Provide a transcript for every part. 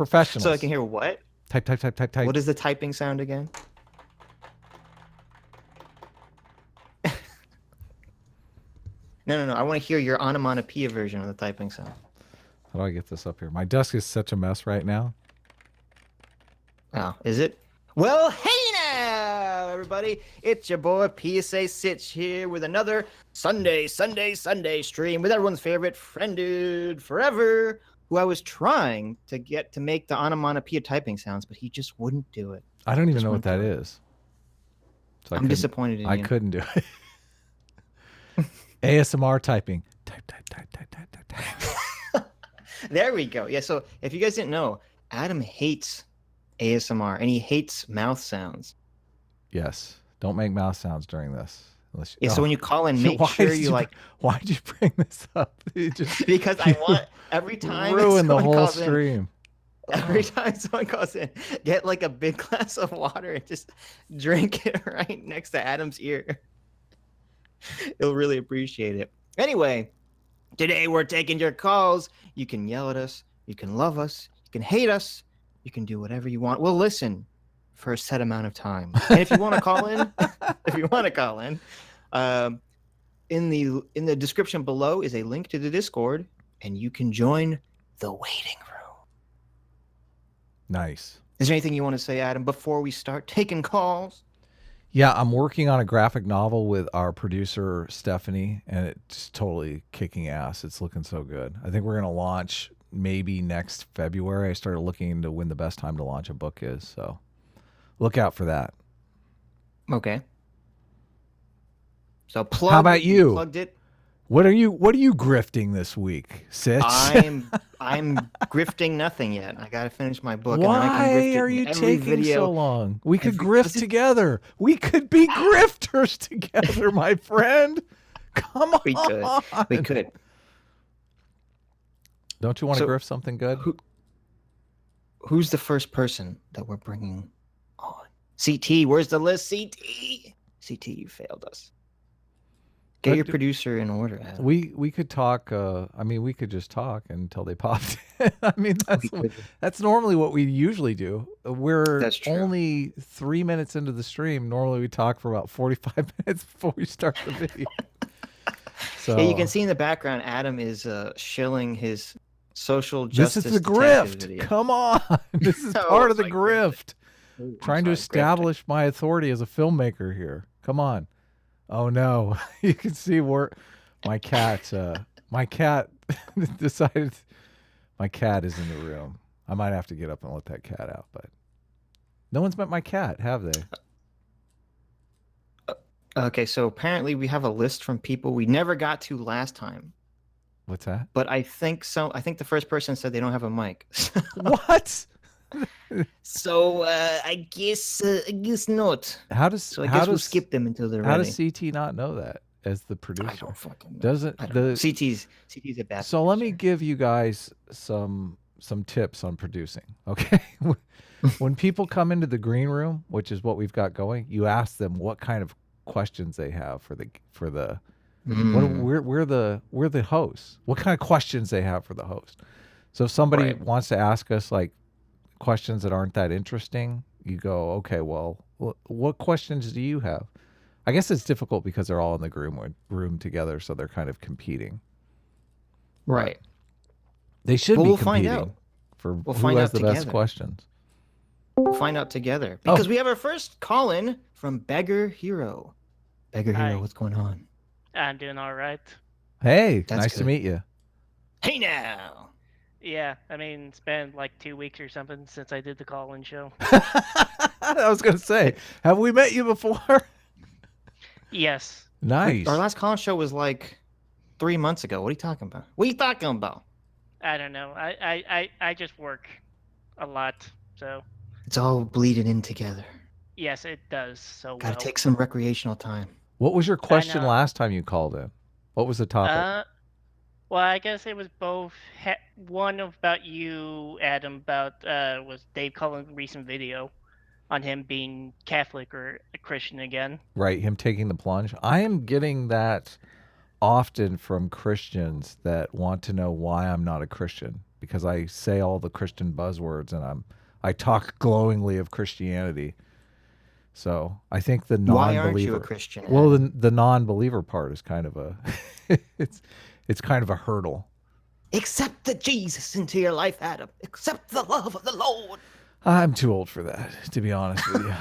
Professionals. So I can hear what? Type, type, type, type, type. What is the typing sound again? No. I want to hear your onomatopoeia version of the typing sound. How do I get this up here? My desk is such a mess right now. Oh, is it? Well, hey now, everybody. It's your boy PSA Sitch here with another Sunday stream with everyone's favorite friend dude forever, who I was trying to get to make the onomatopoeia typing sounds, but he just wouldn't do it. I don't even know what that is. So I'm disappointed in you. I couldn't do it. ASMR typing. Type, type, type, type, type, type, type. There we go. Yeah, so if you guys didn't know, Adam hates ASMR and he hates mouth sounds. Yes. Don't make mouth sounds during this. So when you call in, make sure you like. Why'd you bring this up? Because I want every time ruin the whole stream. Every time someone calls in, get like a big glass of water and just drink it right next to Adam's ear. He'll really appreciate it. Anyway, today we're taking your calls. You can yell at us. You can love us. You can hate us. You can do whatever you want. We'll listen for a set amount of time. And if you want to call in, in the description below is a link to the Discord, and you can join the waiting room. Nice. Is there anything you want to say, Adam, before we start taking calls? Yeah, I'm working on a graphic novel with our producer, Stephanie, and it's totally kicking ass. It's looking so good. I think we're going to launch maybe next February. I started looking into when the best time to launch a book is, so look out for that. Okay. So plug. How about you? Plugged it. What are you grifting this week, Sitch? I'm grifting nothing yet. I gotta finish my book. Why and then I can grift are you taking video. so long? We could grift together. We could be grifters together, my friend. Come on. We could. Don't you want to grift something good? Who's the first person that we're bringing on? CT, where's the list? CT, you failed us. Get your producer in order, Adam. We could talk. I mean, we could just talk until they popped in. I mean, that's normally what we usually do. We're only 3 minutes into the stream. Normally, we talk for about 45 minutes before we start the video. So yeah, you can see in the background, Adam is shilling his social justice. This is the grift. Video. Come on, this is part of the grift. Trying to establish my authority as a filmmaker here. Come on. Oh no! You can see where my cat decided. My cat is in the room. I might have to get up and let that cat out, but no one's met my cat, have they? Okay, so apparently we have a list from people we never got to last time. What's that? But I think so. I think the first person said they don't have a mic. What? So I guess not. How does we'll skip them until they're ready. How does CT not know that as the producer? I don't fucking know. Doesn't the CT's a bad. So let me give you guys some tips on producing. Okay, when people come into the green room, which is what we've got going, you ask them what kind of questions they have for the. We're the hosts. What kind of questions they have for the host? So if somebody wants to ask us like questions that aren't that interesting, you go, okay, well, what questions do you have? I guess it's difficult because they're all in the room together, so they're kind of competing. Right. They should be competing find out. For who has the best questions. We'll find out together because we have our first call-in from Beggar Hero. Beggar Hero, what's going on? I'm doing all right. Hey, nice to meet you. Hey now. Yeah, I mean, it's been like 2 weeks or something since I did the call-in show. I was going to say, have we met you before? Yes. Nice. Our last call-in show was like 3 months ago. What are you talking about? I don't know. I just work a lot, so. It's all bleeding in together. Yes, it does. So Gotta take some recreational time. What was your question last time you called in? What was the topic? Well, I guess it was both. One about you, Adam, about was Dave Cullen's recent video on him being Catholic or a Christian again. Right, him taking the plunge. I am getting that often from Christians that want to know why I'm not a Christian. because I say all the Christian buzzwords and I talk glowingly of Christianity. So I think the Why aren't you a non-believer, Christian? well, Adam? the non-believer part is kind of a, it's kind of a hurdle. Accept the Jesus into your life, Adam. Accept the love of the Lord. I'm too old for that, to be honest with you.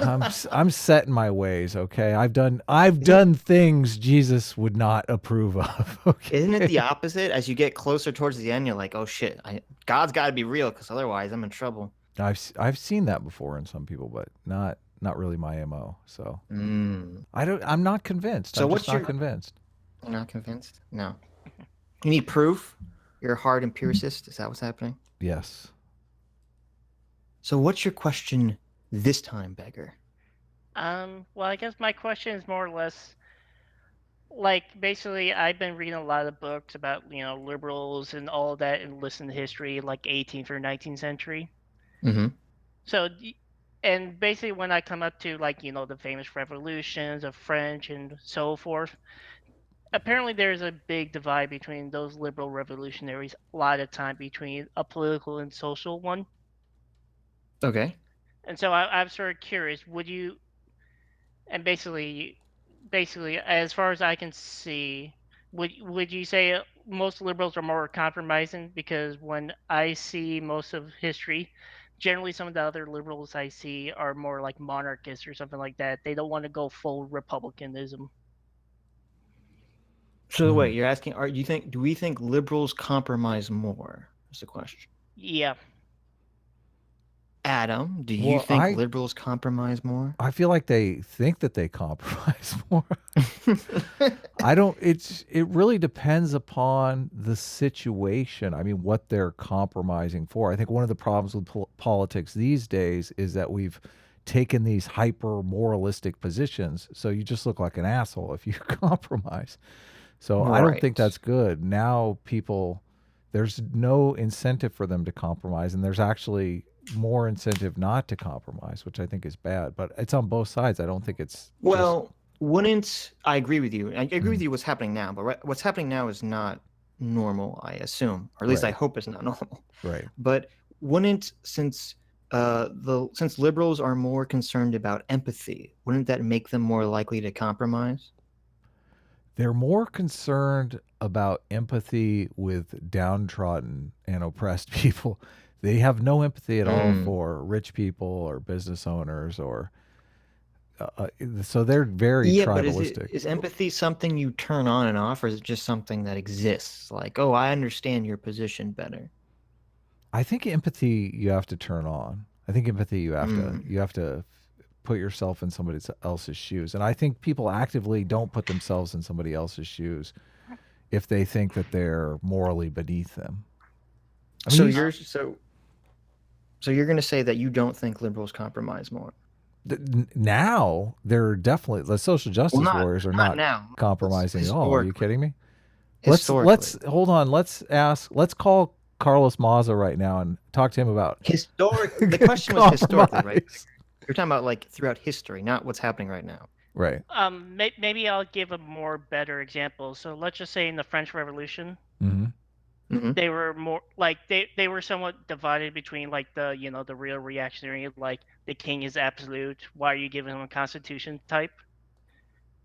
I'm set in my ways. Okay, I've done things Jesus would not approve of. Okay, Isn't it the opposite? As you get closer towards the end, you're like, oh shit, God's got to be real, because otherwise I'm in trouble. I've seen that before in some people, but not really my MO. So Mm. I'm not convinced. So I'm what's just not your? convinced. You're not convinced? No. You need proof. You're a hard empiricist. Is that what's happening? Yes. So what's your question this time, beggar? Well, I guess my question is more or less like basically I've been reading a lot of books about liberals and all of that and listen to history like 18th or 19th century. Mm-hmm. So, and basically when I come up to like the famous revolutions of French and so forth, apparently there's a big divide between those liberal revolutionaries. A lot of time between a political and social one. Okay. And so I'm sort of curious, would you, and basically, as far as I can see, would you say most liberals are more compromising? Because when I see most of history, generally some of the other liberals I see are more like monarchists or something like that. They don't want to go full republicanism. So wait, you're asking, do we think liberals compromise more? That's the question. Yeah. Adam, do you Well, think liberals compromise more? I feel like they think that they compromise more. I don't. It really depends upon the situation. I mean, what they're compromising for. I think one of the problems with politics these days is that we've taken these hyper moralistic positions. So you just look like an asshole if you compromise. So I don't think Right. that's good. Now there's no incentive for them to compromise, and there's actually more incentive not to compromise, which I think is bad. But it's on both sides. I don't think it's just Well, wouldn't I agree with you? I agree with you what's happening now, but what's happening now is not normal, I assume, or at least I Right. hope it's not normal. right. But wouldn't since liberals are more concerned about empathy, wouldn't that make them more likely to compromise? They're more concerned about empathy with downtrodden and oppressed people. They have no empathy at all for rich people or business owners or so they're very Yeah, but tribalistic. is empathy something you turn on and off, or is it just something that exists? Like, oh, I understand your position better. I think empathy you have to turn on. I think empathy you have Mm. to put yourself in somebody else's shoes. And I think people actively don't put themselves in somebody else's shoes if they think that they're morally beneath them. I mean, So you- you're going to say that you don't think liberals compromise more? now they're definitely the social justice Well, warriors are not not now. compromising at all. Are you Historically. kidding me? Historically. Let's hold on. Let's call Carlos Maza right now and talk to him about The question was historically, right? compromise. You're talking about like throughout history, not what's happening right now. Right. Maybe I'll give a more better example. So let's just say in the French Revolution, Mm-hmm. Mm-hmm. they were more like they were somewhat divided between like the the real reactionary, like the king is absolute, why are you giving him a constitution type,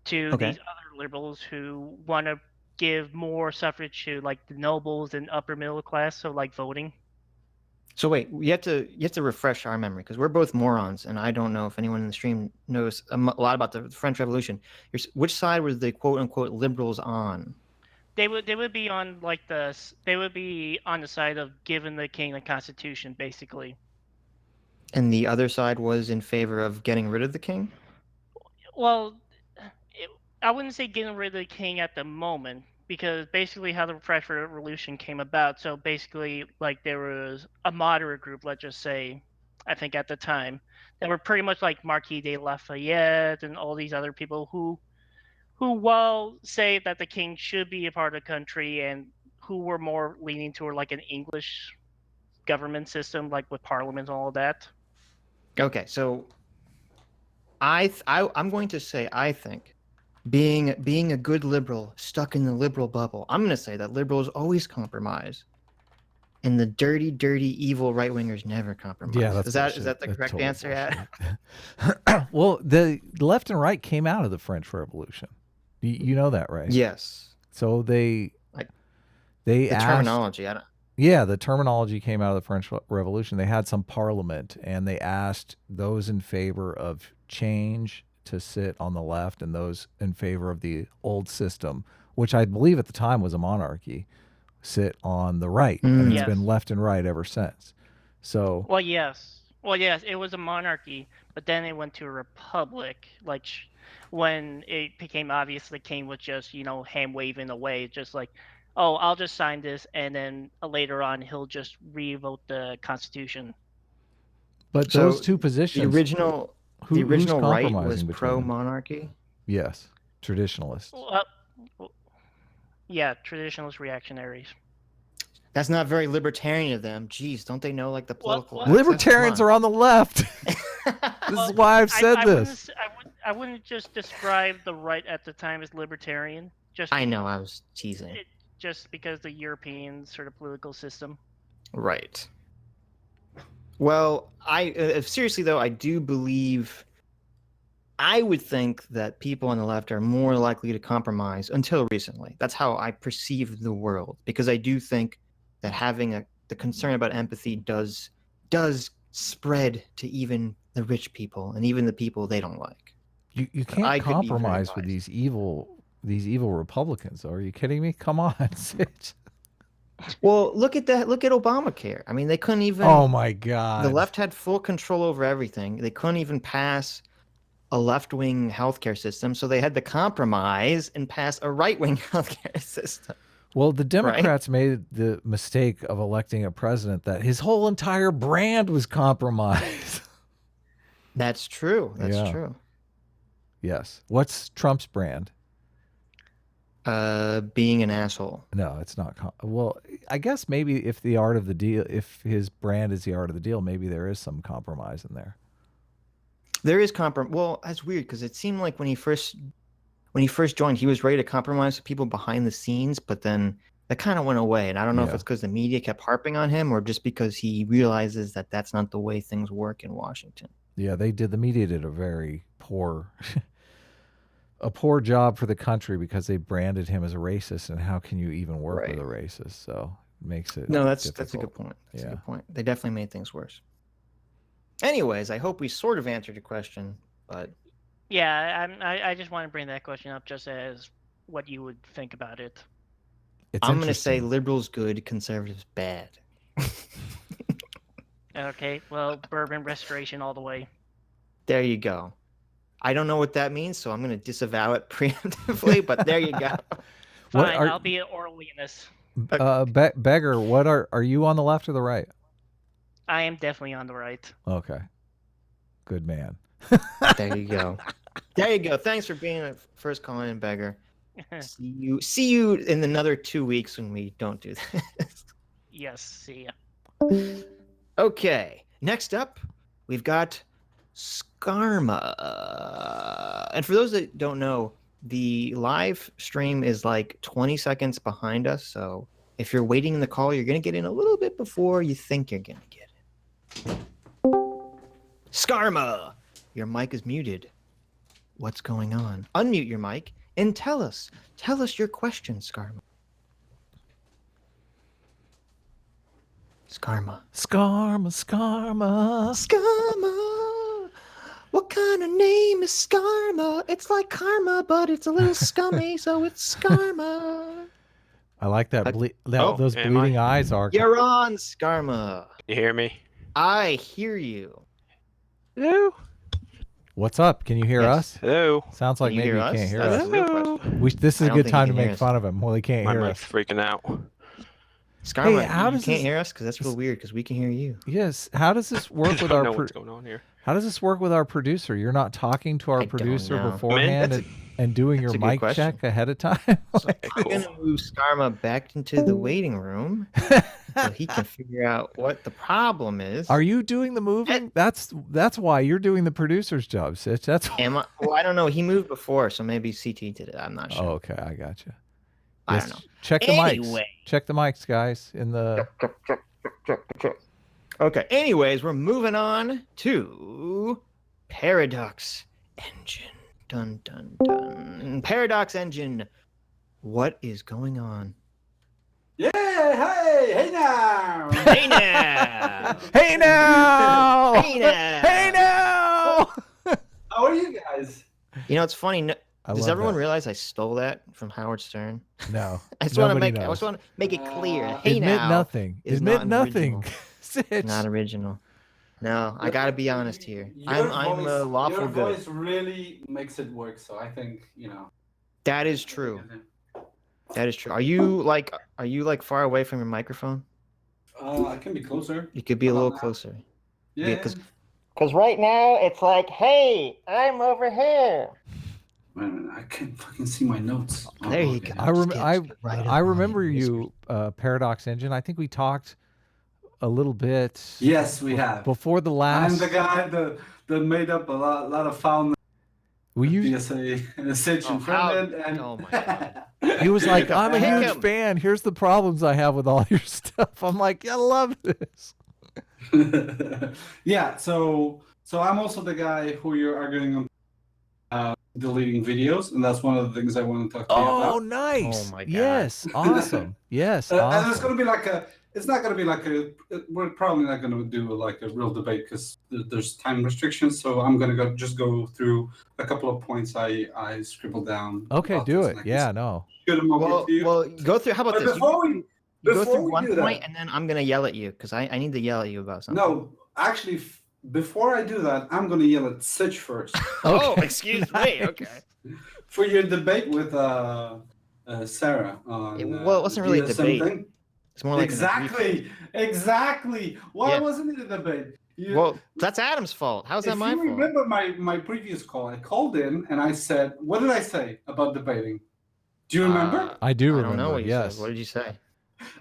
to Okay. these other liberals who want to give more suffrage to like the nobles and upper middle class, so like voting. So wait, you have to refresh our memory, because we're both morons, and I don't know if anyone in the stream knows a lot about the French Revolution. Which side were the quote unquote liberals on? They would be on like they would be on the side of giving the king the constitution, basically. And the other side was in favor of getting rid of the king? Well, I wouldn't say getting rid of the king at the moment, because basically how the French Revolution came about. So basically, like there was a moderate group, let's just say, I think at the time, that were pretty much like Marquis de Lafayette and all these other people who while say that the king should be a part of the country, and who were more leaning toward like an English government system, like with parliament and all that. Okay, so I'm going to say I think being a good liberal stuck in the liberal bubble, I'm going to say that liberals always compromise. And the dirty, dirty, evil right wingers never compromise. Yeah, that's is that bullshit. the That's correct total answer? Ad? bullshit. Well, the left and right came out of the French Revolution. You know that, right? Yes. So they The asked, terminology. I don't. yeah, the terminology came out of the French Revolution. They had some parliament, and they asked those in favor of change to sit on the left, and those in favor of the old system, which I believe at the time was a monarchy, sit on the right, and it's Yes. been left and right ever since. So, Well, yes. Well, yes, it was a monarchy, but then it went to a republic. Like when it became obvious the king was just, hand waving away, just like, oh, I'll just sign this, and then later on he'll just revote the constitution. but So those two positions, the original who's right was compromising between them? pro-monarchy. Yes, traditionalists. Yeah, traditionalist reactionaries. That's not very libertarian of them. Jeez, don't they know like the political? Libertarians are on the left. This is why I've said this. I wouldn't just describe the right at the time as libertarian. I know, I was teasing. Just because the European sort of political system. Right. Well, seriously though, I do believe. I would think that people on the left are more likely to compromise until recently. That's how I perceive the world, because I do think that having the concern about empathy does spread to even the rich people and even the people they don't like. You can't compromise with these evil Republicans. Are you kidding me? Come on, Sitch. Well, look at that. Look at Obamacare. I mean, they couldn't even. Oh my God. The left had full control over everything. They couldn't even pass a left-wing healthcare system, so they had to compromise and pass a right-wing healthcare system. Well, the Democrats made the mistake of electing a president that his whole entire brand was compromised. That's true. That's true. Yes. What's Trump's brand? Being an asshole. No, it's not. Well, I guess maybe if the art of the deal, if his brand is the art of the deal, maybe there is some compromise in there. There is compromise. Well, that's weird because it seemed like when he first joined, he was ready to compromise with people behind the scenes, but then that kind of went away. And I don't know if it's because the media kept harping on him or just because he realizes that that's not the way things work in Washington. Yeah, they did. The media did a very poor, a poor job for the country because they branded him as a racist. And how can you even work with a racist? So it makes it that's a difficult. good point. That's a good point. They definitely made things worse. Anyways, I hope we sort of answered your question, but yeah, I just want to bring that question up just as what you would think about it. I'm going to say liberals good, conservatives bad. Okay, well, bourbon restoration all the way. There you go. I don't know what that means, so I'm going to disavow it preemptively, but there you go. Fine, I'll be an Orleanist. Beggar, what are you on the left or the right? I am definitely on the right. Okay. Good man. There you go. There you go. Thanks for being a first calling in, Beggar. See you in another 2 weeks when we don't do this. Yes, see ya. Okay. Next up, we've got Skarma. And for those that don't know, the live stream is like 20 seconds behind us. So if you're waiting in the call, you're going to get in a little bit before you think you're going to get in. Skarma, your mic is muted. What's going on? Unmute your mic and tell us your question, Skarma. Skarma. What kind of name is Skarma? It's like karma, but it's a little scummy, so it's Skarma. I like that. Those bleeding eyes are. You're on, Skarma. You hear me? I hear you. Hello. What's up? Can you hear us? Hello. Sounds like maybe you can't hear us. Hello. This is a good time to make fun of him. Well, he can't hear us. My mic's freaking out. Skarma, you can't hear us because that's real weird because we can hear you. Yes. How does this work with I don't know what's going on here. How does this work with our producer? You're not talking to our producer beforehand and doing your mic check ahead of time? So I'm going to move Skarma back into the waiting room so he can figure out what the problem is. Are you doing the moving? That's why you're doing the producer's job, Sitch. That's why. Well, I don't know. He moved before, so maybe CT did it. I'm not sure. Oh, okay. I got you. I don't know. Check the mics. Check the mics, guys. In the Okay. Anyways, we're moving on to Paradox Engine. Dun dun dun. Paradox Engine. What is going on? Yeah, hey now. Hey now. Hey now! Hey now. Hey now! How are you guys? You know, it's funny. I Does love everyone that. realize I stole that from Howard Stern? No. I just want to nobody make. I knows. just want to make it clear. Hey Admit now. nothing. is Admit not nothing. original. Sitch. Not original. No, I gotta be honest here. Your I'm voice, a lawful your good. voice really makes it work. So I think That is true. That is true. Are you like far away from your microphone? I can be closer. You could be a How little about now? closer. Yeah. Because right now it's like, hey, I'm over here. Wait a minute, I can't fucking see my notes. There you okay. go. I, Just rem- get I, right I up on remember it. you, Paradox Engine. I think we talked a little bit. Yes, we have. Before the I'm last. the guy that made up a lot of found We used. DSA Sitch Oh, and friend and oh my God. He was like, I'm a Kick huge him. fan. Here's the problems I have with all your stuff. I'm like, I love this. yeah, so I'm also the guy who you're arguing on deleting videos, and that's one of the things I want to talk to you Oh, about. nice. Oh my God. Yes. Awesome. Yes. And it's Awesome. going to be like it's not going to be like we're probably not going to do like a real debate because there's time restrictions. So I'm going to just go through a couple of points I scribbled down. Okay, about do this, it. and I can Yeah, no. shoot them over to you. Well, go through. How about But this? before we You go before through we one do point, that, and then I'm gonna yell at you because I need to yell at you about something. no, actually, before I do that, I'm going to yell at Sitch first. Oh, Okay, excuse me. nice. Okay. For your debate with Sarah on Well, it wasn't really a DSM debate. thing. It's more like an agreement. Exactly. Why Yeah. wasn't it a debate? Well, that's Adam's fault. How's that if my you fault? remember my previous call, I called in and I said, what did I say about debating? Do you remember? I do I remember. don't know what you yes. said. What did you say?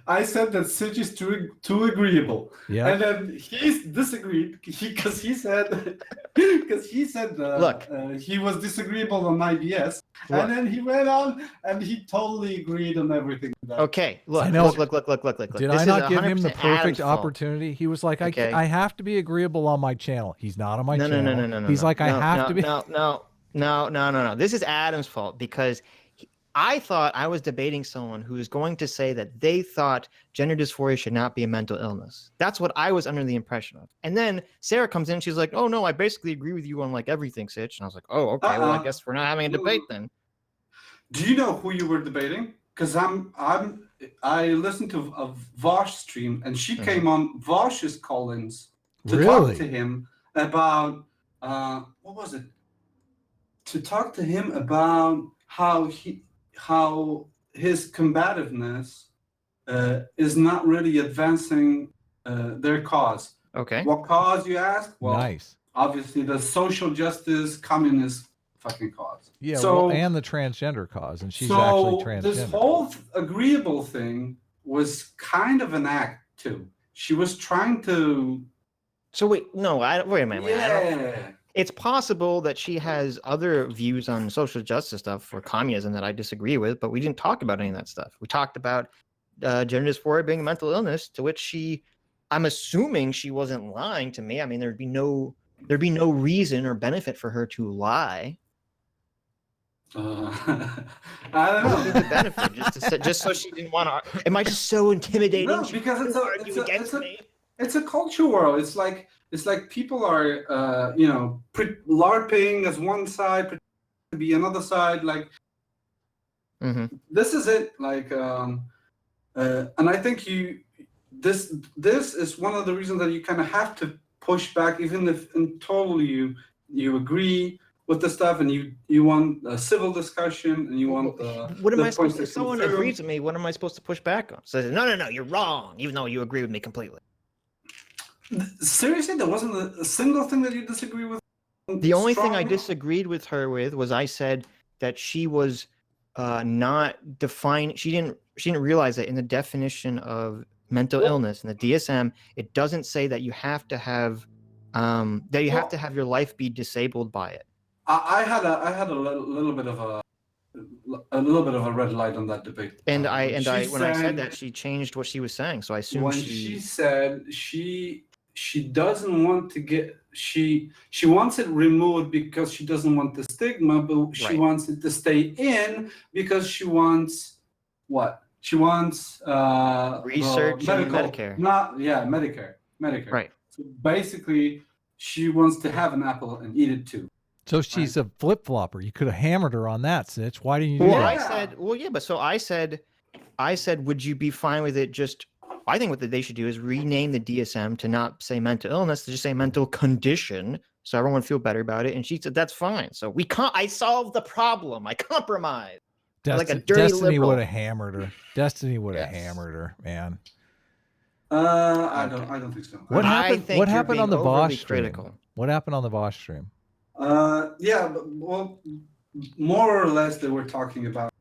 I said that Sitch is too agreeable. Yeah. And then he disagreed because he said Look. he was disagreeable on IBS. Look. And then he went on and he totally agreed on everything. Okay, look, I know. look. Did This I is not give him the 100% Adam's perfect fault. opportunity? He was like, Okay. I have to be agreeable on my channel. He's not on my No. channel. He's like, I have to be. No. This is Adam's fault because I thought I was debating someone who was going to say that they thought gender dysphoria should not be a mental illness. That's what I was under the impression of. And then Sarah comes in, she's like, "Oh no, I basically agree with you on like everything, Sitch." And I was like, "Oh, okay. Well, I guess we're not having a debate then." Do you know who you were debating? Because I listened to a Vosh stream and she came on Vosh's call-ins to talk to him about what was it? To talk to him about how his combativeness is not really advancing their cause. Okay. What cause, you ask? Well, Nice. obviously the social justice, communist fucking cause. Yeah. So, well, and the transgender cause, and she's actually transgender. this whole agreeable thing was kind of an act too. She was trying to. So wait a minute. Wait, Yeah. it's possible that she has other views on social justice stuff or communism that I disagree with, but we didn't talk about any of that stuff. We talked about gender dysphoria being a mental illness, to which I'm assuming she wasn't lying to me. I mean, there'd be no reason or benefit for her to lie. I don't What would be know. the benefit? Just so she didn't want to. Am I just so intimidating? No, She because wouldn't argue against me. it's a culture war. It's like people are LARPing as one side, pretending to be another side. Like this is it. Like and I think this is one of the reasons that you kind of have to push back, even if in total you agree with the stuff and you want a civil discussion and you want What am the I supposed to? points If that come someone through. agrees with me, what am I supposed to push back on? So no, you're wrong, even though you agree with me completely. Seriously, there wasn't a single thing that you disagree with? The only thing I strongly? disagreed with her with was I said that she was not defined. She didn't realize that in the definition of mental illness in the DSM, it doesn't say that you have to have have to have your life be disabled by it. I had a little bit of a a little bit of a red light on that debate. And When I said said- that, she changed what she was saying. So I assume when she said she doesn't want to get she wants it removed because she doesn't want the stigma, but she Right. wants it to stay in because she wants what? She wants Research the and Medicare. Medicare. Right. So basically, she wants to have an apple and eat it too. So she's a flip flopper. You could have hammered her on that, Sitch. Why didn't you do Well, that? I said, well, yeah, but so I said, would you be fine with it? Just, I think what they should do is rename the DSM to not say mental illness, to just say mental condition, so everyone feel better about it. And she said that's fine. So I solved the problem. I compromised. Like a dirty Destiny liberal. would have hammered her. Destiny would have Yes. hammered her, man. I don't think so. What I happened? think What you're happened on the being overly Vosh stream? critical. What happened on the Vosh stream? Yeah, but, well, more or less they were talking about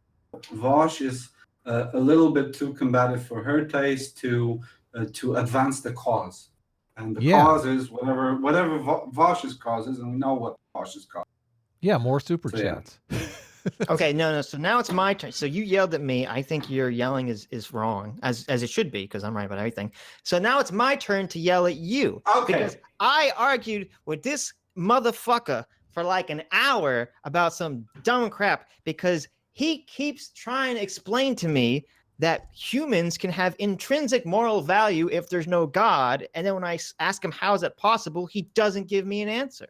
Vosh is a little bit too combative for her taste to advance the cause, and the cause is whatever Vosh's cause is, and we know what Vosh's cause. Yeah, more super So, yeah. chats. Okay, no. So now it's my turn. So you yelled at me. I think your yelling is wrong, as it should be, because I'm right about everything. So now it's my turn to yell at you. Okay. Because I argued with this motherfucker for like an hour about some dumb crap because he keeps trying to explain to me that humans can have intrinsic moral value if there's no God. And then when I ask him how is that possible, he doesn't give me an answer.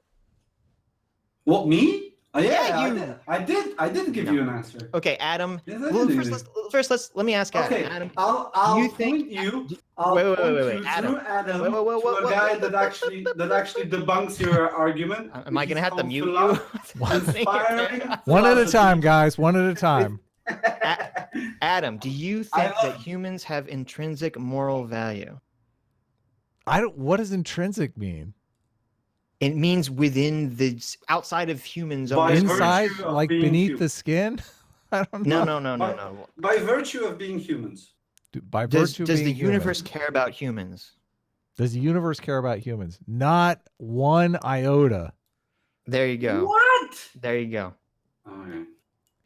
What, me? Yeah, you. I did give you an answer. Okay, Adam. Yes, I Well, did. let me ask Adam. Okay, Adam, I'll you point think- you. wait, I'll wait, point wait, you Adam. through Adam Wait, wait, to a wait, guy wait. that actually debunks your argument. Am I gonna have to He's mute called you? Inspiring One at a philosophy. time, guys. One at a time. Adam, do you I think love- that humans have intrinsic moral value? I don't. What does intrinsic mean? It means within the outside of humans. By own- Inside, virtue of like being beneath human. the skin? I don't know. No. By virtue of being humans. By Does virtue of the being universe human. care about humans? Does the universe care about humans? Not one iota. There you go. What? There you go. Oh, yeah.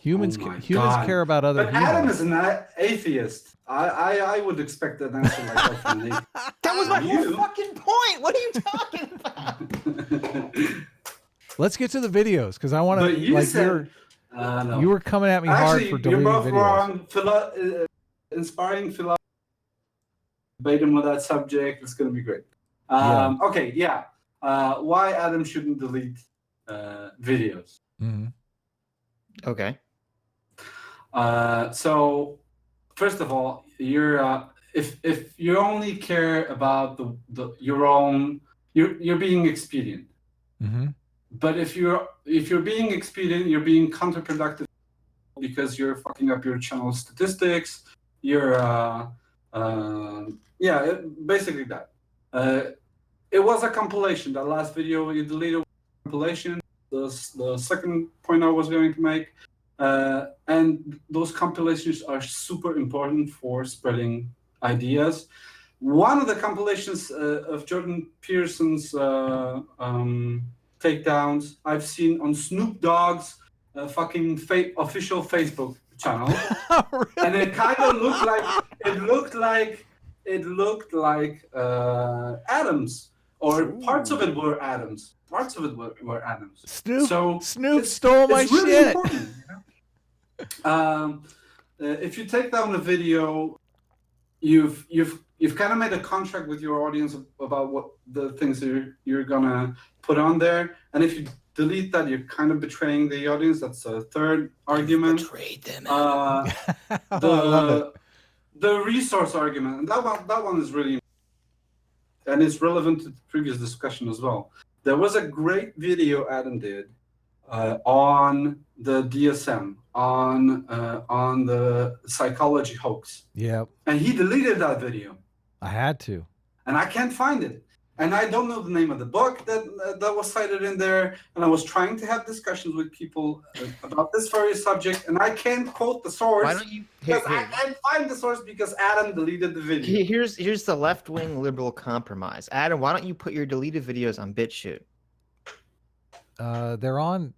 Humans, Oh my humans God. care about other But humans. Adam is an atheist. I would expect an answer like that from me. That was my whole You- fucking point. What are you talking about? Let's get to the videos because I want to. But you Like said no. you were coming at me hard Actually, for you're deleting both videos. wrong. Inspiring philosophy. Debate him with that subject. It's going to be great. Okay, yeah. Why Adam shouldn't delete videos? Mhm. Okay. So, first of all, you're if you only care about your own, you're being expedient. Mhm. But if you're being expedient, you're being counterproductive because you're fucking up your channel statistics. You're basically that. It was a compilation. That last video you deleted was a compilation. The second point I was going to make, and those compilations are super important for spreading ideas. One of the compilations of Jordan Peterson's takedowns I've seen on Snoop Dogg's fucking official Facebook channel, and it kind of looked like Adams, or parts of it were Adams. Parts of it were Adams. Snoop stole my it's really shit. important, you know? If you take down a video, you've kind of made a contract with your audience about what the things you're gonna put on there, and if you delete that, you're kind of betraying the audience. That's a third argument. Betrayed them. I love it. The resource argument, and that one is really, and it's relevant to the previous discussion as well. There was a great video Adam did on the DSM, on the psychology hoax, Yep. and he deleted that video, I had to. and I can't find it. And I don't know the name of the book that was cited in there. And I was trying to have discussions with people about this very subject, and I can't quote the source. Why don't you? Because I can't find the source because Adam deleted the video. Here's the left-wing liberal compromise. Adam, why don't you put your deleted videos on BitChute? They're on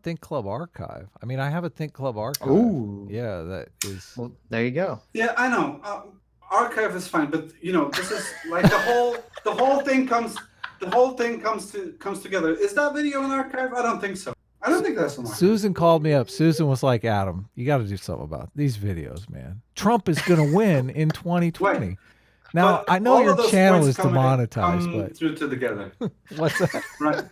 Think Club Archive. I mean, I have a Think Club Archive. Ooh. Yeah, that is. Well, there you go. Yeah, I know. Archive is fine, but this is like the whole thing comes together. Is that video in archive? I don't think so. I don't think that's an archive. Susan called me up. Susan was like, Adam, you got to do something about these videos, man. Trump is going to win in 2020. Wait, now, but I know all your of those channel points is demonetized, come but through together. what's that? Right.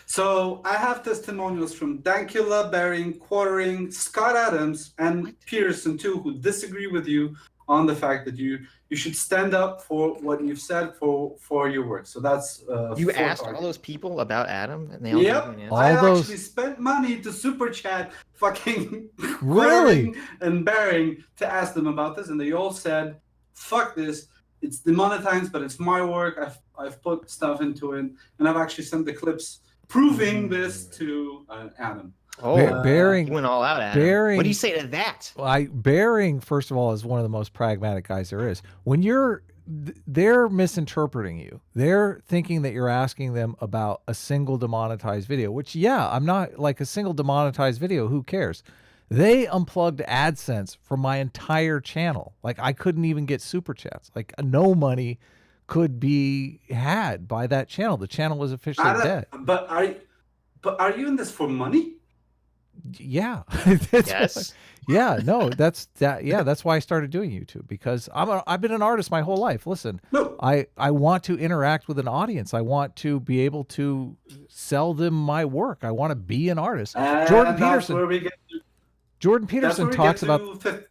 So I have testimonials from Dankula, Baring, Quartering, Scott Adams, and Peterson too, who disagree with you on the fact that you should stand up for what you've said for your work. So that's You fourth asked all argument. those people about Adam, and they all Yep. gave you an answer? All I those- actually spent money to super chat fucking Really? Quartering and Baring to ask them about this, and they all said, "Fuck this! It's demonetized, but it's my work. I've put stuff into it, and I've actually sent the clips proving this to Adam." Oh, Baring- he went all out at Baring- What do you say to that? Well, Baring, first of all, is one of the most pragmatic guys there is. When they're misinterpreting you. They're thinking that you're asking them about a single demonetized video, which, yeah, I'm not. Like a single demonetized video, who cares? They unplugged AdSense from my entire channel. Like, I couldn't even get super chats. Like, no money could be had by that channel. The channel was officially dead. But are you in this for money? Yeah. That's Yes. Yeah, no, that's why I started doing YouTube, because I've been an artist my whole life. Listen, No. I want to interact with an audience. I want to be able to sell them my work. I want to be an artist. Jordan That's Peterson. where we get to, Jordan that's where Peterson we talks get about. to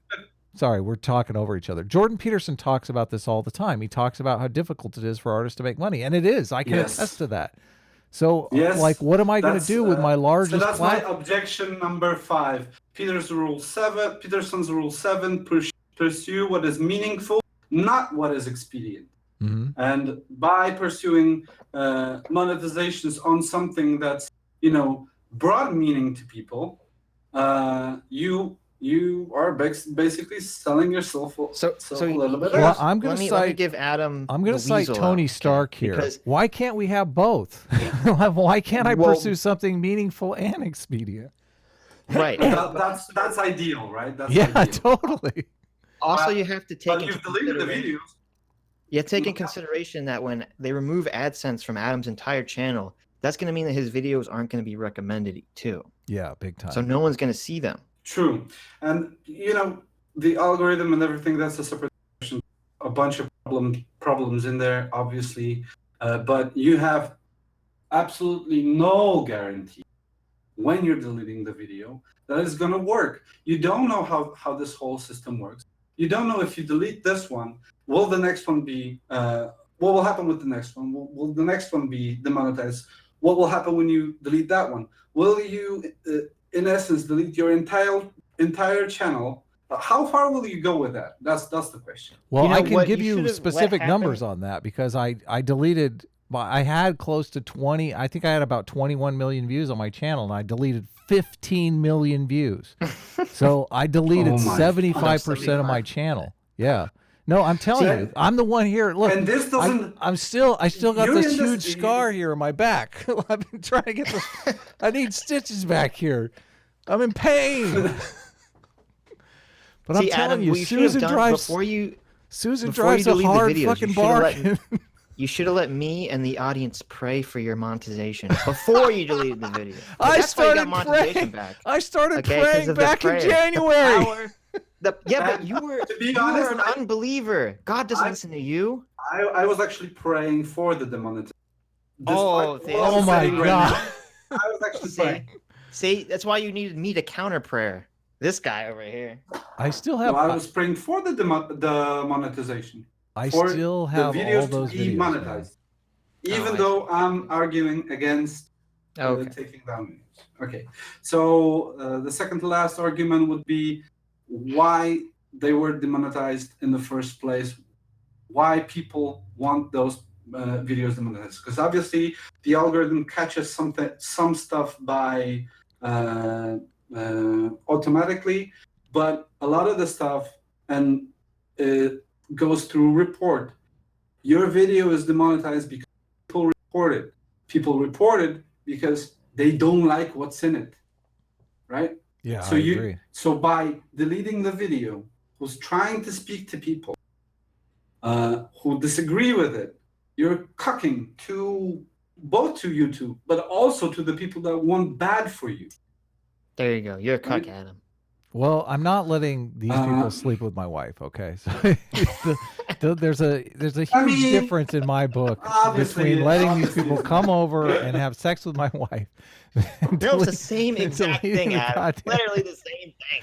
Sorry, we're talking over each other. Jordan Peterson talks about this all the time. He talks about how difficult it is for artists to make money, and it is. I can Yes. attest to that. So, Yes, like, what am I going to that's, do with my So largest that's my platform? objection number 5. Peterson's rule 7: pursue what is meaningful, not what is expedient. Mm-hmm. And by pursuing monetizations on something that's brought meaning to people, you are basically selling yourself So a little bit. Well, extra. I'm going to let me cite. give Adam. I'm going the to cite weasel Tony out, Stark okay? here. Because Why can't we have both? Why can't I Well- pursue something meaningful and expedient? right. That's ideal, right? That's Yeah, ideal. totally. Also, you have to take But into you've deleted the consideration- videos. You have to take in consideration that when they remove AdSense from Adam's entire channel, that's going to mean that his videos aren't going to be recommended too. Yeah, big time. So no one's going to see them. True. And the algorithm and everything, that's a separate question. A bunch of problems in there, obviously. But you have absolutely no guarantee when you're deleting the video that it's going to work. You don't know how this whole system works. You don't know if you delete this one, will the next one be what will happen with the next one? Will the next one be demonetized? What will happen when you delete that one? Will you in essence delete your entire channel? How far will you go with that? That's the question. Well, You know I can what give you you should've let specific happen? numbers on that, because I deleted. I had close to 20. I think I had about 21 million views on my channel, and I deleted 15 million views. So I deleted Oh my 75% of my channel. Yeah. No, I'm telling See, you, I'm the one here. Look, and this doesn't. I still got You're this in huge this- scar here in my back. I've been trying to get this. I need stitches back here. I'm in pain. But I'm See, telling Adam, you, what you should have Susan done drives. before you drives a delete the hard videos, you fucking should have let bargain. You should have let me and the audience pray for your monetization before you deleted the video. I That's how you got started monetization praying. back. I started Okay, 'cause praying of the back in prayer. January. Power. But you were To be honest, an unbeliever. God doesn't I- listen to you. I was actually praying for the demonetization. Oh, Despite what Oh I'm my saying right God. now, I was actually See, praying. see, that's why you needed me to counter prayer. This guy over here. I still No, have. I was praying for the monetization. I for still have the videos all those to be videos. man. monetized, Oh, even I though I'm arguing against Okay. taking down videos. Okay, so the second to last argument would be why they were demonetized in the first place. Why people want those videos demonetized? Because obviously the algorithm catches some stuff by automatically, but a lot of the stuff and it goes through report. Your video is demonetized because people report it. People report it because they don't like what's in it, right? Yeah, So I agree. so by deleting the video, who's trying to speak to people who disagree with it, you're cucking to both to YouTube, but also to the people that want bad for you. There you go. You're a cuck, Right. Adam. Well, I'm not letting these people sleep with my wife. Okay, so there's a huge difference in my book between letting these people come over and have sex with my wife. No, it's the same exact thing, Adam. Literally the same thing.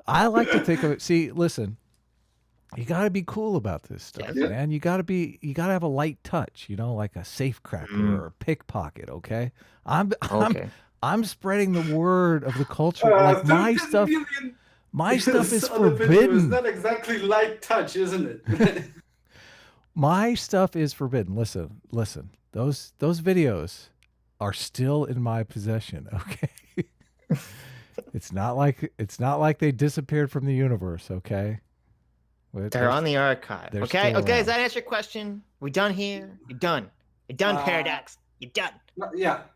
I like to think of it. See, listen, you got to be cool about this stuff, Yes. man. You got to have a light touch, like a safecracker or a pickpocket. Okay, I'm spreading the word of the culture. Like my stuff is forbidden. It's not exactly light touch, isn't it? My stuff is forbidden. Listen. Those videos are still in my possession. Okay, it's not like they disappeared from the universe. Okay, they're on the archive. Okay, does that answer your question? We done here? You're done. You're done, Paradox. You're done.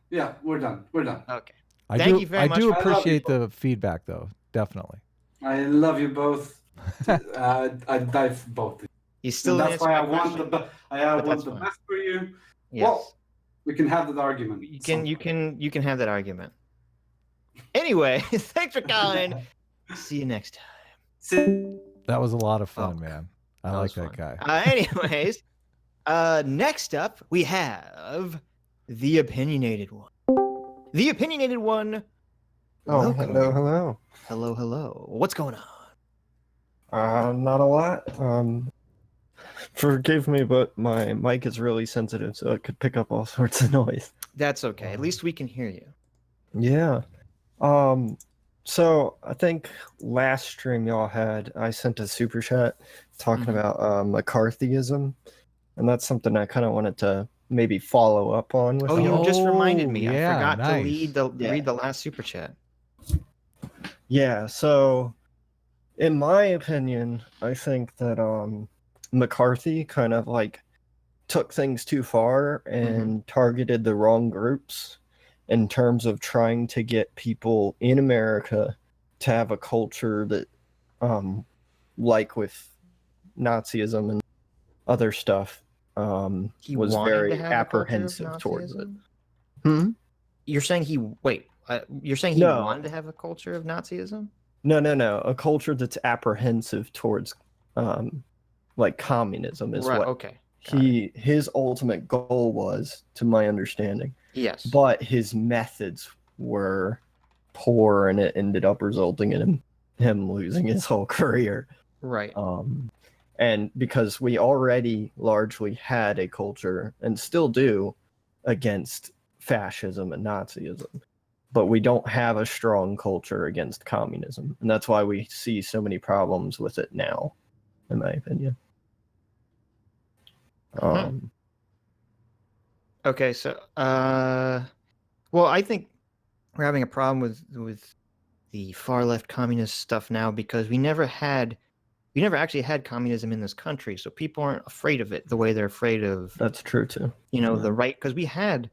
Yeah, we're done. Okay. Thank you very much. I do appreciate the feedback, though. Definitely. I love you both. I dive both. You still that's why I want the fine. best for you. Yes. Well, we can have that argument. You can have that argument. Anyway, thanks for calling. See you next time. That was a lot of fun, man. I like that guy. Anyways, next up we have the opinionated one. The opinionated one. Oh, welcome. Hello. What's going on? Not a lot. Forgive me, but my mic is really sensitive, so it could pick up all sorts of noise. That's okay. At least we can hear you. Yeah. So I think last stream y'all had, I sent a super chat talking about McCarthyism, and that's something I kind of wanted to maybe follow up on. With you just reminded me. Yeah, I forgot nice. to read the last super chat. Yeah. So, in my opinion, I think that McCarthy kind of like took things too far and targeted the wrong groups in terms of trying to get people in America to have a culture that, like with Nazism and other stuff, He was wanted very to have a culture of apprehensive towards it. Nazism? You're saying he No. wanted to have a culture of Nazism? No. A culture that's apprehensive towards, like communism is Right. what Okay. his ultimate goal was, to my understanding. Yes. But his methods were poor, and it ended up resulting in him losing his whole career. Right. And because we already largely had a culture, and still do, against fascism and Nazism, but we don't have a strong culture against communism, and that's why we see so many problems with it now, in my opinion. Okay, so well, I think we're having a problem with the far left communist stuff now because we never actually had communism in this country, so people aren't afraid of it the way they're afraid of. That's true too. The right, because we had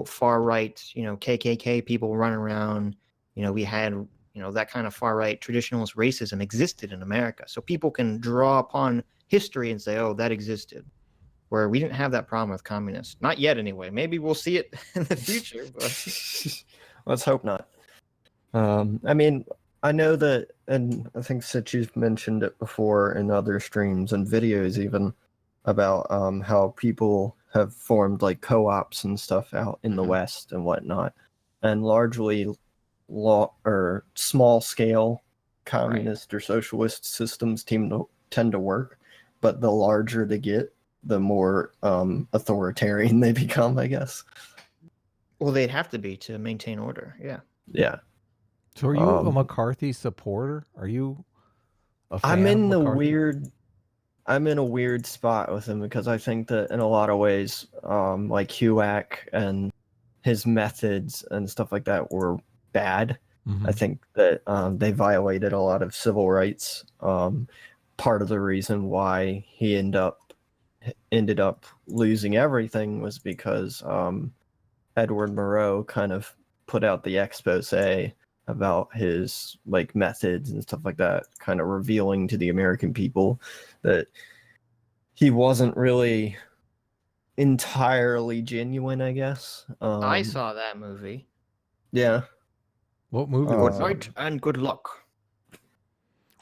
far right, KKK people running around. We had that kind of far right traditionalist racism existed in America, so people can draw upon history and say, oh, that existed. Where we didn't have that problem with communists. Not yet, anyway. Maybe we'll see it in the future. But... Let's hope not. I mean, I know that, and I think Sitch, you've mentioned it before in other streams and videos even, about how people have formed like co-ops and stuff out in the West and whatnot. And largely small scale communist or socialist systems tend to work. But the larger they get, the more authoritarian they become, I guess. Well, they'd have to be to maintain order. Yeah. Yeah. So are you a McCarthy supporter? Are you a fan I'm in of the McCarthy? I'm in a weird spot with him because I think that in a lot of ways, like HUAC and his methods and stuff like that were bad. I think that they violated a lot of civil rights. Part of the reason why he ended up losing everything was because Edward Moreau kind of put out the expose about his like methods and stuff like that, kind of revealing to the American people that he wasn't really entirely genuine, I guess. I saw that movie. Yeah. What movie Uh, was Good it? night and good luck.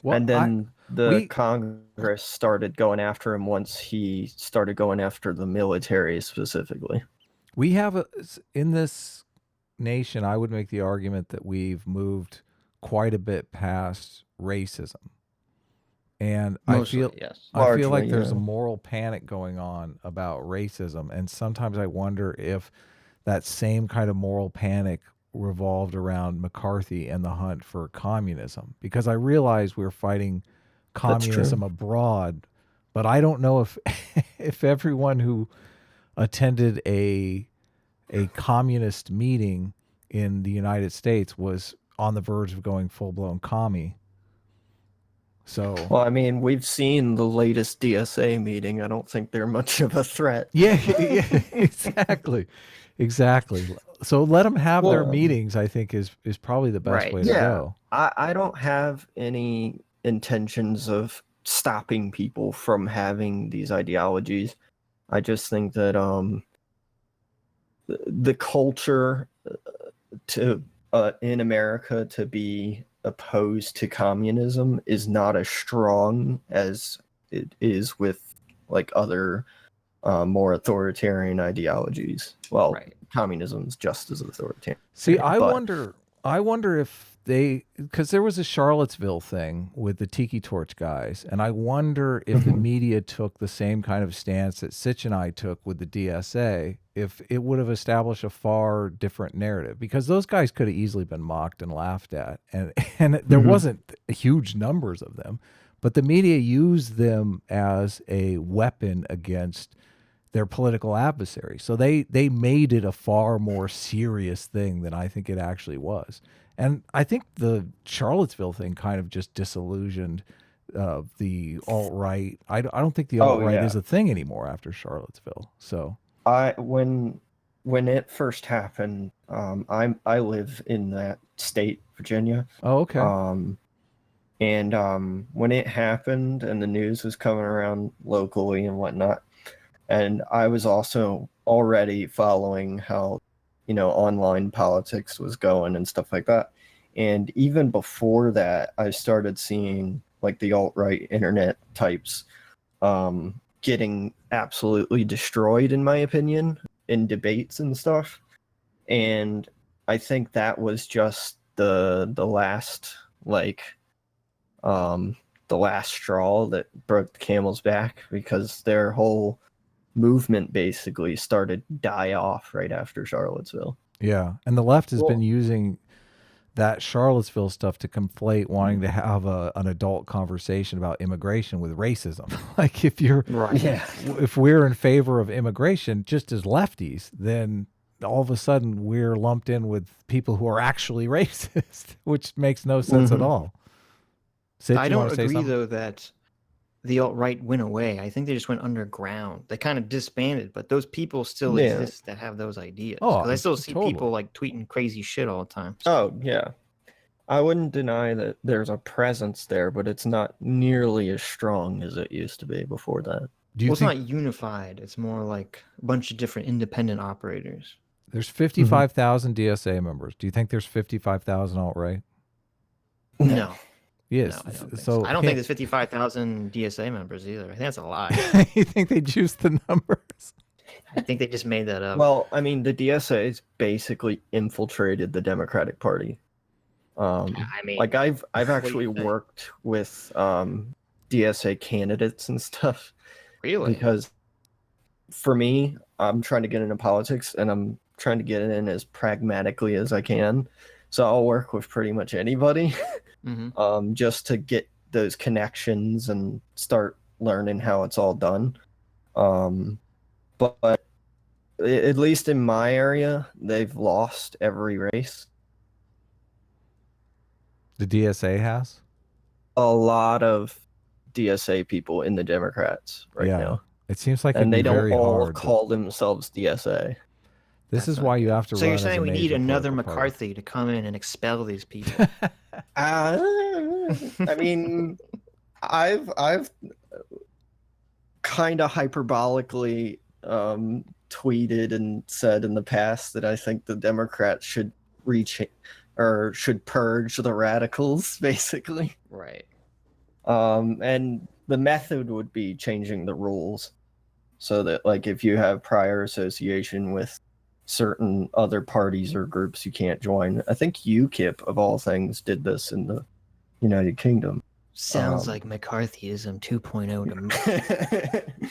Well, and then the we- Congress started going after him once he started going after the military specifically. we have in this nation, I would make the argument that we've moved quite a bit past racism. And Mostly, I feel yes. I feel Largely, like there's a yeah. moral panic going on about racism, and sometimes I wonder if that same kind of moral panic revolved around McCarthy and the hunt for communism, because I realize we're fighting communism abroad, but I don't know if if everyone who attended a communist meeting in the United States was on the verge of going full-blown commie. So Well, I mean, we've seen the latest DSA meeting. I don't think they're much of a threat. yeah, exactly. So let them have their Well, meetings, I think is probably the best Right. way to Yeah. go. I don't have any intentions of stopping people from having these ideologies. I just think that the culture to in America to be opposed to communism is not as strong as it is with like other more authoritarian ideologies. Well, Right. communism's just as authoritarian. See, but- I wonder if because there was a Charlottesville thing with the Tiki Torch guys, and I wonder if the Mhm. media took the same kind of stance that Sitch and I took with the DSA, if it would have established a far different narrative, because those guys could have easily been mocked and laughed at, and there Mhm. wasn't huge numbers of them, but the media used them as a weapon against their political adversary. So they made it a far more serious thing than I think it actually was. And I think the Charlottesville thing kind of just disillusioned the alt-right. I don't think the Oh, alt-right yeah. is a thing anymore after Charlottesville. So When it first happened, I live in that state, Virginia. oh, okay. And when it happened and the news was coming around locally and whatnot, and I was also already following how, online politics was going and stuff like that. And even before that, I started seeing like the alt-right internet types getting absolutely destroyed, in my opinion, in debates and stuff. And I think that was just the last the last straw that broke the camel's back, because their whole movement basically started to die off right after Charlottesville. Yeah. And the left has Well- been using that Charlottesville stuff to conflate wanting to have an adult conversation about immigration with racism. Like if we're in favor of immigration just as lefties, then all of a sudden we're lumped in with people who are actually racist, which makes no sense at Mhm. all. Sitch, I you wanna don't say agree something? though that the alt-right went away. I think they just went underground. They kind of disbanded, but those people still Yeah. exist that have those ideas. Oh, 'Cause I still see totally. people like tweeting crazy shit all the time. Oh, yeah. I wouldn't deny that there's a presence there, but it's not nearly as strong as it used to be before that. Do you Well, it's think not unified. It's more like a bunch of different independent operators. there's 55,000 DSA members? Do you think there's 55,000 alt-right? No. Yes. No, I don't think so so. I don't think there's 55,000 DSA members either. I think that's a lie. you think they juiced the numbers? I think they just made that up. Well, I mean, the DSA's basically infiltrated the Democratic Party. I mean, Like I've do you actually think? worked with DSA candidates and stuff, really? because for me, I'm trying to get into politics and I'm trying to get in as pragmatically as I can. So I'll work with pretty much anybody hmm just to get those connections and start learning how it's all done. But at least in my area, they've lost every race. The DSA has? A lot of DSA people in the Democrats right Yeah. now. It seems like And it'd they be don't very all hard. call themselves DSA. This That's is not why you good. have to So run you're as a saying we need major another political party. McCarthy to come in and expel these people? I mean, I've kind of hyperbolically tweeted and said in the past that I think the Democrats should should purge the radicals, basically. Right. And the method would be changing the rules so that, like, if you have prior association with certain other parties or groups, you can't join. I think UKIP, of all things, did this in the United Kingdom. Sounds like McCarthyism 2.0 to me.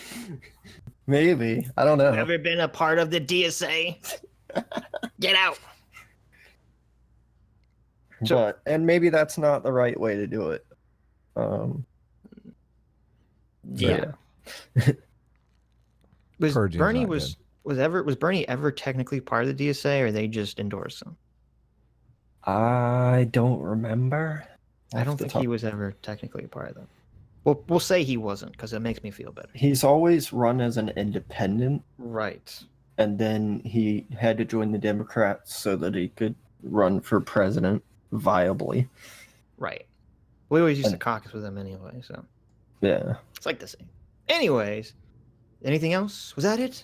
Maybe. I don't know. Ever been a part of the DSA? Get out. And maybe that's not the right way to do it. Yeah. Was Purging's Bernie not was Bernie ever technically part of the DSA, or they just endorsed him? I don't remember. I don't think he was ever technically a part of them. Well, we'll say he wasn't, because it makes me feel better. He's always run as an independent, Right. and then he had to join the Democrats so that he could run for president viably. Right. We always used to caucus with him anyway, so Yeah. it's like the same. Anyways, anything else? Was that it?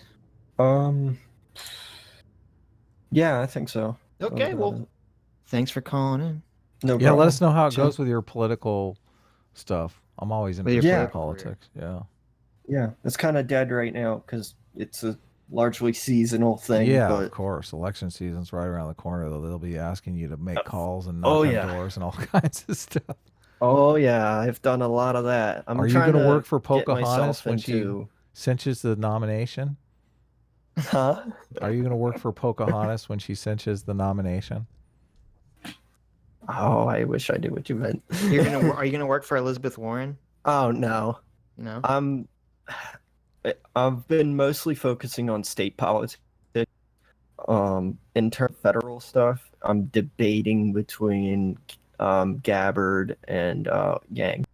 Yeah, I think so. Okay, well, thanks for calling in. No Yeah, problem. let us know how it Sure. goes with your political stuff. I'm always With your interested in political politics. Yeah. Yeah, it's kind of dead right now because it's a largely seasonal thing. Yeah, but of course. Election season's right around the corner, though. They'll be asking you to make calls and oh, knock on yeah. doors and all kinds of stuff. Oh yeah, I've done a lot of that. I'm Are you trying going to work for get Pocahontas myself when she into... cinches the nomination? Huh? Are you going to work for Pocahontas when she cinches the nomination? Oh, I wish I knew what you meant. Are you gonna work for Elizabeth Warren? Oh no. No. I've been mostly focusing on state politics. In terms of federal stuff, I'm debating between Gabbard and Yang.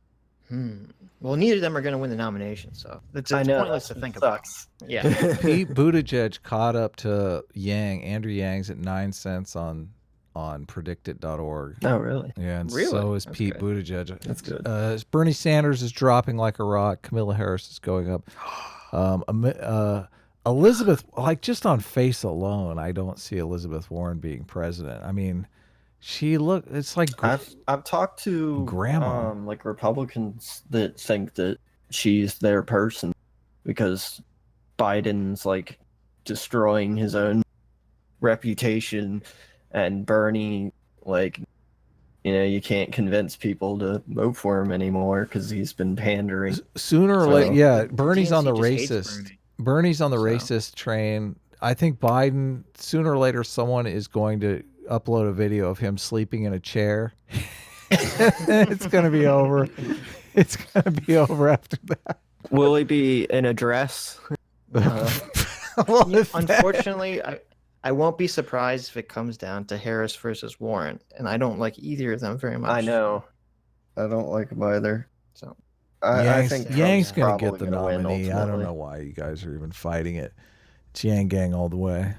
Well, neither of them are going to win the nomination, so it's pointless to think about. Yeah. Pete Buttigieg caught up to Yang. Andrew Yang's at 9 cents on predictit.org. Oh, really? Yeah, and Really? so is That's Pete good. Buttigieg. That's good. Bernie Sanders is dropping like a rock. Camilla Harris is going up. Elizabeth, like, just on face alone, I don't see Elizabeth Warren being president. I mean, it's like I've talked to grandma, like Republicans that think that she's their person because Biden's like destroying his own reputation, and Bernie, like, you can't convince people to vote for him anymore because he's been pandering. Sooner or later, yeah. The Bernie's on the DNC just hates racist. Bernie. Bernie's on the racist train. I think Biden, sooner or later, someone is going to upload a video of him sleeping in a chair. It's going to be over. It's going to be over after that. Will he be in a dress? Unfortunately, I won't be surprised if it comes down to Harris versus Warren, and I don't like either of them very much. I know. I don't like him either. So I think Yang's Trump's going to get the probably gonna win nominee. I don't ultimately. know why you guys are even fighting it. It's Yang Gang all the way.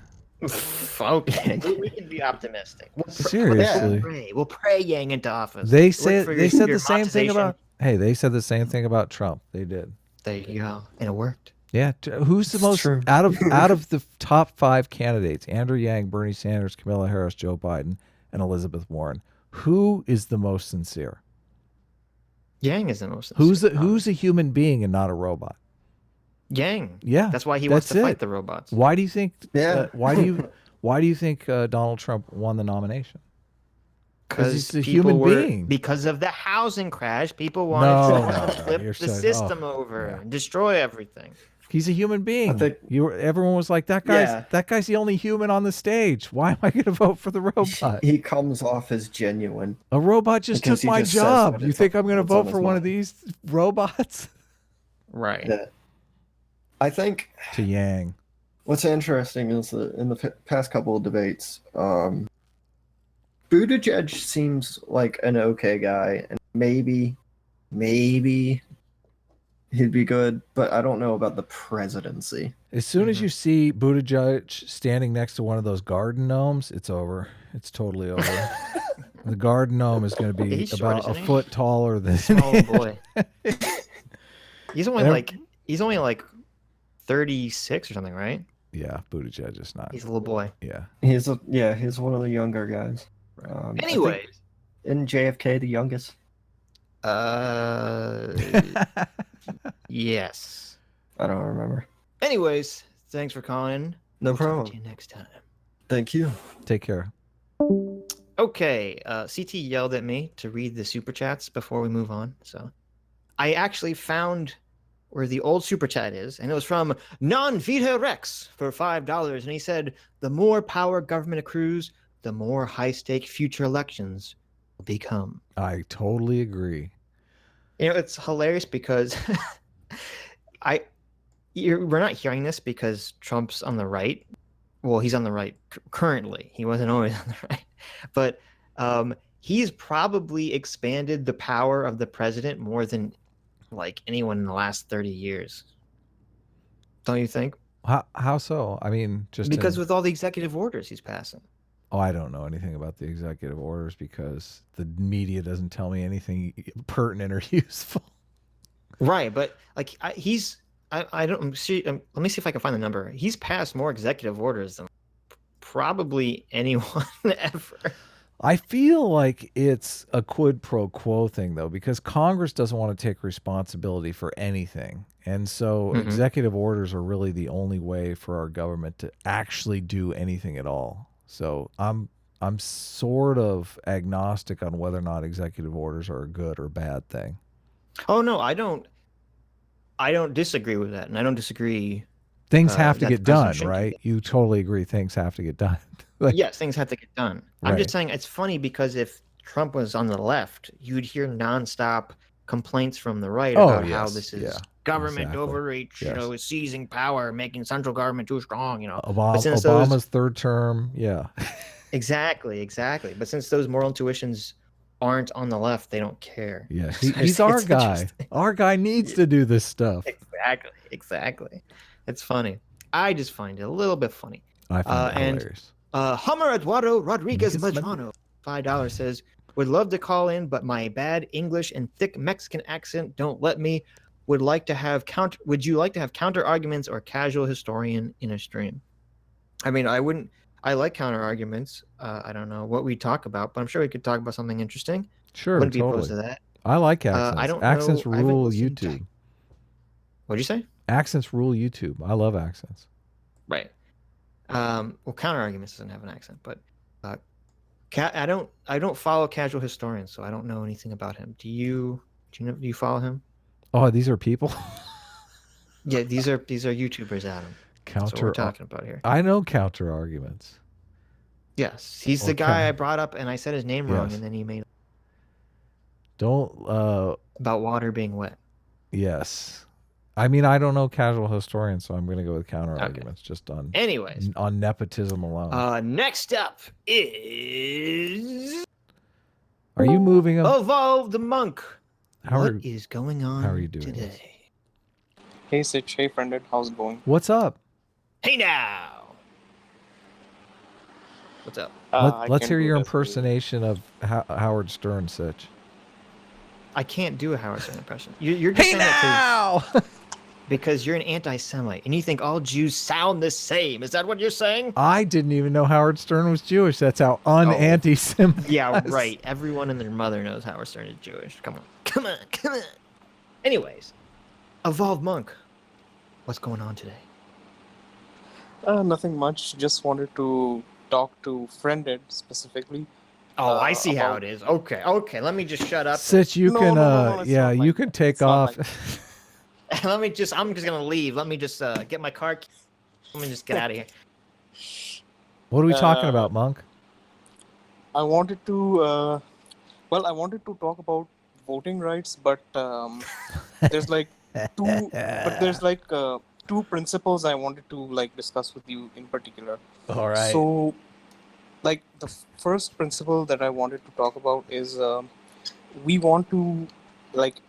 Okay, we can be optimistic. Seriously. We'll pray Yang into office. They Look said for they said your the same thing monetization. about. Hey, they said the same thing about Trump. They did. There you go, and it worked. Yeah, who's the most true. out of the top 5 candidates? Andrew Yang, Bernie Sanders, Camilla Harris, Joe Biden, and Elizabeth Warren. Who is the most sincere? Yang is the most. Who's a human being and not a robot? Yang? Yeah, That's why he wants that's to fight it. the robots. Why do you think? Yeah. Why do you think Donald Trump won the nomination? Because he's a people human were, being. Because of the housing crash, people wanted to No, flip you're the saying- system oh, over yeah. and destroy everything. He's a human being. I think- Everyone was like, that guy's the only human on the stage. Why am I going to vote for the robot? He comes off as genuine. A robot just Because took he my just says job. what You is think I'm going to what's on vote his for one of mind. these robots? Right. Yeah. I think To Yang. what's interesting is that in the past couple of debates, Buttigieg seems like an okay guy, and maybe he'd be good, but I don't know about the presidency. As soon as you see Buttigieg standing next to one of those garden gnomes, it's over. It's totally over. The garden gnome is going to be He's short, about a isn't he? foot taller than Small boy. He's only And like 36 or something, right? Yeah, Buttigieg is not. He's a little boy. Yeah. He's one of the younger guys. I think Anyways, in JFK the youngest. yes. I don't remember. Anyways, thanks for calling. No We'll talk problem. to you next time. Thank you. Take care. Okay, CT yelled at me to read the super chats before we move on. So I actually found where the old super chat is, and it was from Non Vita Rex for $5. And he said, the more power government accrues, the more high stake future elections will become. I totally agree. You know, it's hilarious because we're not hearing this because Trump's on the right. Well, he's on the right currently. He wasn't always on the right. But he's probably expanded the power of the president more than like anyone in the last 30 years. Don't you think? How so? I mean, just because with all the executive orders he's passing. Oh, I don't know anything about the executive orders because the media doesn't tell me anything pertinent or useful. Right, but like I don't see. Let me see if I can find the number. He's passed more executive orders than probably anyone ever. I feel like it's a quid pro quo thing, though, because Congress doesn't want to take responsibility for anything. And so executive orders are really the only way for our government to actually do anything at all. So I'm sort of agnostic on whether or not executive orders are a good or bad thing. Oh, no, I don't disagree with that. And I don't disagree. Things have to that get the president done, shouldn't do right? that. You totally agree things have to get done. Yes, things have to get done. I'm Right. just saying it's funny because if Trump was on the left, you'd hear nonstop complaints from the right about how this is government exactly. overreach, you know, is seizing power, making central government too strong, you know. Obama's third term, yeah. Exactly. But since those moral intuitions aren't on the left, they don't care. Yeah, So he's our it's guy. interesting. Our guy needs to do this stuff. Exactly. It's funny. I just find it a little bit funny. I find it and hilarious. Hummer Eduardo Rodriguez Rodriguez Majano, $5 says, would love to call in, but my bad English and thick Mexican accent don't let me. Would you like to have counter arguments or casual historian in a stream? I mean, I like counter arguments. I don't know what we talk about, but I'm sure we could talk about something interesting. Sure, Wouldn't be totally. opposed to that. I like accents. I don't accents know. I haven't rule listened to- YouTube. What'd you say? Accents rule YouTube. I love accents. Right. Well, counter arguments doesn't have an accent, but I don't follow casual historians, so I don't know anything about him. Do you follow him? Oh, these are people? Yeah, these are YouTubers, Adam. That's what we're talking about here. I know counter arguments. Yes, he's the guy I brought up, and I said his name wrong, and then he made Don't about water being wet. Yes. I mean, I don't know casual historians, so I'm going to go with counter arguments just on on nepotism alone. Next up is Are you moving up? Evolve the Monk. What is going on how are you doing today? Hey Sitch, hey friended, how's it going? What's up? Hey now. What's up? Let's hear your impersonation of Howard Stern, Sitch. I can't do a Howard Stern impression. You're just saying that because you're an anti-Semite and you think all Jews sound the same. Is that what you're saying? I didn't even know Howard Stern was Jewish. That's how un-anti-Semitic. Yeah, right. Everyone and their mother knows Howard Stern is Jewish. Come on. Anyways, Evolve Monk. What's going on today? Nothing much. Just wanted to talk to friended specifically. Oh, I see how it is. Okay. Let me just shut up. Sitch, you can you can take off. I'm just gonna leave. Let me just get my car. Let me just get out of here. What are we talking about, Monk? I wanted to talk about voting rights, but there's like two principles I wanted to discuss with you in particular. All right. So the first principle that I wanted to talk about is we want to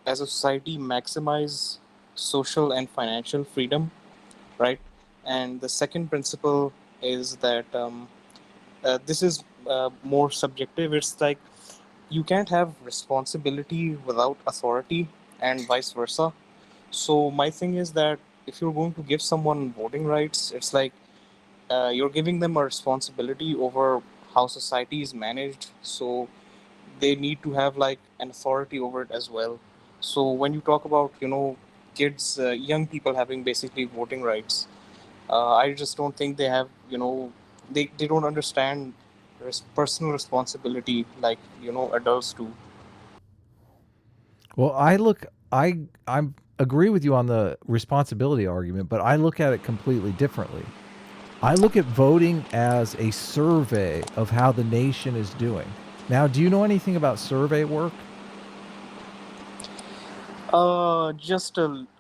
as a society maximize social and financial freedom, right? And the second principle is that this is more subjective. It's like you can't have responsibility without authority, and vice versa. So my thing is that if you're going to give someone voting rights, it's like you're giving them a responsibility over how society is managed. So they need to have like an authority over it as well. So when you talk about kids, young people having basically voting rights, I just don't think they have they don't understand personal responsibility like adults do. Well, I agree with you on the responsibility argument, but I look at it completely differently. I look at voting as a survey of how the nation is doing. Now, do you know anything about survey work?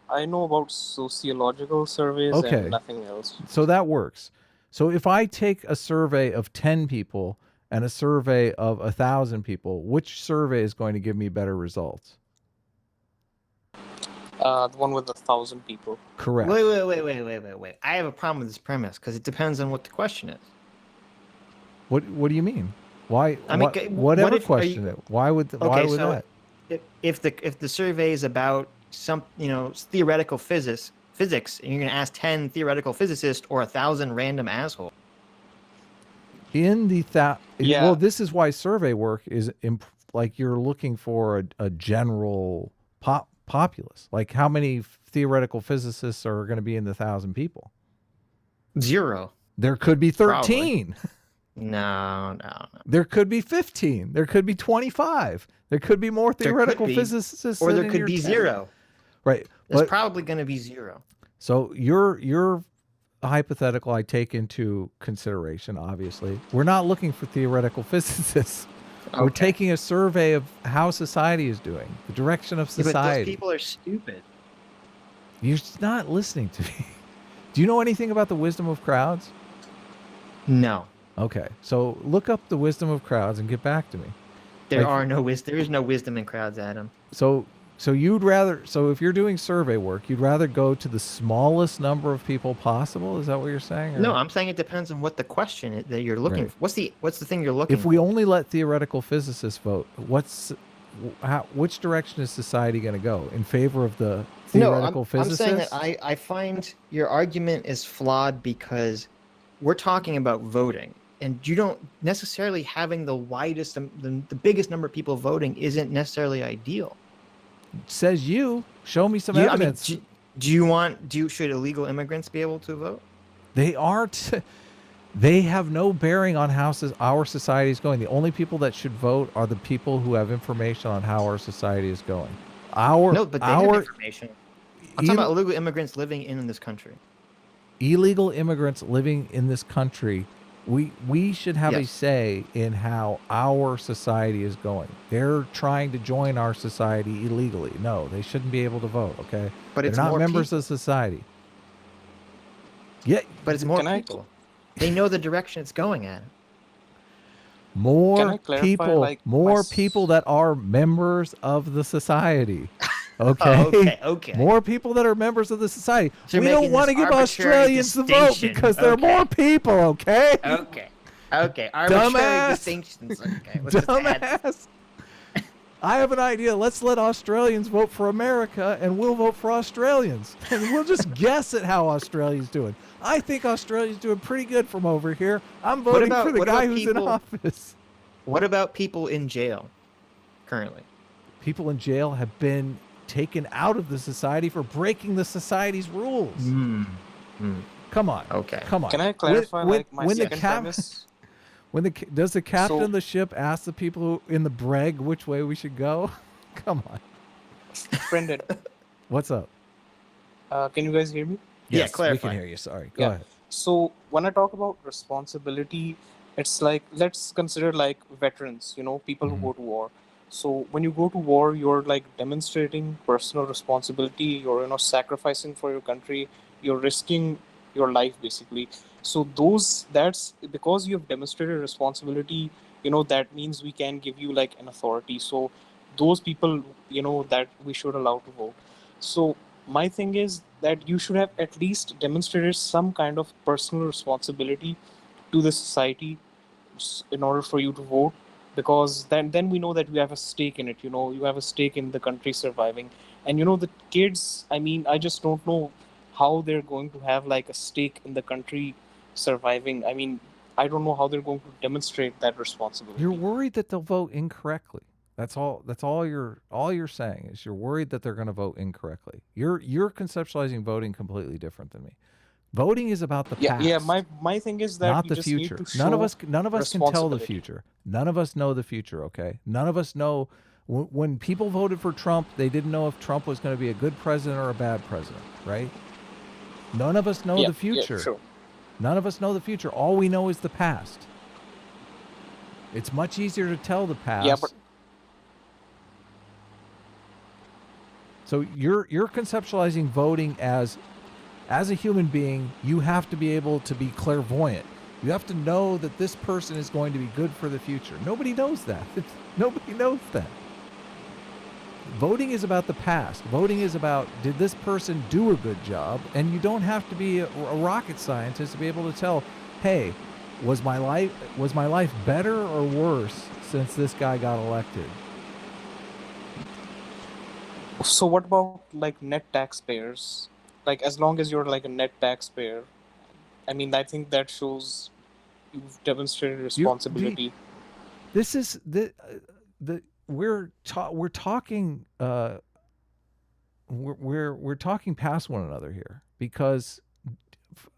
I know about sociological surveys Okay. and nothing else. So that works. So if I take a survey of 10 people and a survey of 1,000 people, which survey is going to give me better results? The one with 1,000 people. Correct. Wait. I have a problem with this premise because it depends on what the question is. What do you mean? Why? I mean, whatever what if- are question you- it. Why would that? If the survey is about some theoretical physics, and you're going to ask 10 theoretical physicists or 1,000 random assholes. In the Yeah. Well, this is why survey work is like you're looking for a general populace. Like how many theoretical physicists are going to be in the 1,000 people? 0. There could be 13. No. There could be 15. There could be 25. There could be more There could theoretical be, physicists. Or than there in could your be 10. 0. Right. There's But, probably going to be 0. so your hypothetical I take into consideration, obviously. We're not looking for theoretical physicists. We're Okay. taking a survey of how society is doing, the direction of Yeah, but those society. people are stupid. You're not listening to me. Do you know anything about the wisdom of crowds? No. Okay. So look up the wisdom of crowds and get back to me. There Like- there is no wisdom in crowds, Adam. So if you're doing survey work, you'd rather go to the smallest number of people possible? Is that what you're saying? or- No, I'm saying it depends on what the question is that you're looking Right. for. What's the thing you're looking If for? we only let theoretical physicists vote, which direction is society going to go? In favor of the theoretical I'm physicists? saying that I find your argument is flawed because we're talking about voting, and you don't necessarily having the widest, the biggest number of people voting isn't necessarily ideal. Says you. Show me some I mean, evidence. should illegal immigrants be able to vote? They aren't. They have no bearing on how our society is going. The only people that should vote are the people who have information on how our society is going. No, but they have information. I'm talking about illegal immigrants living in this country. illegal immigrants living in this country. We should have a Yes. say in how our society is going. They're trying to join our society illegally. No, they shouldn't be able to vote. Okay, But they're it's not more members people. of society. Yeah, But it's more Can I- people. They know the direction it's going at. more Can I clarify, people, like, more my people that are members of the society. Okay. Okay. More people that are members of the society. So you're we don't making want to this give arbitrary Australians the vote distinction. because there are Okay. more people. Okay. Okay. Arbitrary Dumbass. distinctions. Okay. Let's just add- Dumbass. I have an idea. Let's let Australians vote for America and we'll vote for Australians. And we'll just guess at how Australia's doing. I think Australia's doing pretty good from over here. I'm voting for the what guy about who's in people- office. What about people in jail currently? People in jail have been taken out of the society for breaking the society's rules. Come on. Okay. Come on. Can I clarify When- like my when the second cap- premise? Does the captain So- of the ship ask the people who, in the breg which way we should go? Come on. Brendan, What's up? can you guys hear me? Yeah, we clarify. can hear you. Sorry. Go Yeah. ahead. So when I talk about responsibility, it's like let's consider like veterans, people Mhm. who go to war. So when you go to war, you're like demonstrating personal responsibility. You're sacrificing for your country. You're risking your life basically. So that's because you have demonstrated responsibility. That means we can give you like an authority. So those people, that we should allow to vote. So my thing is that you should have at least demonstrated some kind of personal responsibility to the society in order for you to vote, because then we know that you have a stake in it. You have a stake in the country surviving. And the kids, I mean, I just don't know how they're going to have like a stake in the country surviving. I mean, I don't know how they're going to demonstrate that responsibility. You're worried that they'll vote incorrectly. That's all you're saying is you're worried that they're going to vote incorrectly. You're conceptualizing voting completely different than me. Voting is about the past. Yeah, my thing is that not you the just future. need to None of show us can tell the responsibility. future. None of us know the future, okay? None of us know when people voted for Trump, they didn't know if Trump was going to be a good president or a bad president, right? None of us know the future. Yeah, sure. None of us know the future. All we know is the past. It's much easier to tell the past. Yeah, but So you're conceptualizing voting as a human being, you have to be able to be clairvoyant. You have to know that this person is going to be good for the future. Nobody knows that. Nobody knows that. Voting is about the past. Voting is about, did this person do a good job? And you don't have to be a rocket scientist to be able to tell, hey, was my life better or worse since this guy got elected? so what about like net taxpayers? Like, as long as you're like a net taxpayer, I mean, I think that shows you've demonstrated responsibility. This is we're talking we're talking past one another here, because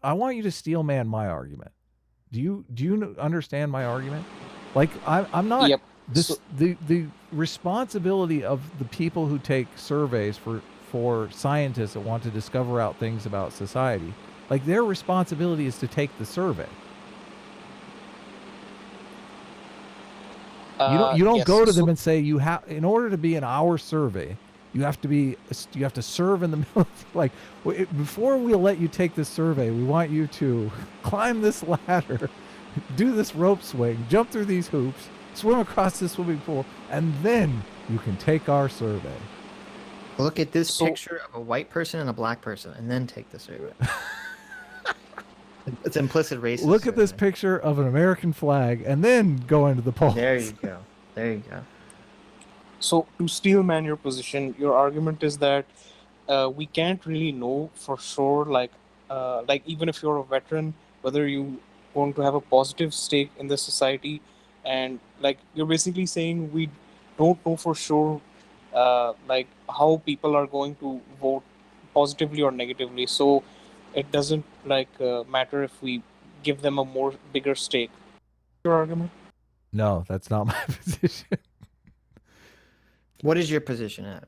I want you to steel man my argument. Do you understand my argument? Like, I'm not. Yep. The responsibility of the people who take surveys for scientists that want to discover out things about society, like, their responsibility is to take the survey. You don't Yes, go to them and say, you have, in order to be in our survey, you have to serve in the military. Like, before we'll let you take this survey, we want you to climb this ladder, do this rope swing, jump through these hoops, swim across this swimming pool, and then you can take our survey. Look at this picture of a white person and a black person, and then take the survey. It's implicit racism. Look at this picture of an American flag, and then go into the polls. There you go. There you go. So, to steel man your position, your argument is that we can't really know for sure, like even if you're a veteran, whether you want to have a positive stake in the society, and like you're basically saying we don't know for sure, like how people are going to vote positively or negatively. So it doesn't matter if we give them a bigger stake. Your argument? No, that's not my position. What is your position at?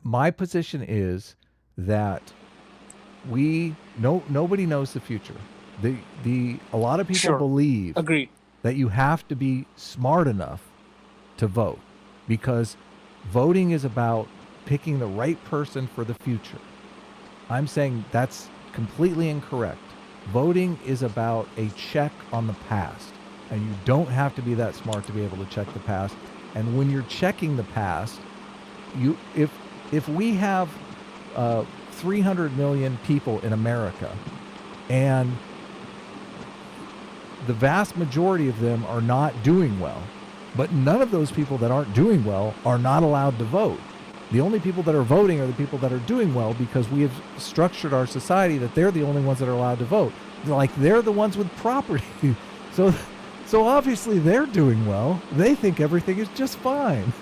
My position is that nobody knows the future. A lot of people believe Agreed. that you have to be smart enough to vote, because voting is about picking the right person for the future. I'm saying that's completely incorrect. Voting is about a check on the past, and you don't have to be that smart to be able to check the past. And when you're checking the past, if we have 300 million people in America, and the vast majority of them are not doing well, but none of those people that aren't doing well are not allowed to vote. The only people that are voting are the people that are doing well, because we have structured our society that they're the only ones that are allowed to vote. Like, they're the ones with property. So obviously they're doing well. They think everything is just fine.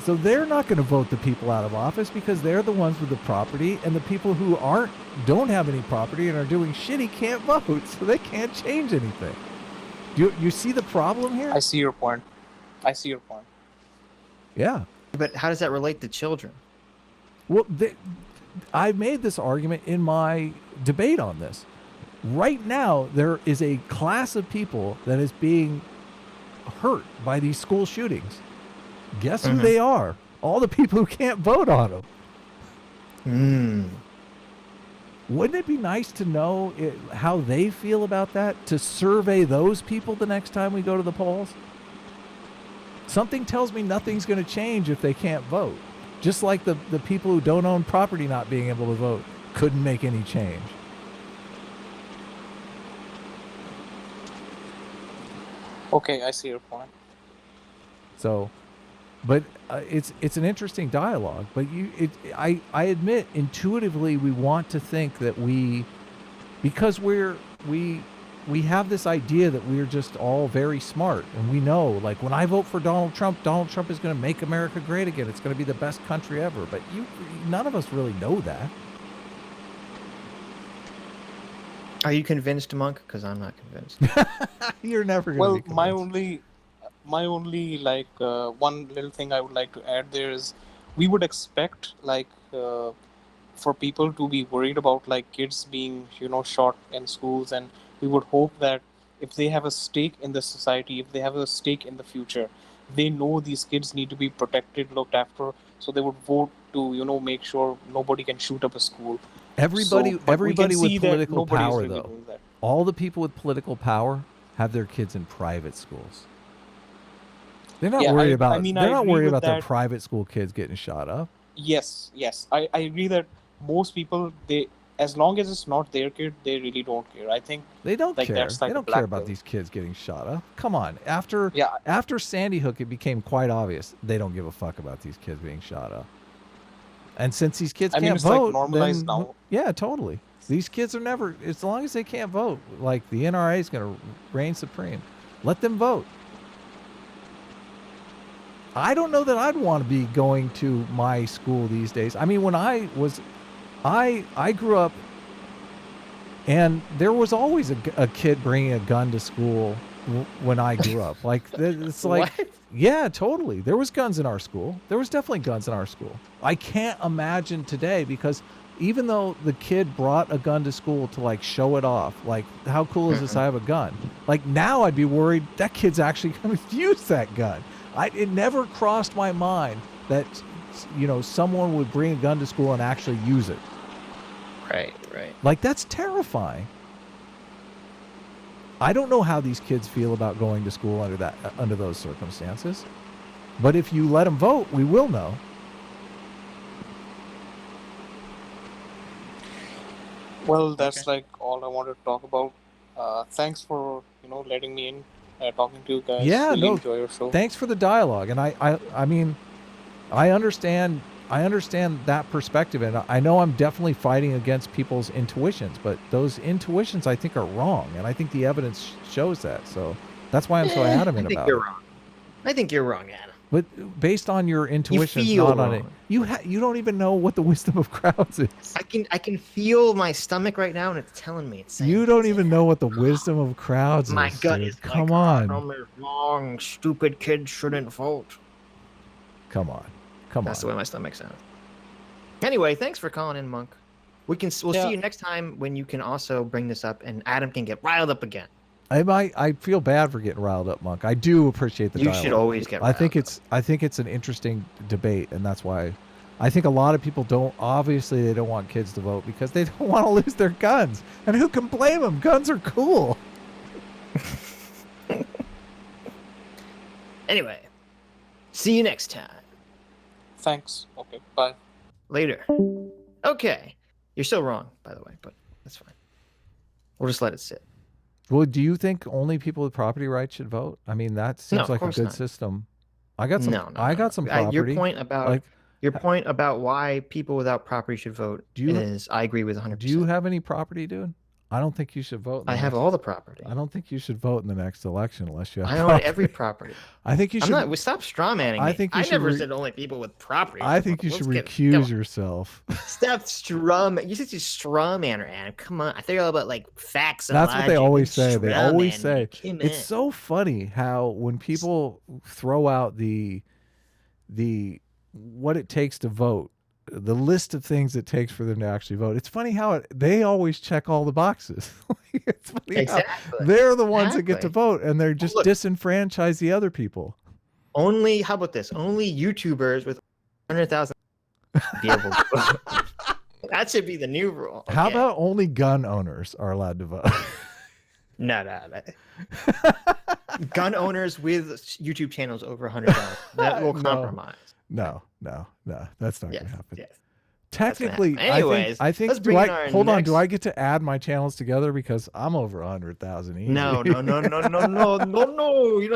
So they're not going to vote the people out of office, because they're the ones with the property, and the people who don't have any property and are doing shitty can't vote, so they can't change anything. You see the problem here? I see your point. Yeah. But how does that relate to children? Well, I made this argument in my debate on this. Right now, there is a class of people that is being hurt by these school shootings. Guess who they are? All the people who can't vote on them. Wouldn't it be nice to know how they feel about that? To survey those people the next time we go to the polls? Something tells me nothing's going to change if they can't vote. Just like the people who don't own property not being able to vote couldn't make any change. Okay, I see your point. So, but it's an interesting dialogue. But I admit intuitively we want to think that because we have this idea that we're just all very smart, and we know, like, when I vote for Donald Trump is going to make America great again. It's going to be the best country ever. But none of us really know that. Are you convinced, Monk? Because I'm not convinced. You're never going to be convinced. My only like one little thing I would like to add there is, we would expect like for people to be worried about like kids being shot in schools, and we would hope that if they have a stake in the society, if they have a stake in the future, they know these kids need to be protected, looked after, so they would vote to make sure nobody can shoot up a school. Everybody with political power, really though, all the people with political power have their kids in private schools. They're not worried about. They're not worried about their private school kids getting shot up. Yes, I agree that most people, as long as it's not their kid, they really don't care. I think they don't care. That's like they don't care about these kids getting shot up. Come on, after Sandy Hook, it became quite obvious they don't give a fuck about these kids being shot up. And since these kids can't vote, like normalized then, now. Yeah, totally. These kids are never, as long as they can't vote, like the NRA is going to reign supreme. Let them vote. I don't know that I'd want to be going to my school these days. I mean, when I grew up, and there was always a kid bringing a gun to school when I grew up. Like, it's like, What? yeah, totally. There was guns in our school. There was definitely guns in our school. I can't imagine today, because even though the kid brought a gun to school to like show it off, like, how cool is this? I have a gun. Like, now I'd be worried that kid's actually going to use that gun. It never crossed my mind that, someone would bring a gun to school and actually use it. Right. Like, that's terrifying. I don't know how these kids feel about going to school under those circumstances. But if you let them vote, we will know. Well, that's like all I wanted to talk about. Thanks for letting me in, talking to you guys. Yeah, really enjoy your show. Thanks for the dialogue, and I mean, I understand that perspective, and I know I'm definitely fighting against people's intuitions, but those intuitions I think are wrong, and I think the evidence shows that. So that's why I'm so adamant about it. I think you're wrong, Adam. But based on your intuitions, feel not on it, wrong. you don't even know what the wisdom of crowds is. I can feel my stomach right now, and it's telling me. It's saying, You don't even know what the wisdom of crowds my is. gut Dude. is Come like, on. Adam is wrong. Stupid kids shouldn't vote. Come on. That's the way my stomach sounds. Anyway, thanks for calling in, Monk. We'll see you next time, when you can also bring this up and Adam can get riled up again. I feel bad for getting riled up, Monk. I do appreciate the dialogue. You should always get riled up. I think it's an interesting debate, and that's why I think a lot of people don't want kids to vote because they don't want to lose their guns. And who can blame them? Guns are cool. Anyway, see you next time. Thanks. Okay, bye. Later. Okay. You're still wrong, by the way, but that's fine. We'll just let it sit. Well, do you think only people with property rights should vote? I mean, that seems like a good system. I got some. I got some property. Your point about why people without property should vote I agree with 100%. Do you have any property, dude? I don't think you should vote. I have all the property. I don't think you should vote in the next election unless you have I property. own every property. I think you should. Stop straw manning me. I never said only people with property. I think you should recuse yourself. Stop straw man. You said you straw manner, Adam. Come on. I think all about like facts and That's logic. what they always say. They always say. It's so funny how when people throw out the what it takes to vote, the list of things it takes for them to actually vote. It's funny how they always check all the boxes. It's funny how they're the ones that get to vote, and they're just disenfranchise the other people. How about this? Only YouTubers with 100,000 be able to vote. That should be the new rule. Okay. How about only gun owners are allowed to vote? No. Gun owners with YouTube channels over 100,000. That will compromise. No. no, that's not Yes, gonna happen. yes. Technically, Anyways, I think. let's bring in our Hold on? next- Do I get to add my channels together because I'm over 100,000 easy? No. You don't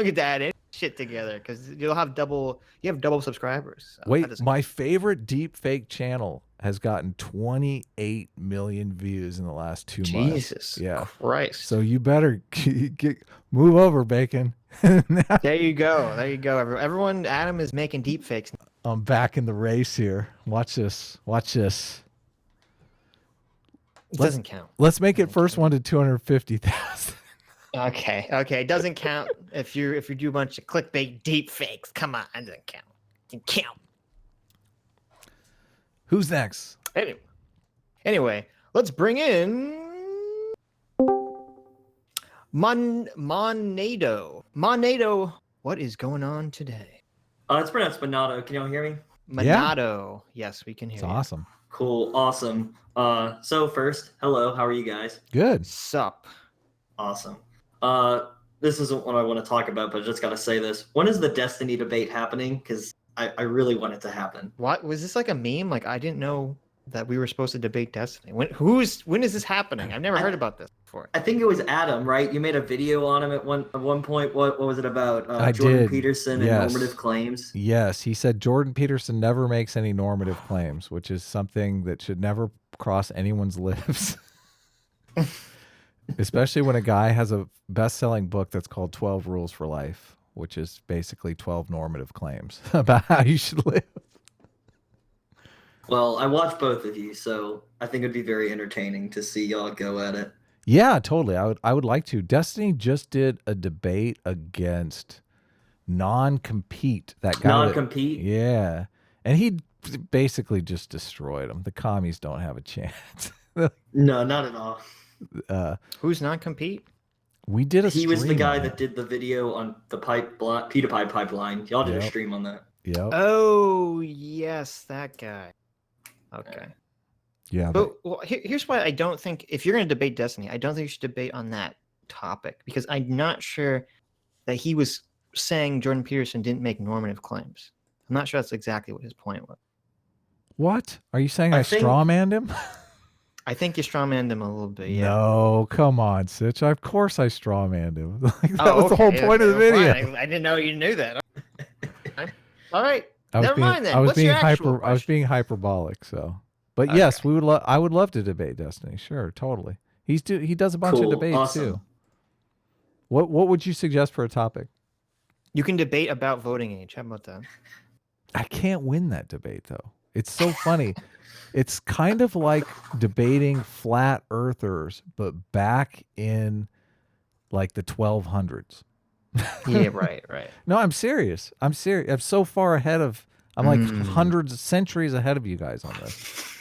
get to add any shit together because you'll have double. You have double subscribers. So that Wait, doesn't- my favorite deep fake channel has gotten 28 million views in the last 2 months. Jesus Yeah. Christ. So you better move over, Bacon. There you go. Everyone, Adam is making deep fakes. I'm back in the race here. Watch this. It doesn't count. Let's make it first one to 250,000. Okay. It doesn't count if you do a bunch of clickbait deep fakes. Come on, it doesn't count. It can count. Who's next? Anyway, let's bring in Monado. Monado, what is going on today? It's pronounced Monado. Can y'all hear me? Monado. Yes, we can hear It's you. awesome. Cool. Awesome. So first, hello. How are you guys? Good. Sup? Awesome. This isn't what I want to talk about, but I just got to say this. When is the Destiny debate happening? Because I really want it to happen. What was this, like a meme? Like, I didn't know that we were supposed to debate Destiny. When is this happening? I've never heard about this before. I think it was Adam, right? You made a video on him at one point. What was it about? I Jordan did. Peterson Yes. and normative claims. Yes, he said Jordan Peterson never makes any normative claims, which is something that should never cross anyone's lips. Especially when a guy has a best-selling book that's called 12 Rules for Life, which is basically 12 normative claims about how you should live. Well, I watched both of you, so I think it'd be very entertaining to see y'all go at it. Yeah, totally. I would like to. Destiny just did a debate against non-compete. That guy. Non-compete? Yeah. And he basically just destroyed him. The commies don't have a chance. No, not at all. Who's non-compete? We did a He was the stream guy on that did the video on the PewDiePie pipeline. Y'all did a Yep. stream on that. Yep. Oh, yes, that guy. Okay. Yeah. But well, here's why I don't think, if you're going to debate Destiny, I don't think you should debate on that topic, because I'm not sure that he was saying Jordan Peterson didn't make normative claims. I'm not sure that's exactly what his point was. What? Are you saying I think- strawmanned him? I think you strawmanned him a little bit, yeah. No, come on, Sitch. Of course I strawmanned him. That was the whole point of the well, video. fine. I didn't know you knew that. All right. I was Never being, mind then. I was What's being your actual I was question? being hyperbolic. So, but Okay. yes, I would love to debate Destiny. Sure, totally. He does a bunch of Cool, debates awesome. too. What would you suggest for a topic? You can debate about voting age. How about that? I can't win that debate though. It's so funny. It's kind of like debating flat earthers, but back in like the 1200s. Yeah, right. No, I'm serious. I'm serious. I'm so far ahead of. I'm like hundreds of centuries ahead of you guys on this.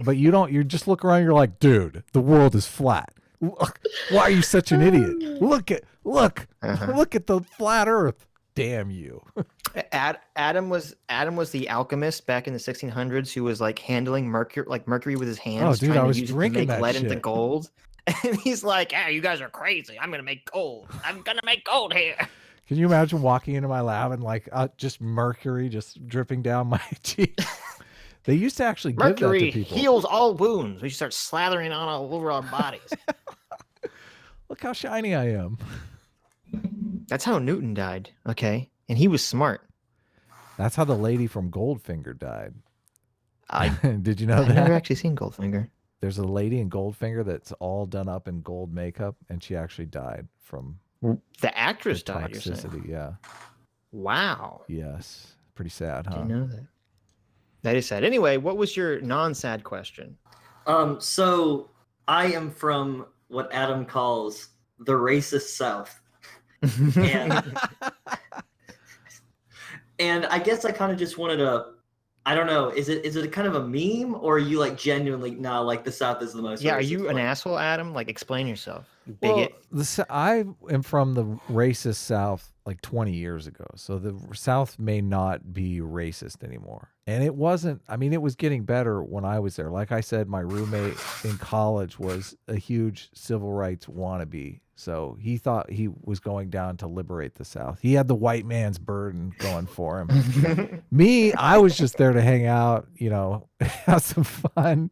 But you don't. You just look around. You're like, dude, the world is flat. Look, why are you such an idiot? Look at the flat Earth. Damn you. Adam was the alchemist back in the 1600s who was like handling mercury with his hands, dude, I trying was to use it to drinking make that lead into shit. gold. And he's like, "Hey, you guys are crazy. I'm gonna make gold. I'm gonna make gold here." Can you imagine walking into my lab and like just mercury just dripping down my cheek? They used to actually give Mercury that to people. heals all wounds. We should start slathering on all over our bodies. Look how shiny I am. That's how Newton died. Okay, and he was smart. That's how the lady from Goldfinger died. I Did you know I've never that? actually seen Goldfinger. There's a lady in Goldfinger that's all done up in gold makeup, and she actually died from The actress the died. You're saying? toxicity. Yeah. Wow. Yes. Pretty sad, huh? Didn't know that. That is sad. Anyway, what was your non-sad question? So I am from what Adam calls the racist South. And I guess I kind of just wanted to, I don't know, is it a kind of a meme, or are you like genuinely, no, like the South is the most Yeah, are racist you an place? asshole, Adam? Like, explain yourself, you Well, bigot. I am from the racist South like 20 years ago. So the South may not be racist anymore. And it wasn't, I mean, it was getting better when I was there. Like I said, my roommate in college was a huge civil rights wannabe. So he thought he was going down to liberate the South. He had the white man's burden going for him. Me, I was just there to hang out, you know, have some fun.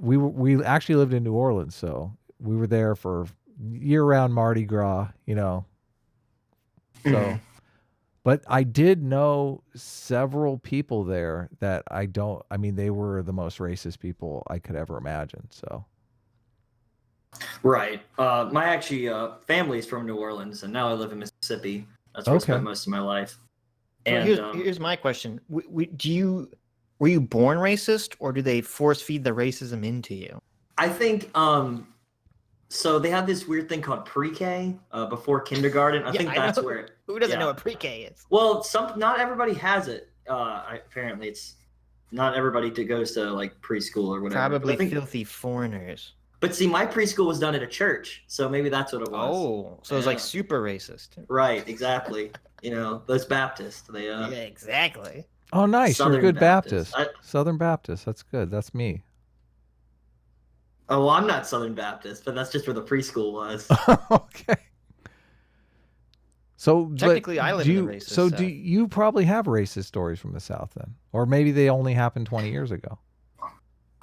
We actually lived in New Orleans, so we were there for year-round Mardi Gras, you know. So, but I did know several people there that I mean, they were the most racist people I could ever imagine. So. Right. My actually family's from New Orleans, and now I live in Mississippi. That's where I spent most of my life. So And here's my question: were you born racist, or do they force feed the racism into you? I think so. They have this weird thing called pre-K before kindergarten. I think that's where. Who doesn't know what pre-K is? Well, not everybody has it. Apparently, it's not everybody goes to like preschool or whatever. Probably filthy foreigners. But see, my preschool was done at a church, so maybe that's what it was. Oh, so it's like super racist. Right, exactly. You know, those Baptists. They yeah, exactly. Oh, nice. Southern You're a good Baptist. Southern Baptist. That's good. That's me. Oh, well, I'm not Southern Baptist, but that's just where the preschool was. Okay. So technically, I live in the racist. So do you probably have racist stories from the South then, or maybe they only happened 20 years ago?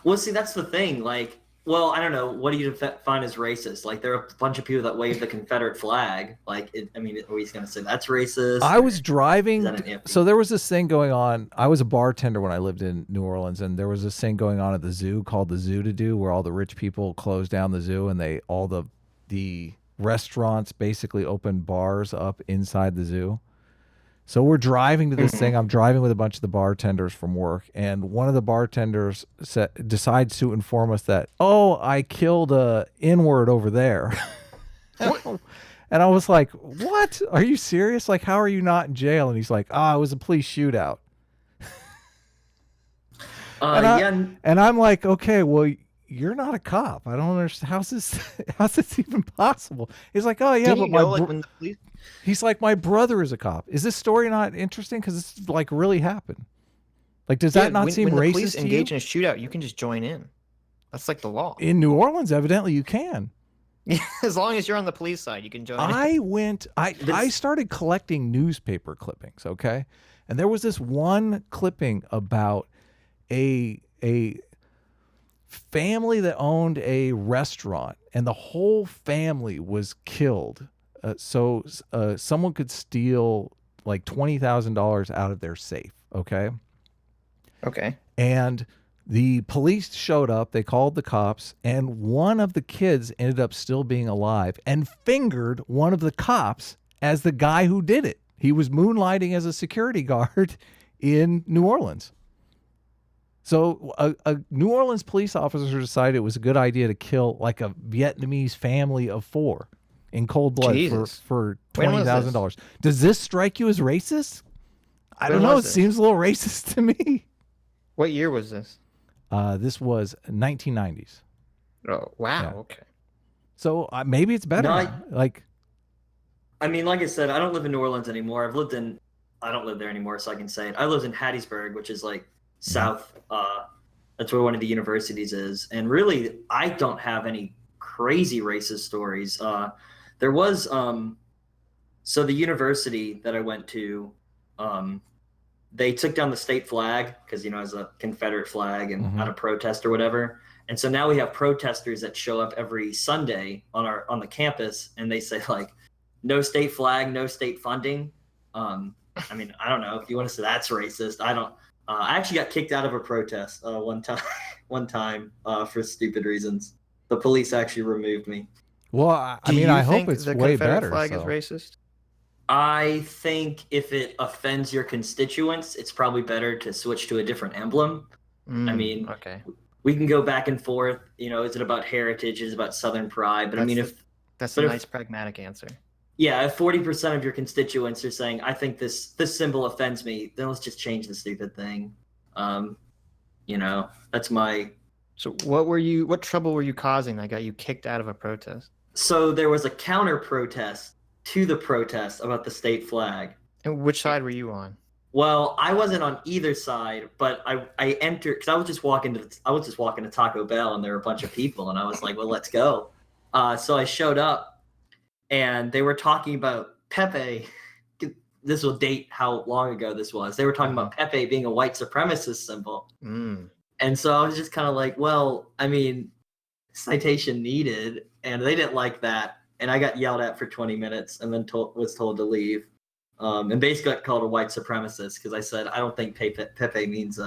Well, see, that's the thing. Like, well, I don't know. What do you define as racist? Like, there are a bunch of people that wave the Confederate flag. Like, I mean, are we going to say that's racist? I was driving. So there was this thing going on. I was a bartender when I lived in New Orleans, and there was this thing going on at the zoo called the Zoo to Do, where all the rich people closed down the zoo, and all the restaurants basically opened bars up inside the zoo. So we're driving to this thing. I'm driving with a bunch of the bartenders from work, and one of the bartenders decides to inform us that, oh, I killed a N-word over there. And I was like, what? Are you serious? Like, how are you not in jail? And he's like, it was a police shootout. And I'm like, okay, well, you're not a cop. I don't understand. How's this even possible? He's like, oh yeah, but he's like, my brother is a cop. Is this story not interesting? Because it's like really happened. Like, does that not seem racist? When the police engage in a shootout, you can just join in. That's like the law. In New Orleans, evidently, you can. As long as you're on the police side, you can join in. I started collecting newspaper clippings, okay? And there was this one clipping about a family that owned a restaurant, and the whole family was killed. So someone could steal like $20,000 out of their safe. Okay. Okay. And the police showed up. They called the cops, and one of the kids ended up still being alive and fingered one of the cops as the guy who did it. He was moonlighting as a security guard in New Orleans. So a New Orleans police officer decided it was a good idea to kill like a Vietnamese family of 4 in cold blood for $20,000. Does this strike you as racist? I don't know. It seems a little racist to me. What year was this? This was 1990s. Oh, wow. Yeah. Okay. So maybe it's better. I mean, like I said, I don't live in New Orleans anymore. I don't live there anymore, so I can say it. I lived in Hattiesburg, which is like south. That's where one of the universities is. And really, I don't have any crazy racist stories. There was, so the university that I went to, they took down the state flag because, you know, as a Confederate flag and out of protest or whatever. And so now we have protesters that show up every Sunday on the campus, and they say like, no state flag, no state funding. I mean, I don't know if you want to say that's racist. I don't. I actually got kicked out of a protest one time for stupid reasons. The police actually removed me. Well, I mean, I hope it's way better. The Confederate flag is racist? I think if it offends your constituents, it's probably better to switch to a different emblem. I mean, okay, we can go back and forth. You know, is it about heritage? Is it about Southern pride? But that's a nice pragmatic answer. Yeah, if 40% of your constituents are saying, I think this symbol offends me, then let's just change the stupid thing. You know, that's my... So what trouble were you causing that got you kicked out of a protest? So there was a counter protest to the protest about the state flag. And which side were you on? Well, I wasn't on either side, but I entered, because I was just walking to Taco Bell, and there were a bunch of people, and I was like, well, let's go. So I showed up, and they were talking about Pepe. This will date how long ago this was. They were talking about Pepe being a white supremacist symbol. And so I was just kind of like, well, I mean, citation needed, and they didn't like that. And I got yelled at for 20 minutes and then was told to leave. And basically got called a white supremacist because I said, I don't think Pepe means,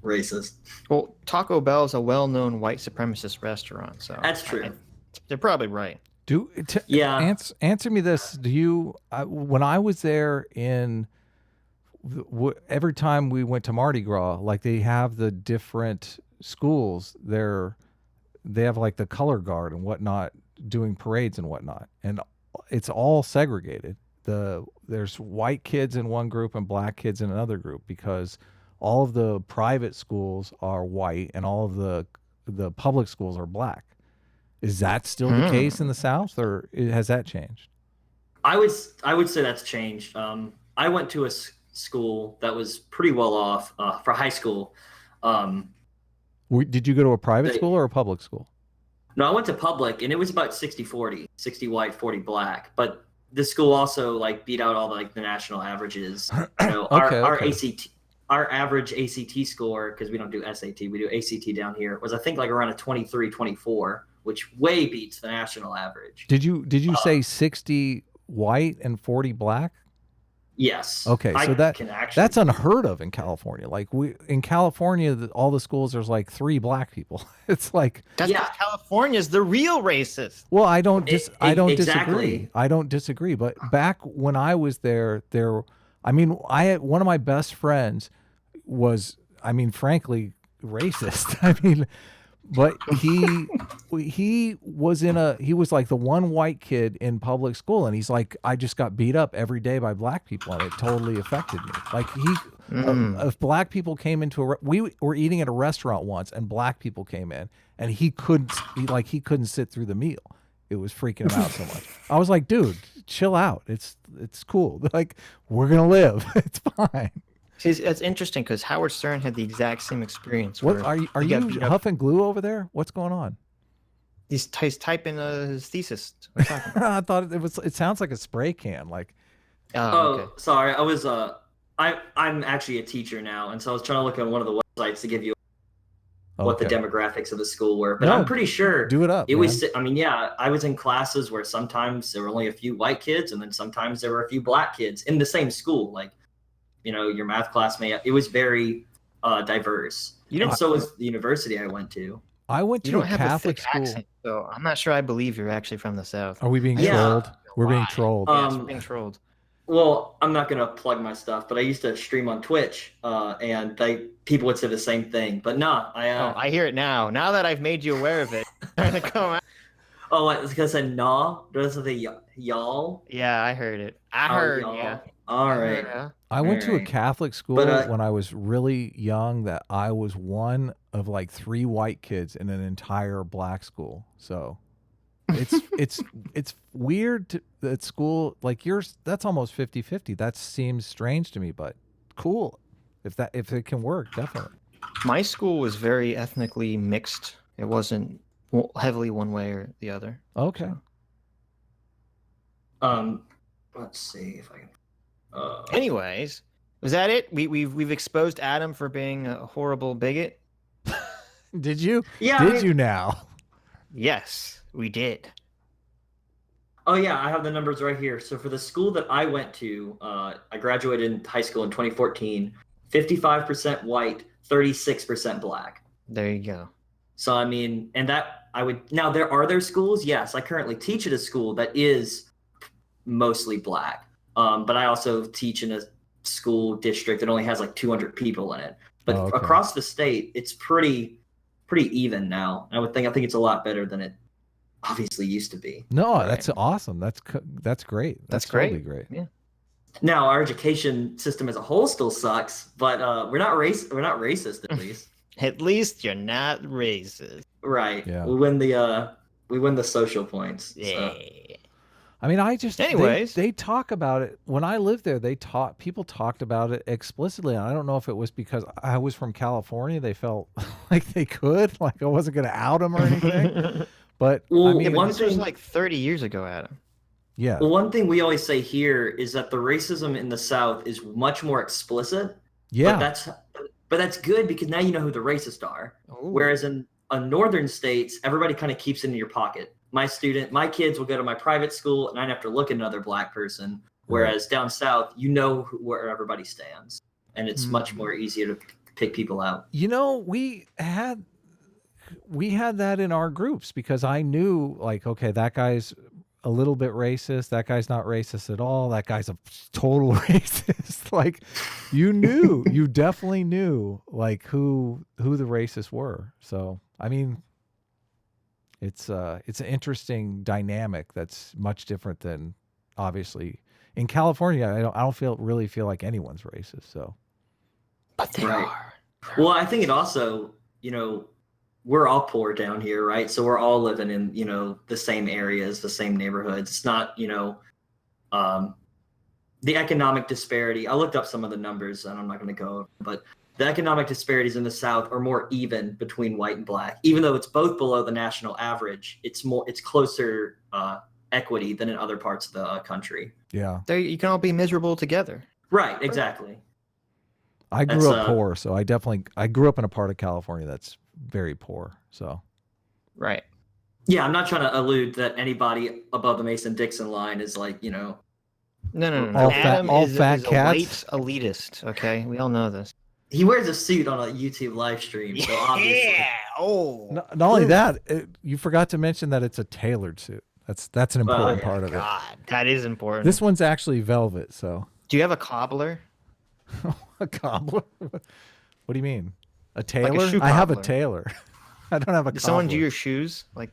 racist. Well, Taco Bell is a well-known white supremacist restaurant, so That's true. They're probably right. Answer me this: do you? When I was there every time we went to Mardi Gras, like they have the different schools there. They have like the color guard and whatnot doing parades and whatnot, and it's all segregated. There's white kids in one group and black kids in another group because all of the private schools are white and all of the public schools are black. Is that still the case in the South, or has that changed? I would say that's changed. I went to a school that was pretty well off for high school. Did you go to a private school or a public school? No, I went to public, and it was about 60-40, 60 white, 40 black. But the school also like beat out all the national averages. Our average ACT score, because we don't do SAT, we do ACT down here, was I think like around a 23, 24, which way beats the national average. Did you say 60 white and 40 black? Yes. Okay, so that's unheard of in California. Like in California, all the schools there's like 3 black people. It's like California's the real racist. Well, I don't disagree. Exactly. I don't disagree. But back when I was there, I had one of my best friends was, frankly, racist. But he was like the one white kid in public school, and he's like, I just got beat up every day by black people, and it totally affected me. Like if black people came into we were eating at a restaurant once, and black people came in, and he couldn't sit through the meal. It was freaking him out so much. I was like, dude, chill out. It's cool. Like, we're gonna live. It's fine. See, it's interesting because Howard Stern had the exact same experience. What are you huffing glue over there? What's going on? He's typing his thesis. I thought it sounds like a spray can. Like, okay. Sorry, I was I'm actually a teacher now, and so I was trying to look at one of the websites to give you what the demographics of the school were. But I'm pretty sure do it up. It was. I was in classes where sometimes there were only a few white kids, and then sometimes there were a few black kids in the same school. Like, your math class it was very diverse. So was the university I went to. I went to a Catholic school. Accent, so I'm not sure I believe you're actually from the South. Are we being trolled? We're being trolled. Yes, we're being trolled. Well, I'm not going to plug my stuff, but I used to stream on Twitch, and people would say the same thing. But no, I hear it now. Now that I've made you aware of it. Oh, it's because I said nah? Does it say y'all? Yeah, I heard it. I heard, yeah. All right. I went to a Catholic school when I was really young that I was one of like 3 white kids in an entire black school. So it's weird that school like yours, that's almost 50-50. That seems strange to me, but cool. If it can work, definitely. My school was very ethnically mixed. It wasn't heavily one way or the other. Okay. Let's see if I can. Anyways, was that it? We've exposed Adam for being a horrible bigot. Did you? Yeah. Did you now? Yes, we did. Oh yeah, I have the numbers right here. So for the school that I went to, I graduated in high school in 2014. 55% white, 36% black. There you go. So now there are schools. Yes, I currently teach at a school that is mostly black. But I also teach in a school district that only has like 200 people in it. But across the state, it's pretty even now. I think it's a lot better than it obviously used to be. No, that's awesome. That's great. That's totally great. Yeah. Now our education system as a whole still sucks, but we're not racist at least. At least you're not racist. Right. Yeah. We win the social points. Yeah. So. I mean, I just Anyways. they talk about it. When I lived there, people talked about it explicitly. And I don't know if it was because I was from California. They felt like they could, like I wasn't going to out them or anything. But Well, I mean, But one this was thing- like 30 years ago, Adam. yeah, Well, one thing we always say here is that the racism in the South is much more explicit. yeah, But that's good because now you know who the racists are. Ooh. Whereas in northern states, everybody kind of keeps it in your pocket. My kids will go to my private school, and I don't have to look at another black person. Whereas down south, you know where everybody stands, and it's much more easier to pick people out. You know, we had that in our groups because I knew, like, okay, that guy's a little bit racist. That guy's not racist at all. That guy's a total racist. Like, you definitely knew, like, who the racists were. So, I mean, it's an interesting dynamic that's much different than, obviously, in California. I don't really feel like anyone's racist. So, But they Right. are. Well, I think it also, we're all poor down here, right? So we're all living in, the same areas, the same neighborhoods. It's not, the economic disparity. I looked up some of the numbers, and I'm not going to go over, but the economic disparities in the South are more even between white and black. Even though it's both below the national average, it's closer equity than in other parts of the country. yeah. You can all be miserable together. Right, exactly. I grew That's, up poor, so I grew up in a part of California that's very poor. So, Right. Yeah, I'm not trying to allude that anybody above the Mason-Dixon line is like, No. All fat- Adam all is fat a cats? white elitist, okay? We all know this. he wears a suit on a YouTube live stream, so obviously. Oh. not only that, you forgot to mention that it's a tailored suit. That's an important part of it. God, that is important. This one's actually velvet. So, Do you have a cobbler? a cobbler? What do you mean? A tailor? shoe I have a cobbler. tailor. I don't have a Did cobbler. someone do your shoes? Like,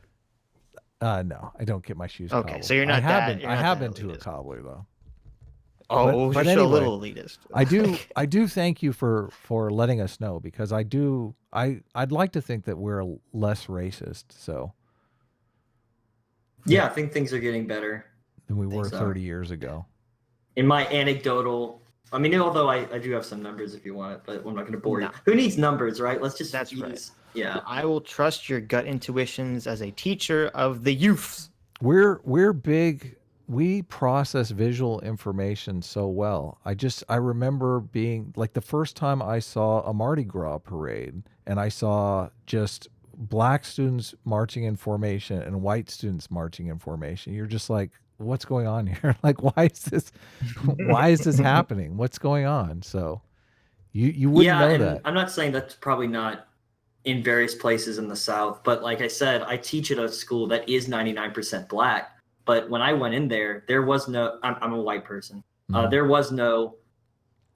No, I don't get my shoes. Okay, cobbled. so you're not I have that- been. you're I not have that been to a elitist. cobbler though. oh, but you're still a anyway, little elitist. I do thank you for letting us know because I'd like to think that we're less racist so Yeah, I think things are getting better. than we think were so. 30 years ago. In my anecdotal, I mean, although I do have some numbers if you want it, but I'm not going to bore No. you. Who needs numbers, right? Let's just That's use, right. Yeah. I will trust your gut intuitions as a teacher of the youth. We're big. We process visual information so well. I remember being like the first time I saw a Mardi Gras parade and I saw just black students marching in formation and white students marching in formation. You're just like, what's going on here? Like, why is this happening? What's going on? So you wouldn't know and that. I'm not saying that's probably not in various places in the South, but like I said, I teach at a school that is 99% black. But when I went in there was no, I'm a white person. Mhm. There was no,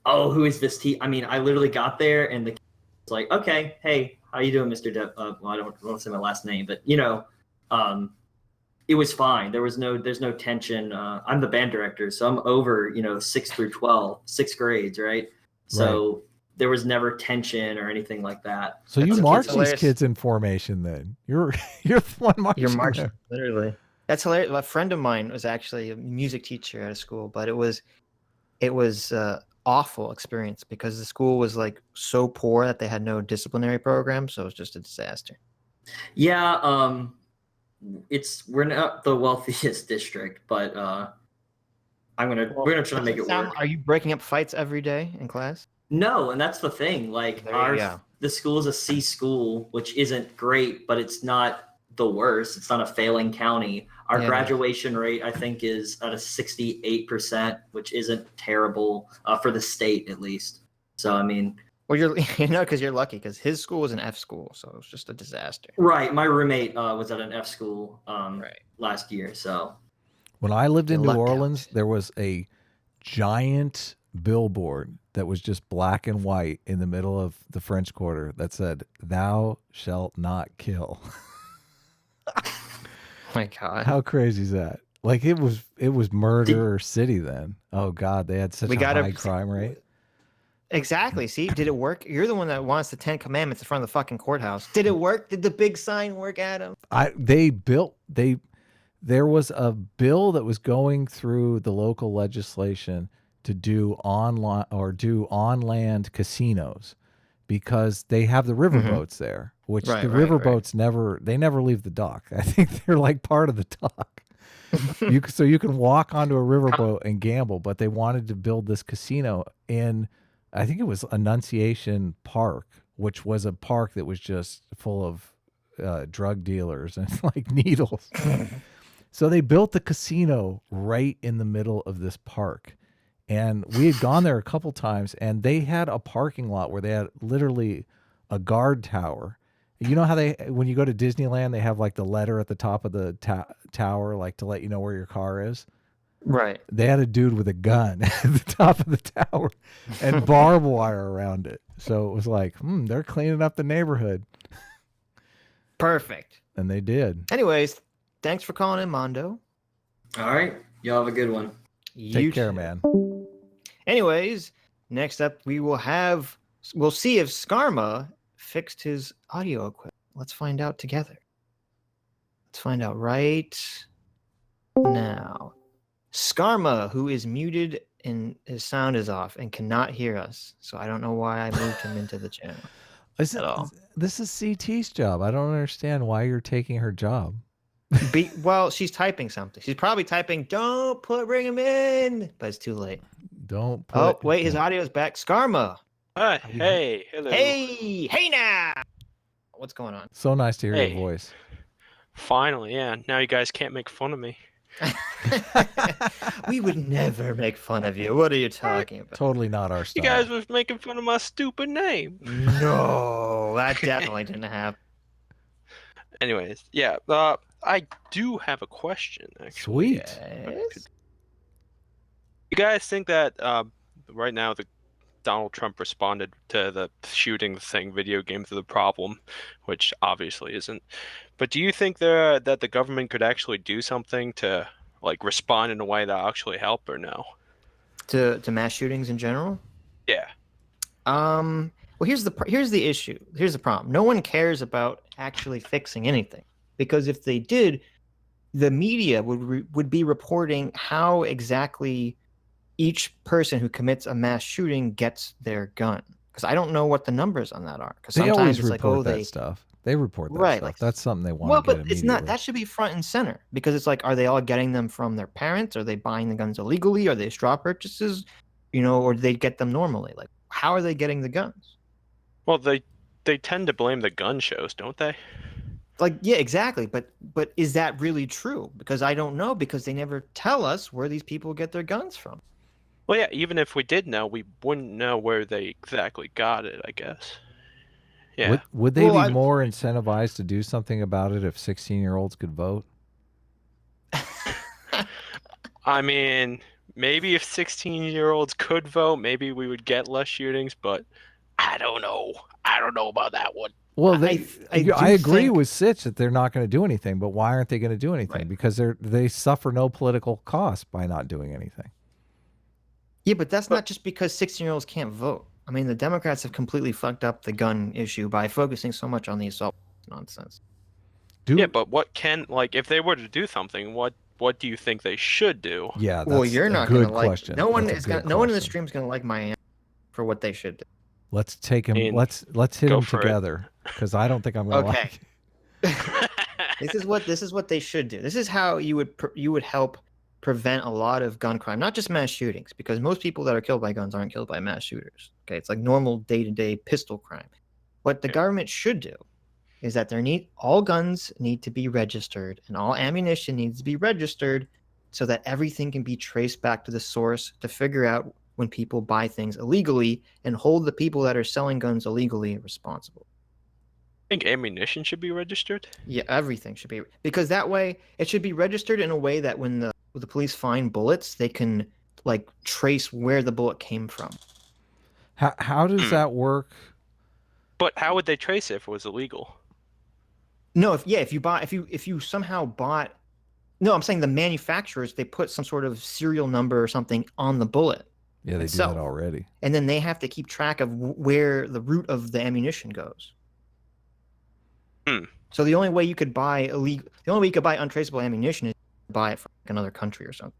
oh, who is this? I mean, I literally got there and the kid was like, okay, hey, how you doing, Mr. Well, I don't want to say my last name, but it was fine. There's no tension. I'm the band director, so I'm over, 6 through 12, 6 grades, right? So there was never tension or anything like that. So you That's march these hilarious. kids in formation then. You're the one marching. You're marching, them. literally. That's hilarious. A friend of mine was actually a music teacher at a school, but it was awful experience because the school was like so poor that they had no disciplinary program, so it was just a disaster. Yeah, we're not the wealthiest district, but we're gonna try to make it work. Are you breaking up fights every day in class? No, and that's the thing. Like There you go. the school is a C school, which isn't great, but it's not the worst. It's not a failing county. Our Yeah. graduation rate, I think, is at a 68%, which isn't terrible for the state, at least. So, I mean, Well, you're because you're lucky because his school was an F school, so it was just a disaster. right. My roommate was at an F school Right. last year. So, When I lived in You New lucked out. Orleans, there was a giant billboard that was just black and white in the middle of the French Quarter that said, "Thou shalt not kill." Oh my God. How crazy is that? Like it was murder city then. Oh God, they had such We a gotta- high crime rate. Exactly. See, did it work? You're the one that wants the 10 Commandments in front of the fucking courthouse. Did it work? Did the big sign work, Adam? there was a bill that was going through the local legislation to do online or do on land casinos because they have the riverboats there, which Right, the right, right. riverboats never leave the dock. I think they're like part of the dock. So you can walk onto a riverboat and gamble, but they wanted to build this casino in, I think it was Annunciation Park, which was a park that was just full of drug dealers and like needles. So they built the casino right in the middle of this park. And we had gone there a couple times, and they had a parking lot where they had literally a guard tower. You know how when you go to Disneyland, they have like the letter at the top of the tower, like to let you know where your car is. Right. They had a dude with a gun at the top of the tower and barbed wire around it. So it was like, they're cleaning up the neighborhood. Perfect. And they did. Anyways, thanks for calling in, Mondo. All right. Y'all have a good one. Take care, too. man. Anyways, next up we'll see if Skarma fixed his audio equipment. Let's find out together. Let's find out right now. Skarma, who is muted and his sound is off and cannot hear us. So I don't know why I moved him into the channel. This is CT's job. I don't understand why you're taking her job. Well, she's typing something. She's probably typing, "Don't bring him in," but it's too late. Don't. Wait, his audio is back. Skarma. Hey, hello. Hey now. What's going on? So nice to hear your voice. Finally, yeah. Now you guys can't make fun of me. We would never make fun of you. What are you talking about? Totally not our style. You guys was making fun of my stupid name. No, that definitely didn't happen. Anyways, yeah. I do have a question, actually. Sweet. Yes? You guys think that right now Donald Trump responded to the shooting thing, video games are the problem, which obviously isn't. But do you think that the government could actually do something to like respond in a way that actually help, or no? To mass shootings in general? Yeah. Well, here's the issue. Here's the problem. No one cares about actually fixing anything, because if they did, the media would be reporting how exactly each person who commits a mass shooting gets their gun. Because I don't know what the numbers on that are. Because They sometimes always it's like, report that stuff. They report that stuff. Like, that's something they want well, to get but it's immediately. not. That should be front and center, because it's like, are they all getting them from their parents? Are they buying the guns illegally? Are they straw purchases? Or do they get them normally? Like, how are they getting the guns? Well, they tend to blame the gun shows, don't they? Like, yeah, exactly. But is that really true? Because I don't know, because they never tell us where these people get their guns from. Well, yeah, even if we did know, we wouldn't know where they exactly got it, I guess. Yeah. Would they be more incentivized to do something about it if 16-year-olds could vote? I mean, maybe if 16-year-olds could vote, maybe we would get less shootings, but I don't know. I don't know about that one. Well, I agree with Sitch that they're not going to do anything, but why aren't they going to do anything? Right. Because they suffer no political cost by not doing anything. Yeah, but that's not just because 16-year-olds can't vote. I mean, the Democrats have completely fucked up the gun issue by focusing so much on the assault nonsense. Yeah, but if they were to do something, what do you think they should do? Yeah, that's well, you're not going to like. Question. No one is going. No one in the stream is going to like my answer for what they should do. Let's take him. Let's hit them together, because I don't think I'm going to like it. This is what they should do. This is how you would help prevent a lot of gun crime, not just mass shootings, because most people that are killed by guns aren't killed by mass shooters. Okay, it's like normal day-to-day pistol crime. What the government should do is that all guns need to be registered, and all ammunition needs to be registered, so that everything can be traced back to the source to figure out when people buy things illegally, and hold the people that are selling guns illegally responsible. I think ammunition should be registered? Yeah, everything should be, because that way it should be registered in a way that when the police find bullets, they can like trace where the bullet came from. How does that work? But how would they trace it if it was illegal? No, if you somehow bought. No, I'm saying the manufacturers, they put some sort of serial number or something on the bullet. Yeah, they itself. do that already. And then they have to keep track of where the root of the ammunition goes. So the only way you could buy untraceable ammunition is buy it from like, another country or something.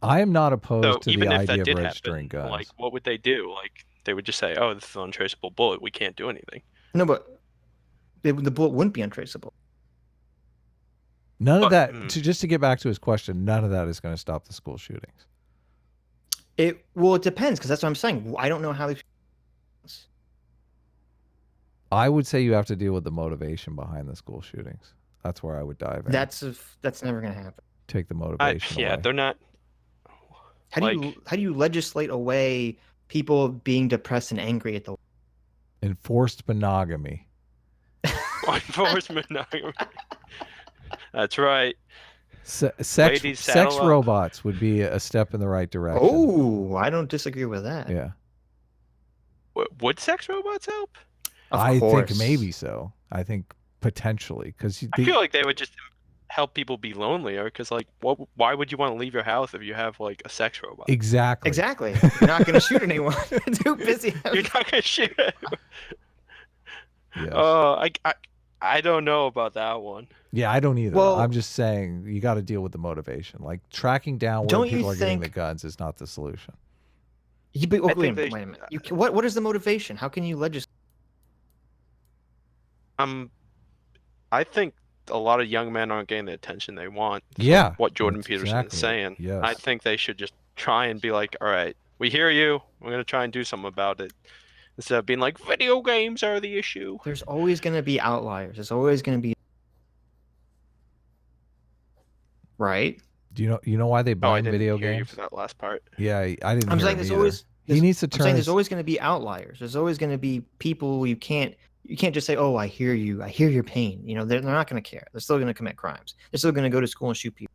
I am not opposed So to even the if that idea of did registering happen, guns. like what would they do? Like they would just say, "Oh, this is an untraceable bullet. We can't do anything." No, but the bullet wouldn't be untraceable. None of But, that. Just to get back to his question, none of that is going to stop the school shootings. It depends because that's what I'm saying. I don't know how these. I would say you have to deal with the motivation behind the school shootings. That's where I would dive in. That's never gonna happen. Take the motivation away. They're not. How do you legislate away people being depressed and angry at the Enforced monogamy. Enforced monogamy. That's right. Ladies, Sex saddle up. robots would be a step in the right direction. Oh, I don't disagree with that. Yeah. Would sex robots help? I think maybe so. I think potentially because I feel like they would just help people be lonelier. Because like, why would you want to leave your house if you have like a sex robot? Exactly. Exactly. You're not going to shoot anyone. Too busy. You're not going to shoot anyone. Yes. Oh, I don't know about that one. Yeah, I don't either. Well- I'm just saying you got to deal with the motivation. Like tracking down where Don't you people are getting the think- guns is not the solution. Wait a think minute. Wait a minute. What is the motivation? How can you legislate? I think a lot of young men aren't getting the attention they want. Yeah. What Jordan that's Peterson exactly is saying. it. Yes. I think they should just try and be like, all right, we hear you. We're going to try and do something about it. Instead of being like, video games are the issue. There's always going to be outliers. There's always going to be. Right? Do you know why they Oh, I ban didn't video hear you games? for that last part. Yeah, I didn't. I'm hear saying him there's either. always. He needs to I'm turn. saying there's always going to be outliers. There's always going to be people you can't just say, "Oh, I hear you. I hear your pain." You know, they're not going to care. They're still going to commit crimes. They're still going to go to school and shoot people.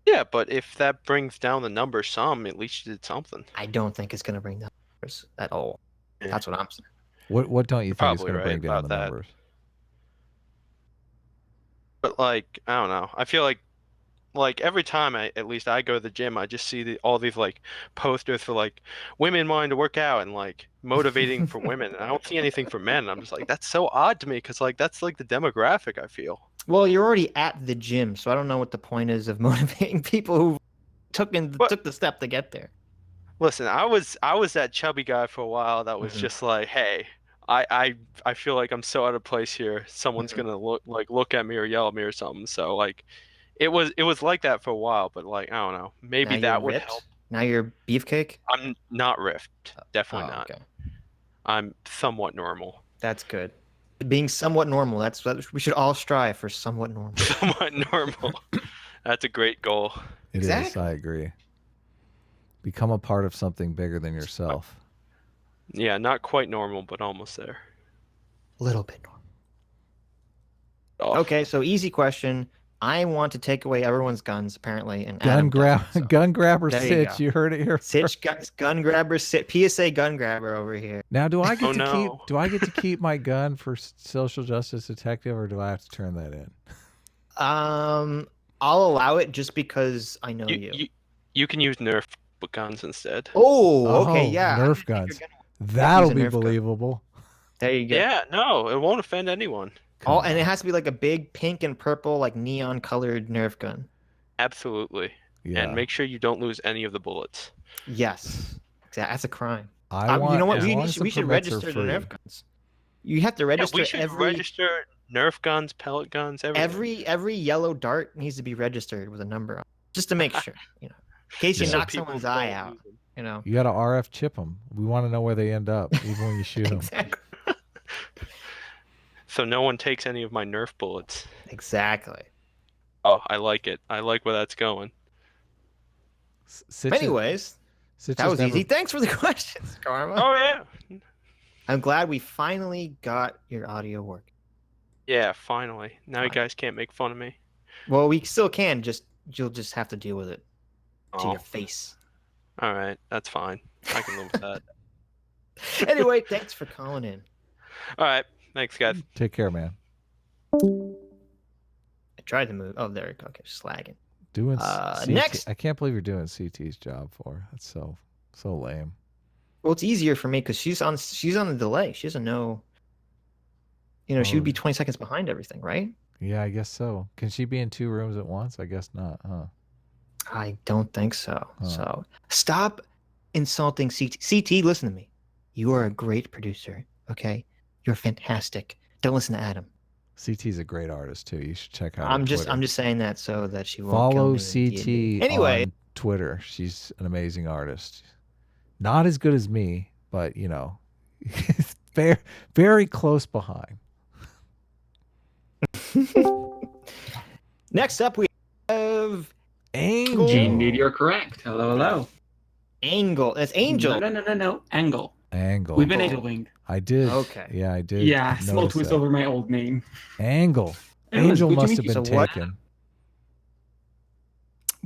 Yeah, but if that brings down the number some, at least you did something. I don't think it's going to bring down numbers at all. Yeah. That's what I'm saying. What don't you think is Probably going to bring right down about the that. numbers? But like, I don't know. I feel like every time I go to the gym, I just see all these like posters for like women wanting to work out and like motivating for women. And I don't see anything for men. And I'm just like, that's so odd to me because like that's like the demographic I feel. Well, you're already at the gym, so I don't know what the point is of motivating people who took the step to get there. Listen, I was that chubby guy for a while that was just like, hey, I feel like I'm so out of place here. Someone's gonna look at me or yell at me or something. So like, it was like that for a while, but like I don't know, maybe Now that you're would ripped? help. Now you're beefcake? I'm not ripped, definitely not. Okay. I'm somewhat normal. That's good. Being somewhat normal. That's what we should all strive for. Somewhat normal. Somewhat normal. That's a great goal. It is. Exactly. I agree. Become a part of something bigger than yourself. Yeah, not quite normal, but almost there. A little bit normal. Off. Okay, so easy question. I want to take away everyone's guns, apparently, and Gun Adam grab, doesn't, so. gun grabber, There you Sitch. go. You heard it here. Sitch gun grabber, PSA gun grabber over here. Now, do I get Oh, to no. keep? Do I get to keep my gun for social justice detective, or do I have to turn that in? I'll allow it just because I know you. You can use Nerf guns instead. Oh, okay, Oh, yeah. Nerf guns. That'll use a be Nerf gun. believable. There you go. Yeah, no, it won't offend anyone. Oh, and it has to be like a big pink and purple, like neon colored Nerf gun. Absolutely. Yeah. And make sure you don't lose any of the bullets. Yes. That's a crime. I want. You know what? as We, long need, as the we should permits are register the free. Nerf guns. You have to Yeah, register we should register Nerf guns, pellet guns, everything. every yellow dart needs to be registered with a number on it, just to make sure, in case you Yeah. knock people someone's don't eye use out, them. You got to RF chip them. We want to know where they end up, even when you shoot them. Exactly. So no one takes any of my Nerf bullets. Exactly. Oh, I like it. I like where that's going. Anyways, that was easy. Thanks for the questions, Karma. Oh yeah. I'm glad we finally got your audio working. Yeah, finally. Now you Fine. guys can't make fun of me. Well, we still can. You'll just have to deal with it to Oh, your face. all right. That's fine. I can live with that. Anyway, thanks for calling in. All right. Thanks, guys. Take care, man. I tried to move. Oh, there we go. Okay, just lagging. Doing Uh, CT. next. I can't believe you're doing CT's job for. That's so lame. Well, it's easier for me because she's on the delay. She doesn't know. You know, she would be 20 seconds behind everything, right? Yeah, I guess so. Can she be in 2 rooms at once? I guess not, huh? I don't think so. Huh. So stop insulting CT. CT, listen to me. You are a great producer. Okay, you're fantastic. Don't listen to Adam. CT's a great artist too. You should check out her I'm Twitter. just saying that so that she won't Follow kill me in D&D. CT Anyway, on Twitter. She's an amazing artist. Not as good as me, but you know, very, very close behind. next up we have Angel. Indeed, you're correct. Hello, hello. Angle. That's Angel. No. Angle. Angle. We've been angling. I did. Okay. Yeah, I did. Yeah, small notice twist that. over my old name. Angle. Anyways, Angel good to must meet have you. been So what- taken.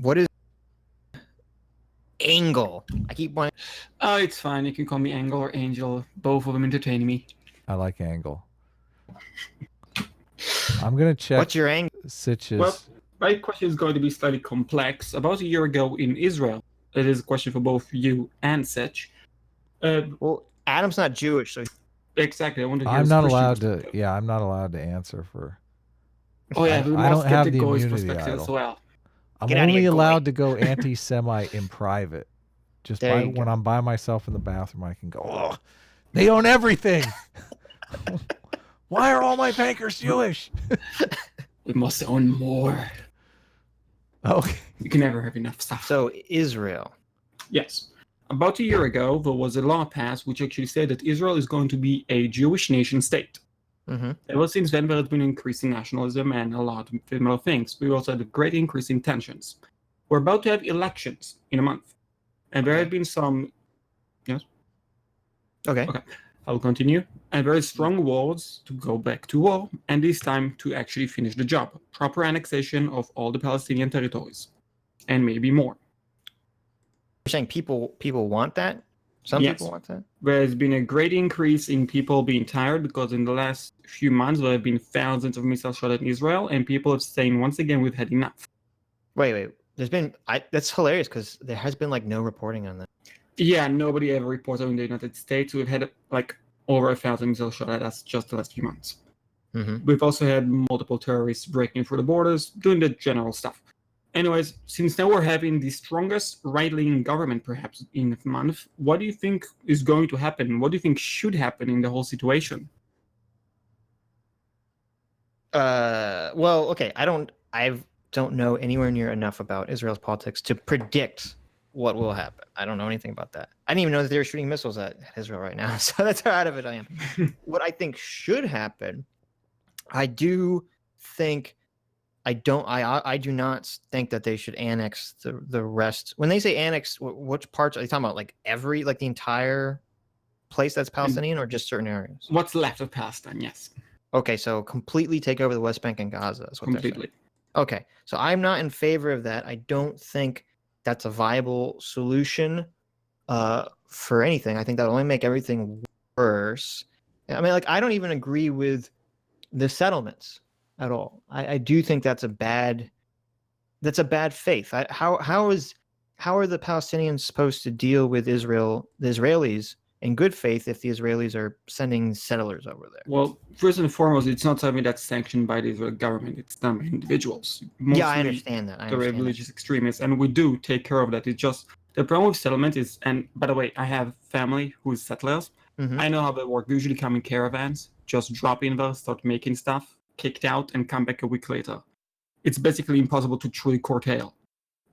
What is Angle? I keep wanting. Oh, it's fine. You can call me Angle or Angel. Both of them entertain me. I like Angle. I'm gonna check. What's your angle? Sitch's. Well, my question is going to be slightly complex. About a year ago in Israel, it is a question for both you and Sitch. Well, Adam's not Jewish, so Exactly. I want to hear I'm his not Christian allowed to. perspective. Yeah, I'm not allowed to answer for. Oh yeah, I the don't most have the skeptical is immunity perspective as idol. well. I'm Get outta only here, allowed Goy. to go anti-Semite in private. Just There you when go. I'm by myself in the bathroom, I can go. Oh, they own everything. Why are all my bankers Jewish? We must own more. Okay. You can never have enough stuff. So Israel. Yes. About a year ago, there was a law passed which actually said that Israel is going to be a Jewish nation state. Mm-hmm. Ever since then, there has been increasing nationalism and a lot of similar things. We also had a great increase in tensions. We're about to have elections in a month. And there have been some... Yes? Okay. Okay. I'll continue. And very strong words to go back to war, and this time to actually finish the job. Proper annexation of all the Palestinian territories. And maybe more. You're saying people want that? Some Yes. people want that? There has been a great increase in people being tired because in the last few months there have been thousands of missiles shot at Israel, and people have saying once again we've had enough. Wait. There's been that's hilarious because there has been like no reporting on that. Yeah, nobody ever reported in the United States. We've had like over 1,000 missiles shot at us just the last few months. Mm-hmm. We've also had multiple terrorists breaking through the borders, doing the general stuff. Anyways, since now we're having the strongest right-leaning government perhaps in a month, what do you think is going to happen? What do you think should happen in the whole situation? Well, okay. I don't know anywhere near enough about Israel's politics to predict what will happen. I don't know anything about that. I didn't even know that they were shooting missiles at Israel right now. So that's how out of it I am. What I think should happen, I do not think that they should annex the rest. When they say annex, which parts are they talking about? Like the entire place that's Palestinian, or just certain areas? What's left of Palestine? Yes, Okay, so completely take over the West Bank and Gaza. Is what they're saying. completely. Okay, so I'm not in favor of that. I don't think that's a viable solution for anything. I think that'll only make everything worse. I mean, like, I don't even agree with the settlements at all. I do think that's a bad faith. How are the Palestinians supposed to deal with the Israelis in good faith if the Israelis are sending settlers over there? Well, first and foremost, it's not something that's sanctioned by the Israeli government. It's done by individuals. Yeah, I Mostly understand that. the religious extremists, and we do take care of that. It's just the problem with settlement is, and by the way, I have family who is settlers. Mhm. I know how they work. They usually come in caravans, just drop in there, start making stuff, kicked out, and come back a week later. It's basically impossible to truly curtail.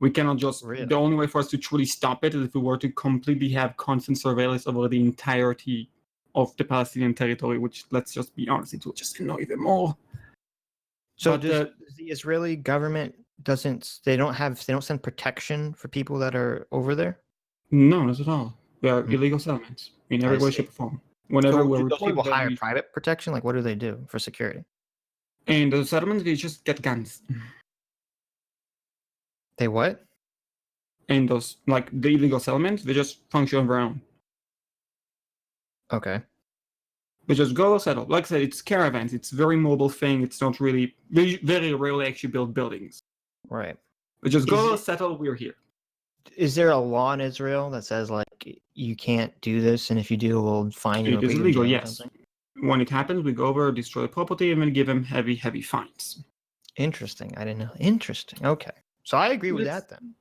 We cannot just. Really? The only way for us to truly stop it is if we were to completely have constant surveillance over the entirety of the Palestinian territory, which, let's just be honest, it will just annoy them more. So But, does the Israeli government they don't send protection for people that are over there? No, not at all. They are Hmm. illegal settlements in every I way, see. shape, or form. Whenever So we're do those people reported, hire private protection? Like, what do they do for security? and the settlements, they just get guns. They what? And those, like the illegal settlements, they just function on their own. Okay. They just go settle. Like I said, it's caravans. It's a very mobile thing. It's not really. They very rarely actually build buildings. Right. They just go Is it- settle. We're here. Is there a law in Israel that says like you can't do this, and if you do, we'll fine you? or It is put you in illegal. jail or Yes. something? When it happens, we go over, destroy the property, and then give them heavy, heavy fines. Interesting. I didn't know. Interesting. Okay. So I agree with Yes. that then.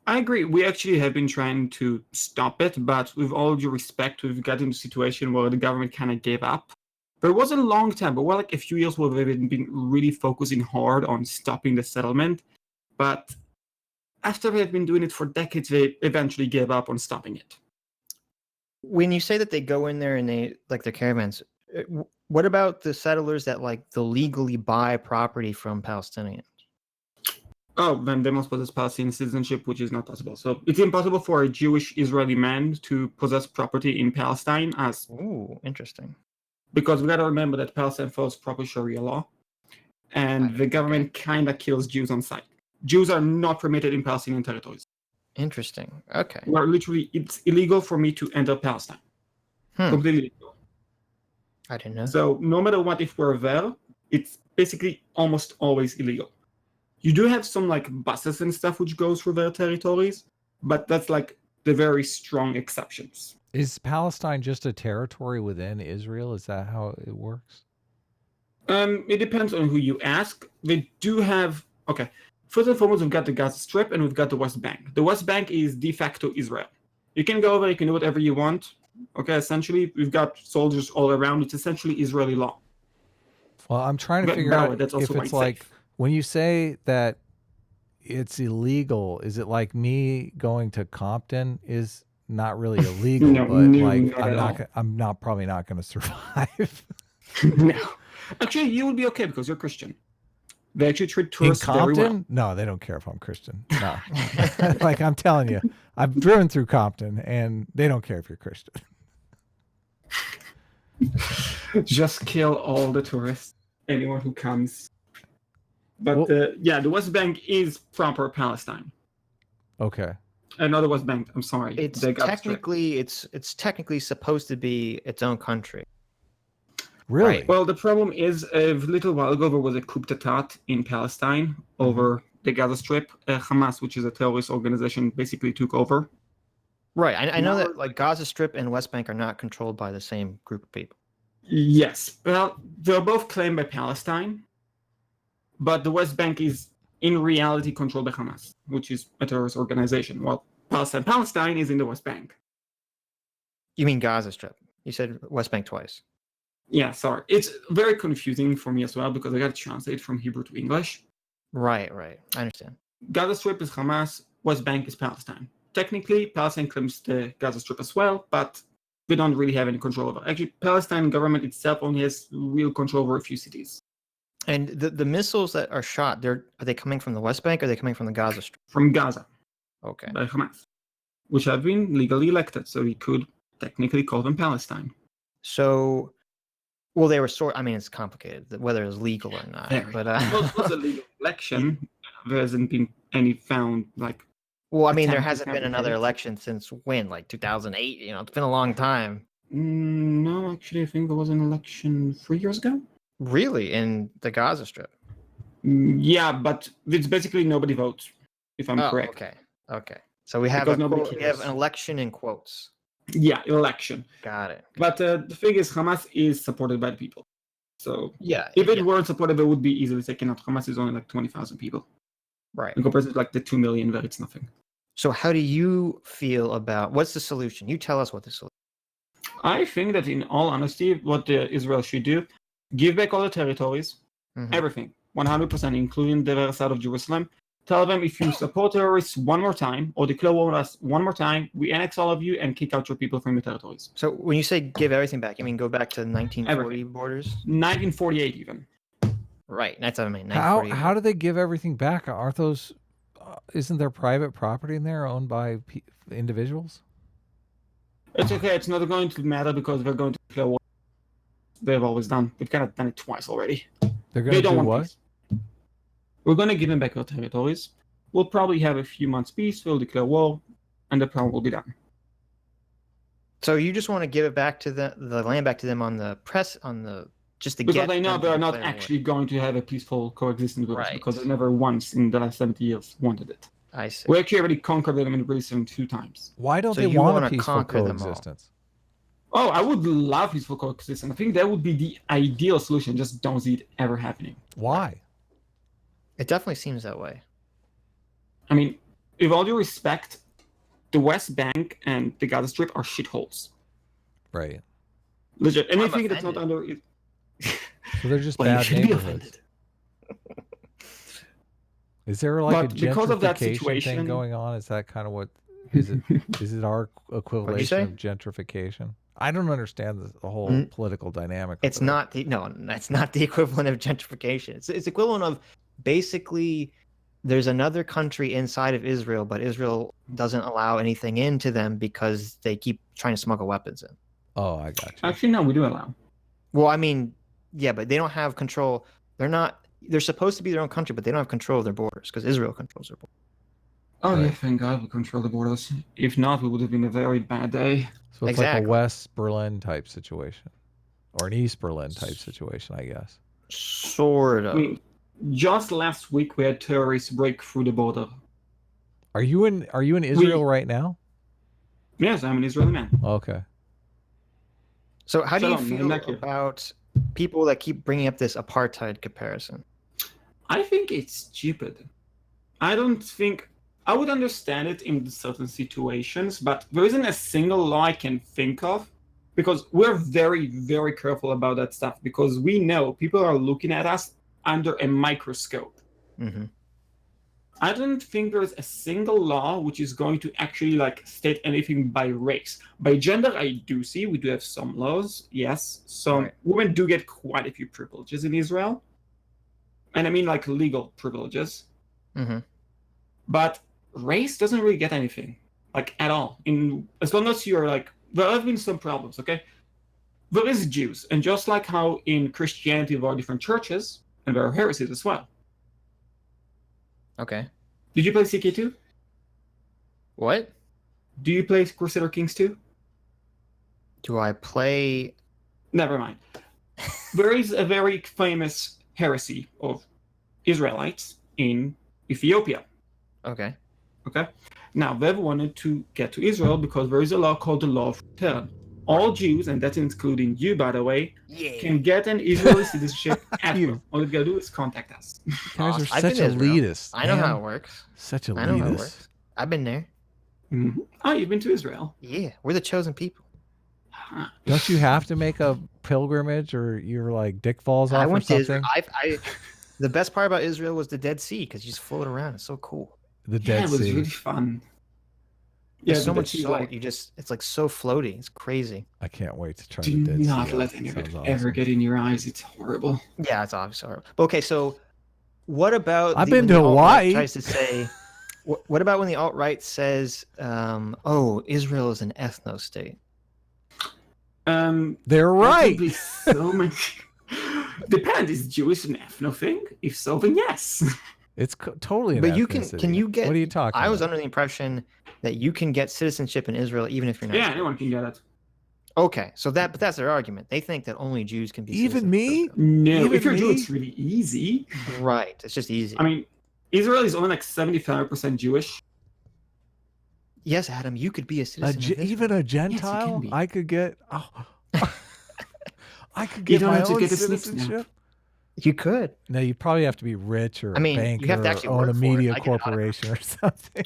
I agree. We actually have been trying to stop it, but with all due respect, we've gotten into a situation where the government kind of gave up. There was a long time, but like a few years where they've been really focusing hard on stopping the settlement. But after they've been doing it for decades, they eventually gave up on stopping it. When you say that they go in there and they like their caravans, what about the settlers that like they'll legally buy property from Palestinians? Oh, then they must possess Palestinian citizenship, which is not possible. So it's impossible for a Jewish Israeli man to possess property in Palestine, Ooh, interesting. because we got to remember that Palestine follows proper Sharia law, and the government kind of kills Jews on sight. Jews are not permitted in Palestinian territories. Interesting. Okay. Where literally it's illegal for me to enter Palestine. Completely illegal. I didn't know. So no matter what, if we're there, it's basically almost always illegal. You do have some like buses and stuff which goes through their territories, but that's like the very strong exceptions. Is Palestine just a territory within Israel? Is that how it works? It depends on who you ask. They do have first and foremost, we've got the Gaza Strip and we've got the West Bank. The West Bank is de facto Israel. You can go over, you can do whatever you want. Okay, essentially, we've got soldiers all around. It's essentially Israeli law. Well, I'm trying to But figure Bauer, out that's if also it's quite like safe. when you say that it's illegal, is it like me going to Compton is not really illegal, No, but no, like not at all. probably not going to survive. No. Actually, you will be okay because you're Christian. They actually treat In tourists very well. Compton? No, they don't care if I'm Christian. No. Like I'm telling you, I've driven through Compton and they don't care if you're Christian. Just kill all the tourists, anyone who comes. But Well- yeah, the West Bank is proper Palestine. Okay. Not the West Bank. I'm sorry. It's the Gaza Strip. technically it's technically supposed to be its own country. Really? Well, the problem is, a little while ago, there was a coup d'état in Palestine over the Gaza Strip. Hamas, which is a terrorist organization, basically took over. Right. I know Now- that like Gaza Strip and West Bank are not controlled by the same group of people. Yes. Well, they're both claimed by Palestine, but the West Bank is in reality controlled by Hamas, which is a terrorist organization. Well, Palestine is in the West Bank. You mean Gaza Strip? You said West Bank twice. Yeah, sorry. It's very confusing for me as well because I got to translate from Hebrew to English. Right. I understand. Gaza Strip is Hamas, West Bank is Palestine. Technically, Palestine claims the Gaza Strip as well, but they don't really have any control over it. Actually, Palestine government itself only has real control over a few cities. And the missiles that are shot, are they coming from the West Bank or are they coming from the Gaza Strip? From Gaza Okay. by Hamas, which have been legally elected, so we could technically call them Palestine. So, well, they were I mean, it's complicated whether it's legal or not. Very. But Well, it was a legal election. There hasn't been any found like. well, I mean, there attempt to hasn't been another fabricate. election since when? Like 2008. You know, it's been a long time. No, actually, I think there was an election 3 years ago. Really, in the Gaza Strip. Yeah, but it's basically nobody votes, if I'm correct. Okay. So we have Because nobody we have cares. an election in quotes. Yeah, election. Got it. But the thing is, Hamas is supported by the people. So Yeah. if it weren't supported, it would be easily taken out. Hamas is only like 20,000 people. Right. In comparison to like the 2 million, where it's nothing. So how do you feel about what's the solution? You tell us what the solution. I think that in all honesty, what Israel should do, give back all the territories, Mhm. everything, 100%, including the other side of Jerusalem. Tell them if you support terrorists one more time or declare war on us one more time, we annex all of you and kick out your people from your territories. So when you say give everything back, you mean go back to 1940 borders? 1948 even. Right. That's what I mean. How 1948. do they give everything back? Aren't those isn't there private property in there owned by individuals? It's okay. It's not going to matter because they're going to declare war. They've always done. They've kind of done it twice already. They're going They to don't do want what? peace. We're going to give them back our territories. We'll probably have a few months peace. We'll declare war, and the problem will be done. So you just want to give it back to the land back to them on the press on the just to Because get they know them to they're not declare war. actually going to have a peaceful coexistence with us Right. because they never once in the last 70 years wanted it. I see. We actually already conquered them in Jerusalem 2 times. Why don't So they you want wanna a peaceful conquer them all. coexistence? Oh, I would love peaceful coexistence. I think that would be the ideal solution. Just don't see it ever happening. Why? It definitely seems that way. I mean, with all due respect, the West Bank and the Gaza Strip are shitholes. Right. Legit. I'm Anything that's not offended. under. So they're just Well, you bad should be neighborhoods. Is there like But a because of that gentrification thing situation- going on? Is that kind of what is it? Is it our equivalent say? of gentrification? I don't understand the whole Mm. political dynamic. It's over there. not the no, that's not the equivalent of gentrification. It's equivalent of basically there's another country inside of Israel, but Israel doesn't allow anything into them because they keep trying to smuggle weapons in. Oh, I got you. Actually, no, we do allow. Well, I mean, yeah, but they don't have control. They're supposed to be their own country, but they don't have control of their borders because Israel controls their borders. Oh Right. yeah, thank God we control the borders. If not, we would have been a very bad day. So it's like Exactly. a West Berlin type situation, or an East Berlin type situation, I guess. Sort I of. mean, just last week we had terrorists break through the border. Are you in Israel right now? Yes, I'm an Israeli man. Okay. So how do you Shalom, feel thank you. about people that keep bringing up this apartheid comparison? I think it's stupid. I don't think I would understand it in certain situations, but there isn't a single law I can think of because we're very, very careful about that stuff because we know people are looking at us under a microscope. Mm-hmm. I don't think there's a single law which is going to actually like state anything by race. By gender, I do see we do have some laws. Yes, some Right. women do get quite a few privileges in Israel, and I mean like legal privileges. Mm-hmm. But race doesn't really get anything, like at all. As long as you're like, there have been some problems. Okay, there is Jews, and just like how in Christianity there are different churches, and there are heresies as well. Okay. Did you play CK2? What? Do you play Crusader Kings 2? Do I play? Never mind. There is a very famous heresy of Israelites in Ethiopia. Okay. Okay? Now, they've wanted to get to Israel because there is a law called the Law of Return. All Jews, and that's including you, by the way, Yeah. can get an Israeli citizenship after. You. All you gotta do is contact us. You guys are I've been such to Israel. elitists. I know man. how it works. Such I know how it elitists. works. I've been there. Mhm. Oh, you've been to Israel? Yeah, we're the chosen people. Huh. Don't you have to make a pilgrimage, or you're like dick falls off I or went to Israel. something? The best part about Israel was the Dead Sea because you just float around. It's so cool. The Yeah, Dead it was Sea. really fun. There's the so Dead much Sea, salt. like, it's like so floaty. It's crazy. I can't wait to try do the Dead not Sea. let out. any of it Sounds ever awesome. get in your eyes. It's horrible. Yeah, it's obviously horrible. But okay, so what about I've the- been when to the alt-right Hawaii. Tries to say, what about when the alt right says, "Oh, Israel is an ethno state"? They're There right. could be so much. Depends. Is Jewish an ethno thing? If so, then yes. It's totally an But you can ethnicity. you get? What are you talking I was about? under the impression that you can get citizenship in Israel even if you're not. Yeah, Jewish. anyone can get it. Okay, so but that's their argument. They think that only Jews can be. Even citizens of me? Israel. No, Even if you're Jew, me? it's really easy. Right. It's just easy. I mean, Israel is only like 75% Jewish. Yes, Adam, you could be a citizen. of Israel. Even a can Gentile, be. I could get. Oh, I could You get don't my have to own get a snip citizenship. You could. No, you probably have to be rich or I mean, a you banker have to actually or own work a for it. media I get it. corporation or something.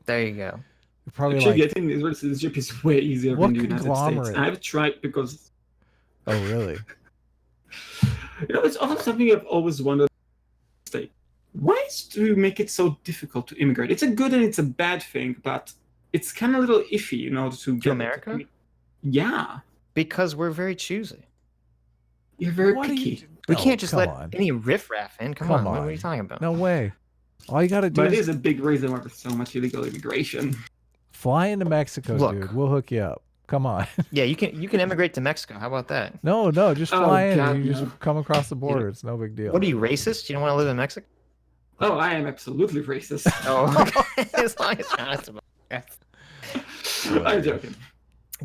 There you go. You're probably Actually, like, getting Israeli citizenship is way easier What than the United States. conglomerate? I've tried because, oh really? it's also something I've always wondered. State. Why do you make it so difficult to immigrate? It's a good and it's a bad thing, but it's kind of a little iffy, to get America? I mean, yeah, Because we're very choosy. you're very What are you picky. do- We No, can't just come let on. any riffraff in. Come Come on. What are on. you talking about? No way. All you got to do But it is is a big reason why there's so much illegal immigration. fly into Mexico, Look. dude. We'll hook you up. Come on. Yeah, you can immigrate to Mexico. How about that? No, just Oh, fly in. God, And you no. just come across the border. It's no big deal. What are you, racist? You don't want to live in Mexico? Oh, I am absolutely racist. Oh, okay. As long as you're honest about it. I'm joking.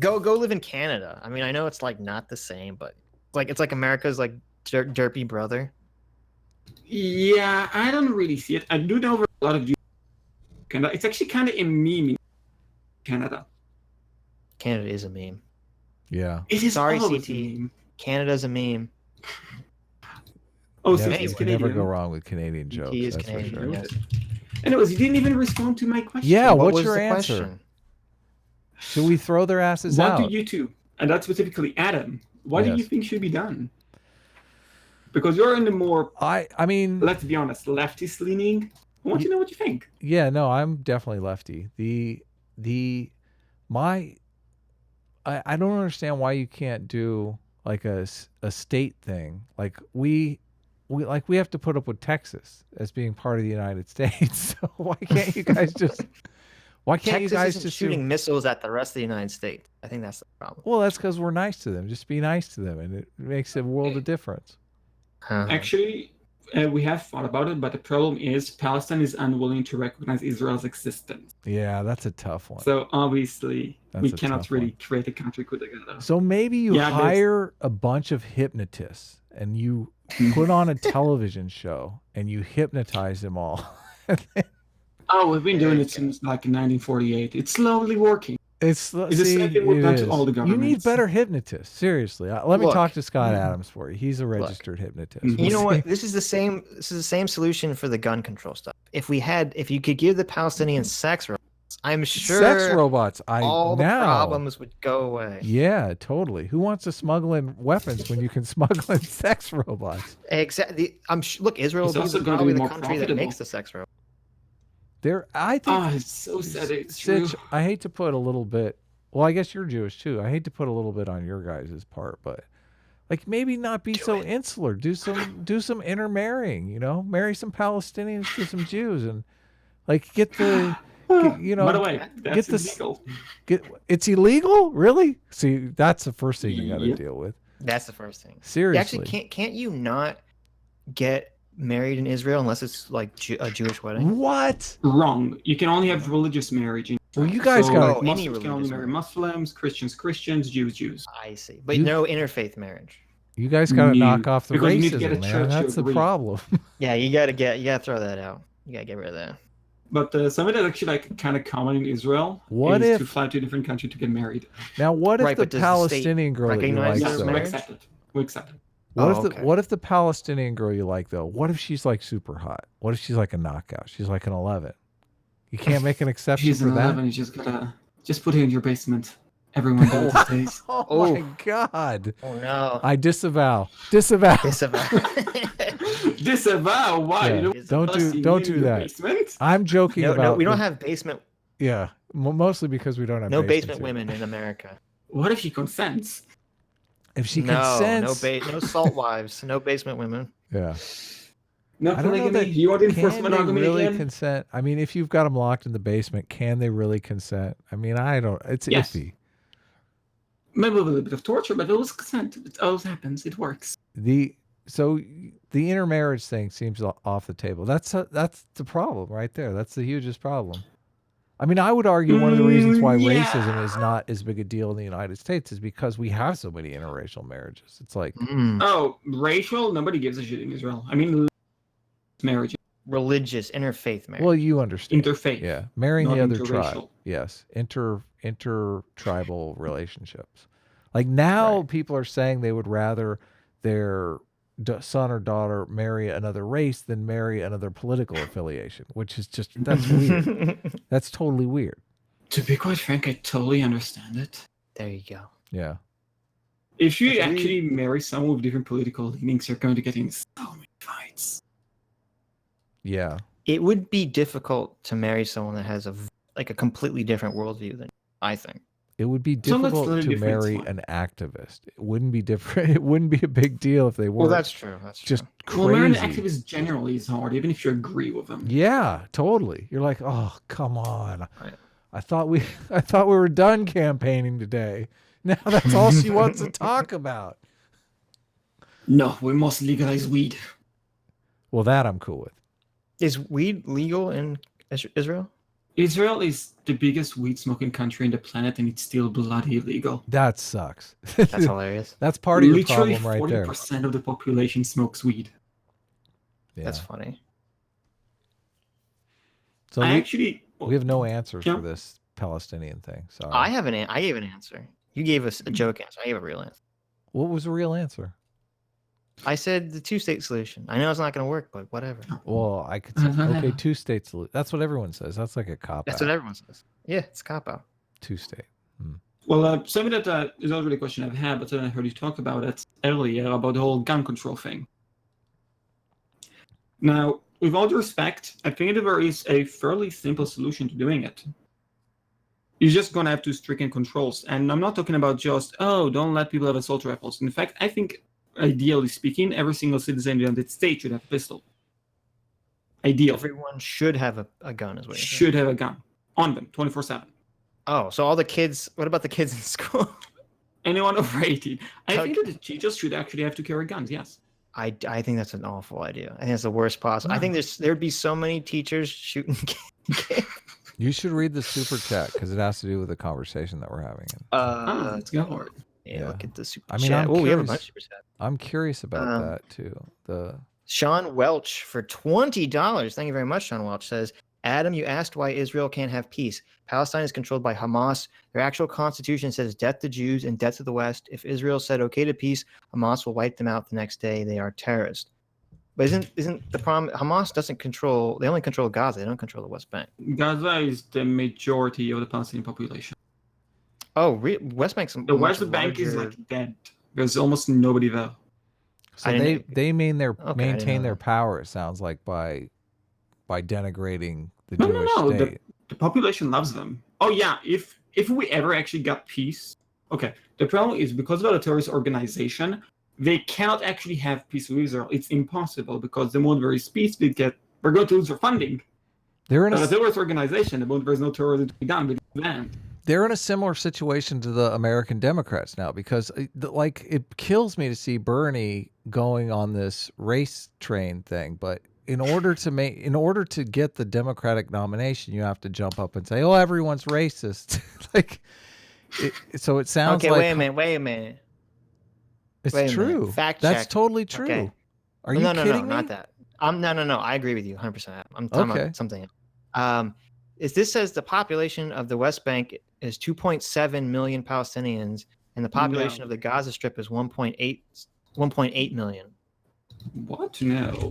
Go live in Canada. I mean, I know it's like not the same, but it's like America's like derpy brother. Yeah, I don't really see it. I do know there are a lot of Jews in Canada. It's actually kind of a meme in Canada. Canada is a meme. Yeah. It is Sorry, always CT. a meme. Canada's a meme. Oh, you so never, he's you can never Canadian. go wrong with Canadian jokes. He is that's Canadian, for sure. yes. Anyways, you didn't even respond to my question. Yeah, What what's was your the answer? question? Should we throw their asses What out? do you two, and that's specifically Adam, what do you Yes. think should be done? Because you're in the more, I mean, let's be honest, leftist leaning. I want to know what you think. yeah, no, I'm definitely lefty. I don't understand why you can't do like a state thing. Like we have to put up with Texas as being part of the United States. So why can't you guys just? Why can't Texas you guys isn't just shooting missiles at the rest of the United States. I think that's the problem. Well, that's because we're nice to them. Just be nice to them, and it makes a world of difference. Actually, we have thought about it, but the problem is Palestine is unwilling to recognize Israel's existence. Yeah, that's a tough one. So obviously, we That's a cannot tough really one. create a country together. So maybe you Yeah, hire a bunch of hypnotists and you put on a television show and you hypnotize them all. Oh, we've been doing it since like 1948. It's slowly working. It's the same thing we've done to all the You need governments. better hypnotists. Seriously, let me Look. talk to Scott Adams for you. He's a registered hypnotist. Mhm. You know what? This is the same solution for the gun control stuff. If you could give the Palestinians sex robots, I'm sure Sex robots. all the problems would go away. Yeah, totally. Who wants to smuggle in weapons when you can smuggle in sex robots? Exactly. Look, Israel It's is also going to probably be the more country that profitable. makes the sex robot. I think. Oh, it's so sad. It's true. Sitch, I hate to put a little bit. Well, I guess you're Jewish too. I hate to put a little bit on your guys' part, but like maybe not be so insular. Do some intermarrying. You know, marry some Palestinians to some Jews, and like get the. You know, By the way, that's illegal. It's illegal, really? See, that's the first thing you got to Yep. deal with. That's the first thing. Seriously, Actually, can't you not get married in Israel unless it's like a Jewish wedding? What? Wrong. You can only have religious marriage. In Well, you guys so, got any Muslims can only religious marry marriage. Muslims, Christians, Jews. I see, but You- no interfaith marriage. You guys got to No, knock off the because you need to get a racism, man. church to That's the agree. problem. Yeah, you gotta throw that out. You gotta get rid of that. But something that's actually like kind of common in Israel What is if- to fly to a different country to get married. Now, what if Right, the but does the state Palestinian girl that you recognize like, their Yes, we though? marriage? accept it. We accept it. What if the Palestinian girl you like, though? What if she's like super hot? What if she's like a knockout? She's like an 11. You can't make an exception She's for an that. 11. You just gotta put her in your basement. Everyone does these days. Oh my God! Oh no. I disavow. Disavow. Disavow. Disavow? Why? Yeah. You Don't wanna see don't me do in your that. basement? I'm joking No, about. we don't have basement. Yeah, mostly because we don't have No basements basement here. women in America. What if he consents? If she no, consents, no salt wives. No basement women. yeah. No I don't know polygamy? that. You want to enforce Can they monogamy really again? consent? I mean, if you've got them locked in the basement, can they really consent? I mean, I don't. It's Yes. iffy. Maybe with a little bit of torture, but it always consent. It always happens. It works. So the intermarriage thing seems off the table. That's the problem right there. That's the hugest problem. I mean, I would argue one of the reasons why yeah. racism is not as big a deal in the United States is because we have so many interracial marriages. It's like, Oh, racial? Nobody gives a shit in Israel. I mean, marriage, Religious interfaith marriage. well, you understand. interfaith. Yeah, marrying not the other tribe. interracial. Yes, inter-tribal relationships. Like now, Right. people are saying they would rather their son or daughter marry another race than marry another political affiliation, which is just that's weird. That's totally weird. To be quite frank, I totally understand it. There you go. Yeah. If you If we- actually marry someone with different political leanings, you're going to get in so many fights. Yeah. It would be difficult to marry someone that has a completely different worldview than I think. It would be So let's difficult let it to be friends, marry fine. an activist. It wouldn't be different. It wouldn't be a big deal if they were. Well, that's true. That's true. just crazy. Well, marrying an activist generally is hard, even if you agree with them. Yeah, totally. You're like, oh, come on. Right. I thought we were done campaigning today. Now that's all she wants to talk about. No, we must legalize weed. Well, that I'm cool with. Is weed legal in Israel? Israel is the biggest weed smoking country on the planet, and it's still bloody illegal. That sucks. That's hilarious. That's part of your Literally problem right there. 40% of the population smokes weed. Yeah. That's funny. So I we, actually, we have no answers Yeah. for this Palestinian thing. So I gave an answer. You gave us a joke answer. I gave a real answer. what was the real answer? I said the two-state solution. I know it's not going to work, but whatever. Well, I could say, okay, 2-state solution. That's what everyone says. That's like a cop That's out. what everyone says. Yeah, it's a cop-out. 2-state. Well, something that is not really a question I've had, but I heard you talk about it earlier about the whole gun control thing. Now, with all due respect, I think that there is a fairly simple solution to doing it. You're just going to have to stricken controls. And I'm not talking about just, don't let people have assault rifles. In fact, I think, ideally speaking, every single citizen in the United States should have a pistol. Ideal. Everyone should have a gun, is what you're saying. Should have a gun on them 24/7. Oh, so all the kids, what about the kids in school? Anyone over 18. I Okay. think that the teachers should actually have to carry guns, yes. I think that's an awful idea. I think that's the worst possible. I think there'd be so many teachers shooting kids. You should read the super chat because it has to do with the conversation that we're having. Let's go for it. Yeah, look at the super I mean, chat. I'm Oh, we have a curious- bunch of super chat. I'm curious about that too. Sean Welch for $20. Thank you very much, Sean Welch says, Adam, you asked why Israel can't have peace. Palestine is controlled by Hamas. Their actual constitution says death to Jews and death to the West. If Israel said okay to peace, Hamas will wipe them out the next day. They are terrorists. But isn't the problem? Hamas doesn't control. They only control Gaza. They don't control the West Bank. Gaza is the majority of the Palestinian population. Oh, West Bank's The West Bank is like dead. There's almost nobody there. So I didn't they maintain know their that. power. It sounds like by denigrating the No, Jewish no. state. The population loves them. Oh yeah, if we ever actually got peace, okay. The problem is because they're a terrorist organization, they cannot actually have peace with Israel. It's impossible because the moment there is peace, they're going to lose their funding. They're in a terrorist organization. The moment there is no terrorism to be done, they ban. They're in a similar situation to the American Democrats now because it kills me to see Bernie going on this race train thing, but in order to get the Democratic nomination, you have to jump up and say, "Oh, everyone's racist." So it sounds okay, like wait a minute. it's Wait a true. minute. Fact That's check. totally true. Okay. Are you no, kidding me? not that. No. I agree with you 100%. I'm talking Okay. about something. This says the population of the West Bank is 2.7 million Palestinians, and the population of the Gaza Strip is 1.8 million. What? No.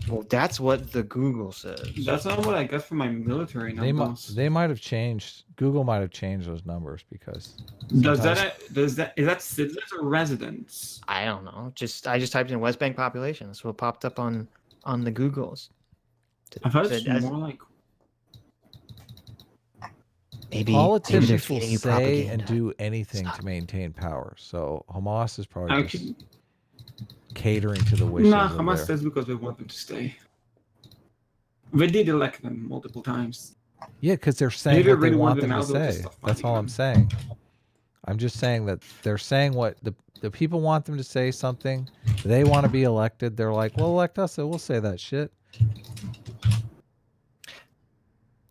Well, that's what the Google says. That's not what I got from my military numbers. They might have changed. Google might have changed those numbers because. Is that citizens or residents? I don't know. I just typed in West Bank population. That's what popped up on the Googles. I thought it's more like. Maybe Politicians they're will feeding you say propaganda. and do anything to maintain power. So Hamas is probably just catering to the wishes. Nah, of Hamas their- says because they want them to stay. They did elect them multiple times. Yeah, because they're saying Maybe what they really want want them them to out, they'll just say. stop That's all fighting I'm saying. I'm just saying that they're saying what the people want them to say something. They want to be elected. They're like, well, elect us, so we'll say that shit.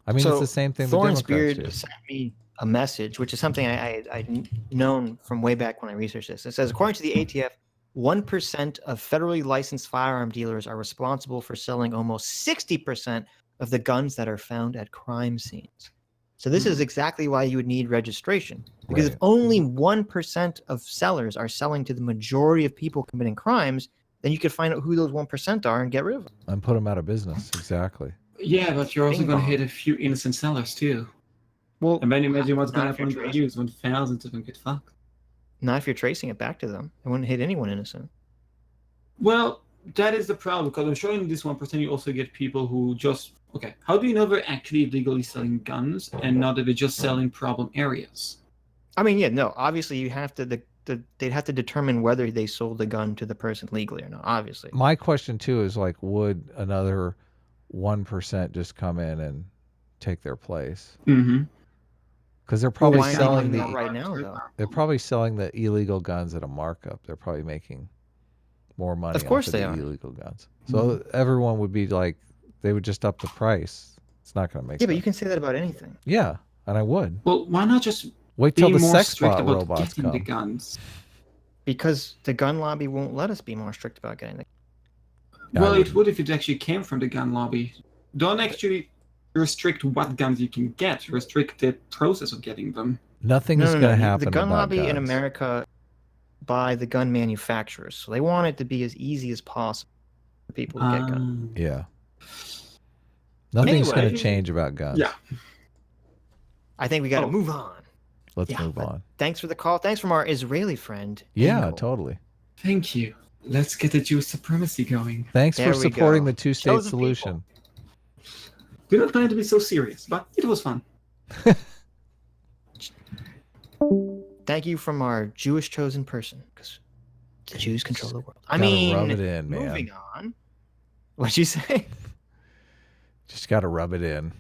I mean, it's the same thing the Thorns Democrats Beard do. sent me a message, which is something I'd known from way back when I researched this. It says, according to the ATF, 1% of federally licensed firearm dealers are responsible for selling almost 60% of the guns that are found at crime scenes. So this is exactly why you would need registration. Because if only 1% of sellers are selling to the majority of people committing crimes, then you could find out who those 1% are and get rid of them. And put them out of business. Exactly. Yeah, but you're also Bing going to bong. hit a few innocent sellers too. Well, And then imagine what's going to not if you're happen to the tracing- news when thousands of them get fucked. Not if you're tracing it back to them. It wouldn't hit anyone innocent. Well, that is the problem because I'm sure in this 1% you also get people who just how do you know they're actually legally selling guns and not that they're just selling problem areas? I mean, yeah, no. Obviously, you have to. They'd have to determine whether they sold the gun to the person legally or not. Obviously. My question too is like, would another 1% just come in and take their place? Mm-hmm. Because they're probably why not selling like the that right now, though? they're probably selling the illegal guns at a markup. They're probably making more money. Of course off they the are. illegal guns. So everyone would be like, they would just up the price. It's not going to make Yeah, sense. but you can say that about anything. Yeah, and I would. Well, why not just Wait till be the more sex strict bot about robots getting the come. guns? Because the gun lobby won't let us be more strict about getting the. Yeah, Well, I it would if it actually came from the gun lobby. Don't actually restrict what guns you can get. Restrict the process of getting them. Nothing is going to happen. The gun about lobby in guns. America by the gun manufacturers, so they want it to be as easy as possible for people to get guns. Yeah. Nothing's going Anyway. to change about guns. Yeah. I think we got to move on. Let's Yeah, move but on. Thanks for the call. Thanks from our Israeli friend. Yeah, Engel. totally. Thank you. Let's get the Jew supremacy going. Thanks There for we supporting go. the two-state Chosen solution. We're not trying to be so serious, but it was fun. Thank you from our Jewish chosen person, because the Jews control the world. I Gotta mean, rub it in, man. moving on. What'd you say? Just got to rub it in.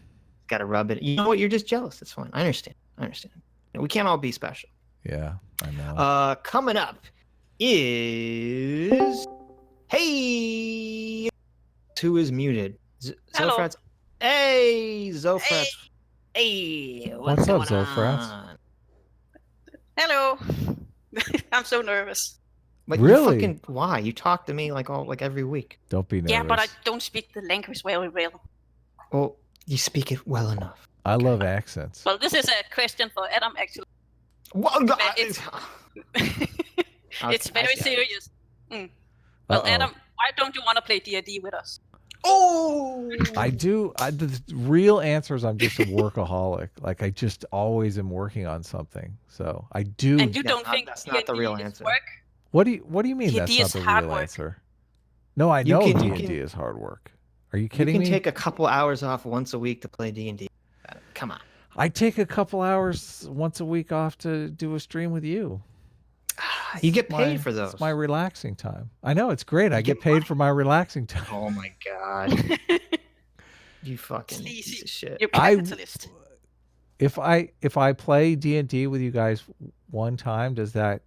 Got to rub it. You know what? You're just jealous. That's fine. I understand. We can't all be special. Yeah, I know. Coming up is hey, who is muted? Hello. Zofrat's. Hey, Zofrat's. Hey, What's up, going Zofrats? on? Hello. I'm so nervous. But Really? Why? You talk to me like every week. Don't be nervous. Yeah, but I don't speak the language very well. Well, you speak it well enough. I love accents. Well, this is a question for Adam, actually. Well, It's, it's very serious. Well, Uh-oh. Adam, why don't you want to play D&D with us? Oh, I do. The real answer is I'm just a workaholic. Like I just always am working on something. So I do. And you don't think that's not the D&D real is answer. work? What do you mean D&D that's not is the hard real work. answer? No, I You know can- you D&D can- is hard work. Are you you kidding can me? take a couple hours off once a week to play D&D. Come on. I take a couple hours once a week off to do a stream with you. You get It's paid for those. It's my relaxing time. I know it's great. I You get get paid for my relaxing time. Oh my god. You fucking piece Sleazy. of shit. You're I- capitalist. If I play D&D with you guys one time, does that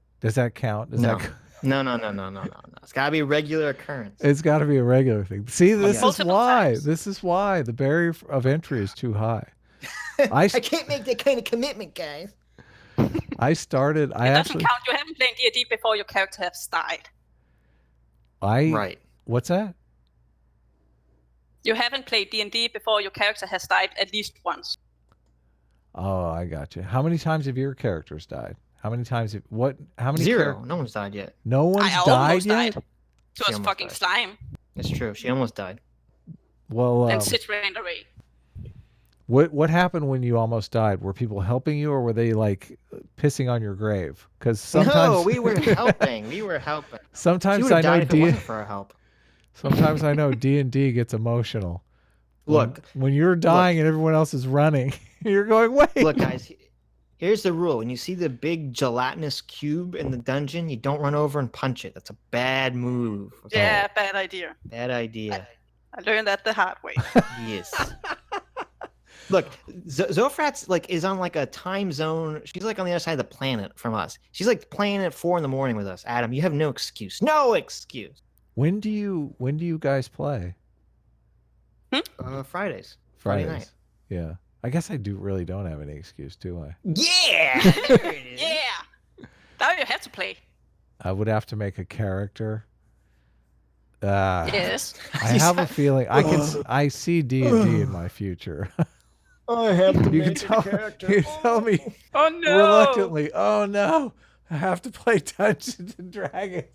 count? Does No. that? No. It's gotta be a regular occurrence. It's got to be a regular thing. See, this is Multiple why. times. This is why the barrier of entry is too high. I can't make that kind of commitment, guys. I started. I It doesn't actually. count. You haven't played D&D before your character has died. Right. What's that? You haven't played D&D before your character has died at least once. Oh, I got you. How many times have your characters died? How many times? How many? Zero. No one's died yet. No one's I died almost yet. died. She To a almost fucking died. slime. It's true. She almost died. Well, And Sitch ran away. what happened when you almost died? Were people helping you, or were they like pissing on your grave? Because sometimes No, we were helping. We were helping. She sometimes would I have know died if it D. wasn't for our help. Sometimes I know D&D gets emotional. Look, when you're dying and everyone else is running, you're going, wait. look, guys. Here's the rule: when you see the big gelatinous cube in the dungeon, you don't run over and punch it. That's a bad move. Yeah, bad idea. Bad idea. I learned that the hard way. Yes. Look, Zofrat's like is on like a time zone. She's like on the other side of the planet from us. She's like playing at 4 a.m. with us. Adam, you have no excuse. No excuse. When do you guys play? Fridays. Friday Fridays. night. Yeah. I guess I really don't have any excuse, do I? Yeah. There it is. Yeah. Now you have to play. I would have to make a character. Yes. I have a feeling I see D&D in my future. I have to You can make tell a character. you tell me Oh no. reluctantly. Oh no, I have to play Dungeons and Dragons.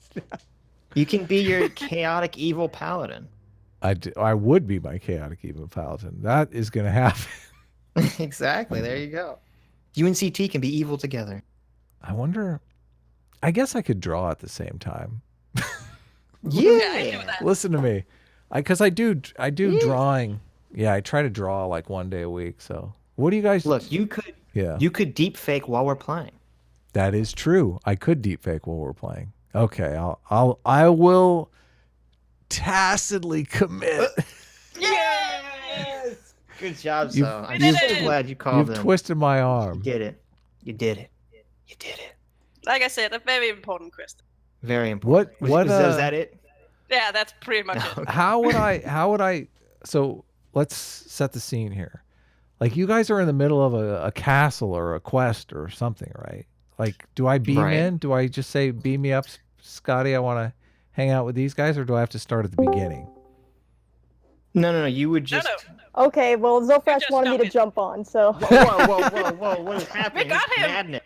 You can be your chaotic evil paladin. I would be my chaotic evil paladin. That is going to happen. Exactly. There you go. You and CT can be evil together. I wonder. I guess I could draw at the same time. Yeah, I do that. Listen to me, because I do drawing. Yeah, I try to draw like one day a week. So what do you guys Look, you could Yeah, you could deep fake while we're playing. that is true. I could deep fake while we're playing. Okay, I will tacitly commit. Yes. Good job, You've- so I'm you've- so glad you called You've him. twisted my You arm. did it. You did it. You did it. Like I said, a very important question. Very important. What? Is that it? Yeah, that's pretty much it. How would I? So let's set the scene here. Like you guys are in the middle of a castle or a quest or something, right? Like, do I beam Right. in? Do I just say, beam me up, Scotty? I want to hang out with these guys, or do I have to start at the beginning? No. You would just. No. Okay, well, Zofrash just wanted me to jump jump on, so. Whoa! What is happening? got This is him. madness.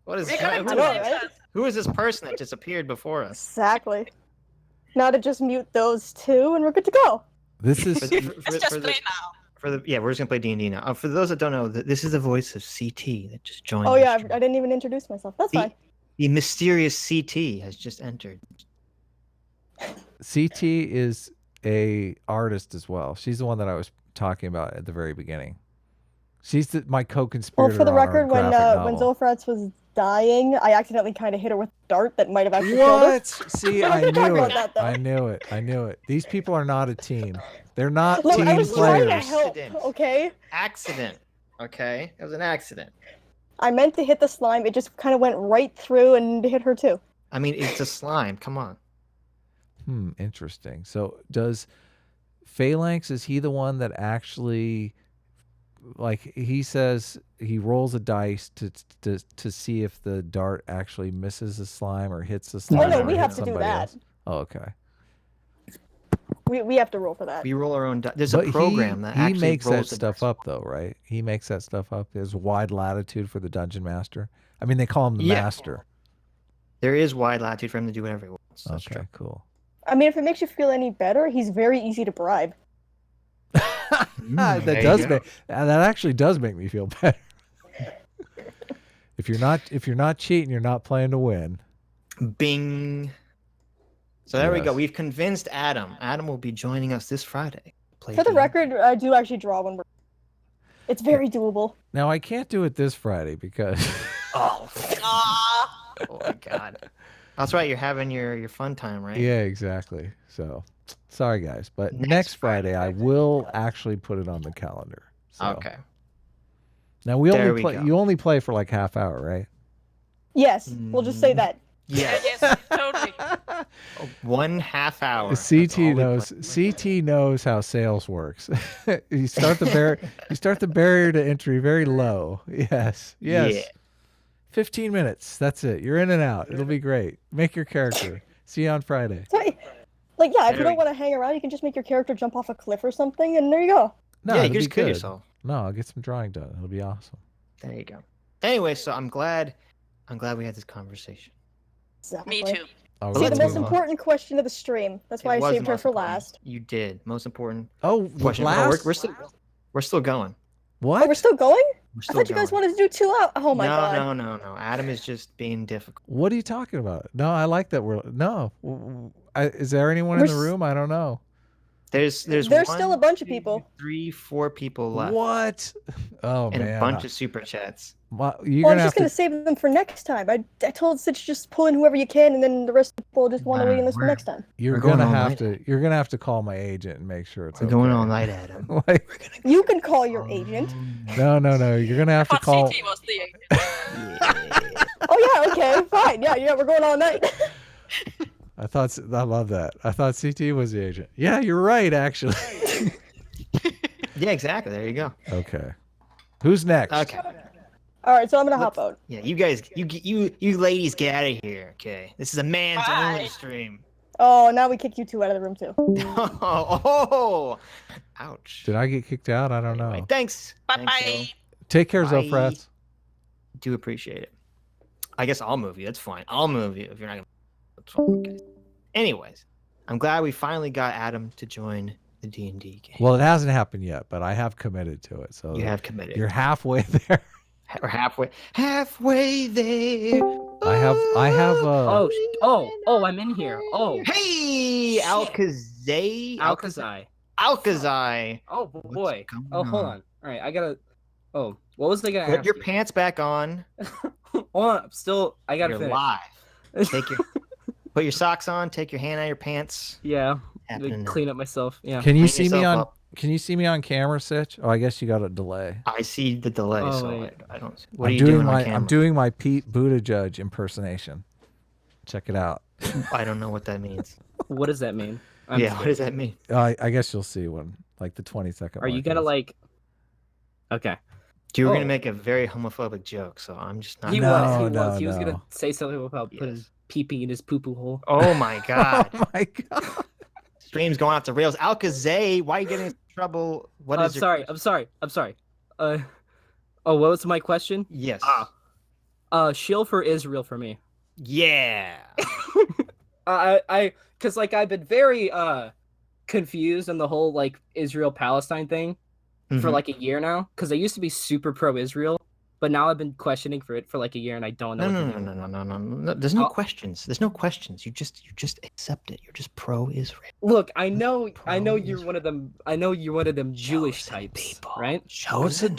What is We got him I to know, change right? us. Who is this person that just appeared before us? Exactly. Now to just mute those two, and we're good to go. This is Let's just play now. We're just gonna play D&D now. For those that don't know, this is the voice of CT that just joined. Oh the yeah, I stream. didn't even introduce myself. That's fine. The mysterious CT has just entered. CT is a artist as well. She's the one that I was talking about at the very beginning. She's my co-conspirator. Well, for the on our record, when graphic novel. Zolfratz was dying, I accidentally kind of hit her with a dart that might have actually killed her. What? See, We're not I gonna talk knew about it. that, though. I knew it. I knew it. These people are not a team. They're not Look, team I was trying players. to help. Okay. Accident. Okay, it was an accident. I meant to hit the slime. It just kind of went right through and hit her too. I mean, it's a slime. Come on. Interesting. So does Phalanx, is he the one that actually, like he says, he rolls a dice to see if the dart actually misses the slime or hits the slime? Oh no, or we hits have to do somebody that. else? Oh, okay. We have to roll for that. We roll our own. There's But a program that he actually makes that rolls the stuff dice. up though, right? He makes that stuff up. There's wide latitude for the dungeon master. I mean, they call him the Yeah. master. There is wide latitude for him to do whatever he wants. That's Okay, true. cool. I mean, if it makes you feel any better, he's very easy to bribe. that there does you go. make that actually does make me feel better. If you're not cheating, you're not playing to win. Bing. So there we go. Yes. We've convinced Adam. Adam will be joining us this Friday. Play For the D&D. record, I do actually draw when we're. It's very doable. Now I can't do it this Friday because Oh, Aw. oh my God. That's right. You're having your fun time, right? yeah, exactly. So sorry guys, but Next next Friday I will actually put it on the calendar. So. Okay. Now we There only we play. go. You only play for like half hour, right? Yes, we'll just say that. Yeah. Yes, totally. 1/2 hour. That's CT all we knows. play. CT knows how sales works. You start the barrier to entry very low. Yes. Yes. Yeah. 15 minutes. That's it. You're in and out. It'll be great. Make your character. See you on Friday. So, like, yeah, if There you don't we want to hang around, you can just make your character jump off a cliff or something, and there you go. No, Yeah, you it'll can just be kill good. yourself. No, I'll get some drawing done. It'll be awesome. There you go. Anyway, so I'm glad we had this conversation. Exactly. Me too. Oh, See, let's the most move on. important question of the stream. That's why It I was saved the her most for important. last. You did. Most important Oh, question. Oh, last? we're still going. What? Oh, we're still going? We're I still thought you guys going. wanted to do 2 hours. Oh my no, god. no. Adam is just being difficult. What are you talking about? No, I like that. Is there anyone in We're the room? I don't know. There's There's one, still a bunch of people. 3, 4 people left. What? Oh And man, a bunch of super chats. You're Well, I'm gonna just have gonna to. save them for next time. I told Sitch just pull in whoever you can, and then the rest of the people just want to wait in this for we're- next time. You're we're going gonna all have night, to. Adam. You're gonna have to call my agent and make sure it's We're okay. going all night, Adam. Like, You can call your agent. no. You're gonna have to But call. CT was the agent. Yeah. Oh yeah, okay, fine. Yeah, we're going all night. I love that. I thought CT was the agent. Yeah, you're right. Actually. Yeah, exactly. There you go. Okay. Who's next? Okay. All right, so I'm gonna hop out. Yeah, you guys, you ladies, get out of here. Okay, this is a man's only Bye. stream. Oh, now we kick you 2 out of the room too. Oh, ouch. Did I get kicked out? I don't Anyway, know. thanks. Bye Thanks, bye. Joe. Take care, Bye. Zofrats. Do appreciate it. I guess I'll move you. That's fine. I'll move you if you're not gonna. That's fine. Okay. Anyways, I'm glad we finally got Adam to join the D&D game. Well, it hasn't happened yet, but I have committed to it. So You have committed. You're halfway there. We're halfway there. I have. Oh, I'm in here. Oh, Hey, Alkazay. Alkazai. Oh What's boy. going Oh, hold on? on. All right, I gotta. Oh, what was I gonna Put ask your you? pants back on. Hold on. I gotta You're finish. live. Put your socks on. Take your hand out of your pants. Yeah. Happening now. Clean up myself. Yeah. Can you Clean see me yourself on? up. Can you see me on camera, Sitch? Oh, I guess you got a delay. I see the delay, Oh, so wait. I don't. What are you doing on camera? I'm doing my Pete Buttigieg impersonation. Check it out. I don't know what that means. What does that mean? Yeah, what does that mean? I guess you'll see when, like the 20-second. Are you mark gonna is. like? Okay. You were Oh. gonna make a very homophobic joke, so I'm just not. He No, was. He no, was. He was gonna no. say something about putting Yes. pee in his poo poo hole. Oh my god! Oh my god! Stream's going off the rails. Alkazay, why are you getting in trouble? What I'm is your sorry. I'm sorry. Oh, what was my question? Yes. Shill for Israel for me. Yeah. Because like I've been very confused on the whole like Israel Palestine thing for Mhm. like a year now. Because I used to be super pro Israel, but now I've been questioning for it for like a year, and I don't know. No. There's no questions. There's no questions. You just accept it. You're just pro-Israel. Look, I know you're one of them. I know you're one of them Jewish types, right? What's a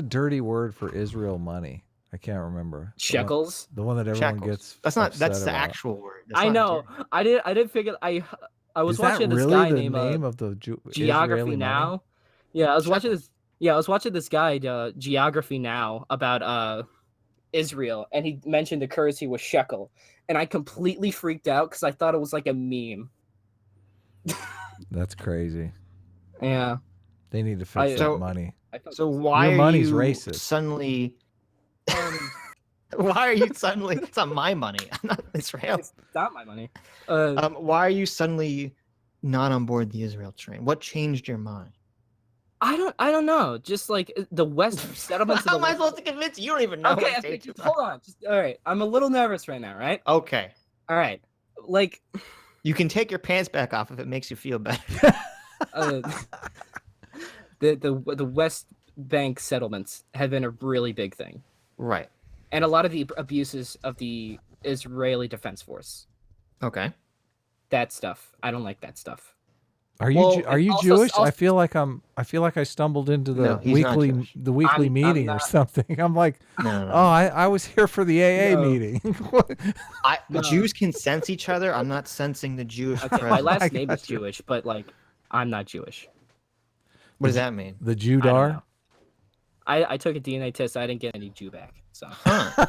dirty word for Israel money? I can't remember. Shekels. The one that everyone Shekels. gets. That's not. upset That's the about. actual word. That's I not know. dirty. I didn't figure. I was Is that watching this really guy the named name of the Geography Israeli Now. money? Yeah, I was watching this. Yeah, I was watching this guy, Geography Now, about Israel, and he mentioned the currency was shekel, and I completely freaked out because I thought it was like a meme. That's crazy. Yeah. They need to fix that So- money. So why Your are money's you racist. suddenly? Why are you suddenly? It's not my money. I'm not Israel. It's not my money. Why are you suddenly not on board the Israel train? What changed your mind? I don't know. Just like the West settlements. How of am the I supposed to convince you? You don't even know. Okay, what okay, changed just your hold on. Just all right. I'm a little nervous right now, right? Okay. All right. Like You can take your pants back off if it makes you feel better. the West Bank settlements have been a really big thing, Right. and a lot of the abuses of the Israeli Defense Force. Okay. That stuff. I don't like that stuff. Are you Well, are you also- Jewish? also- I feel like I stumbled into the No, he's not Jewish. weekly I'm meeting or not- something. I'm like, No. oh, I was here for the AA No. meeting. No. Jews can sense each other. I'm not sensing the Jewish Okay, my presence. last I name is got you. Jewish, but like I'm not Jewish. What does that mean? The I don't Judar. know. I took a DNA test. I didn't get any Jew back, so Huh?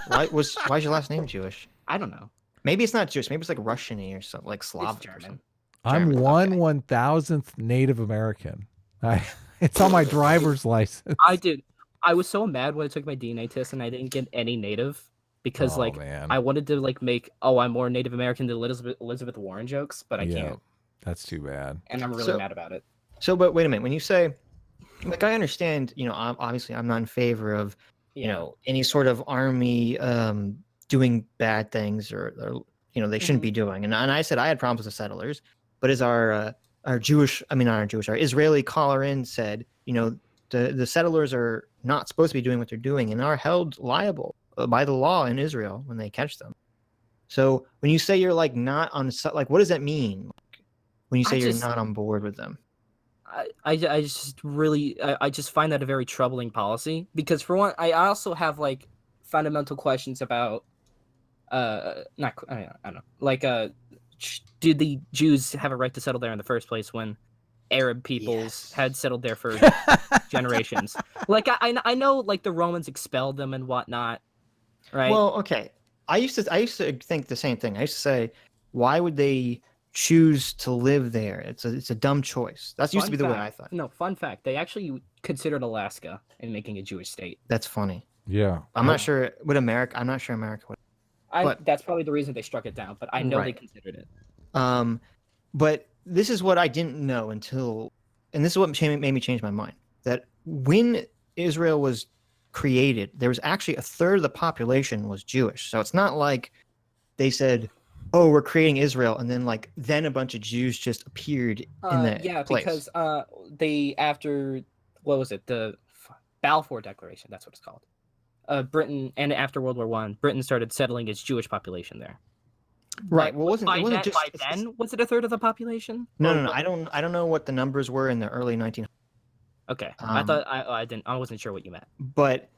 Why's your last name Jewish? I don't know. Maybe it's not Jewish. Maybe it's like Russian-y or something, like It's Slavic or German. something. I'm German, okay. 1/1000th Native American. It's on my driver's license. I was so mad when I took my DNA test and I didn't get any Native because Oh, like man. I wanted to like make I'm more Native American than Elizabeth Warren jokes, but I Yeah, can't, that's too bad. and I'm really So- mad about it. So, but wait a minute. When you say, like, I understand, obviously I'm not in favor of, any sort of army doing bad things or they shouldn't be doing. And I said I had problems with the settlers, but as our Israeli caller in said, the settlers are not supposed to be doing what they're doing and are held liable by the law in Israel when they catch them. So when you say you're like not on, like, what does that mean? When you say you're not on board with them? I just really I just find that a very troubling policy because for one I also have like fundamental questions about I don't know, like did the Jews have a right to settle there in the first place when Arab peoples had settled there for generations? Like I know like the Romans expelled them and whatnot, right? Well, okay. I used to think the same thing. I used to say, why would they choose to live there? It's a dumb choice. That used to be the way I thought. No, fun fact. They actually considered Alaska in making a Jewish state. That's funny. Yeah. I'm not sure would America. I'm not sure America would. That's probably the reason they struck it down, but I know they Right. considered it. But this is what I didn't know until, and this is what made me change my mind. That when Israel was created, there was actually a third of the population was Jewish. So it's not like they said, "Oh, we're creating Israel," and then a bunch of Jews just appeared in that place. Because they after what was it, the Balfour Declaration? That's what it's called. Britain, and after World War I, Britain started settling its Jewish population there. Right. Well, it wasn't just by then. Was it a third of the population? No. I don't know what the numbers were in the early 1900s. Okay, I thought I wasn't sure what you meant. But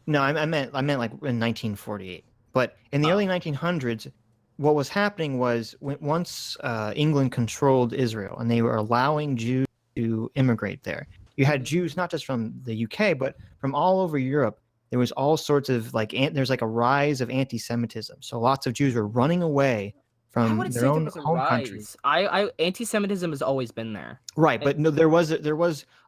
no, I meant like in 1948. But in the early 1900s, what was happening was once England controlled Israel and they were allowing Jews to immigrate there, you had Jews not just from the UK but from all over Europe. There was all sorts of there's like a rise of anti-Semitism. So lots of Jews were running away I from wouldn't say their there own was a home country. rise. Anti-Semitism has always been there. Right, but no, there was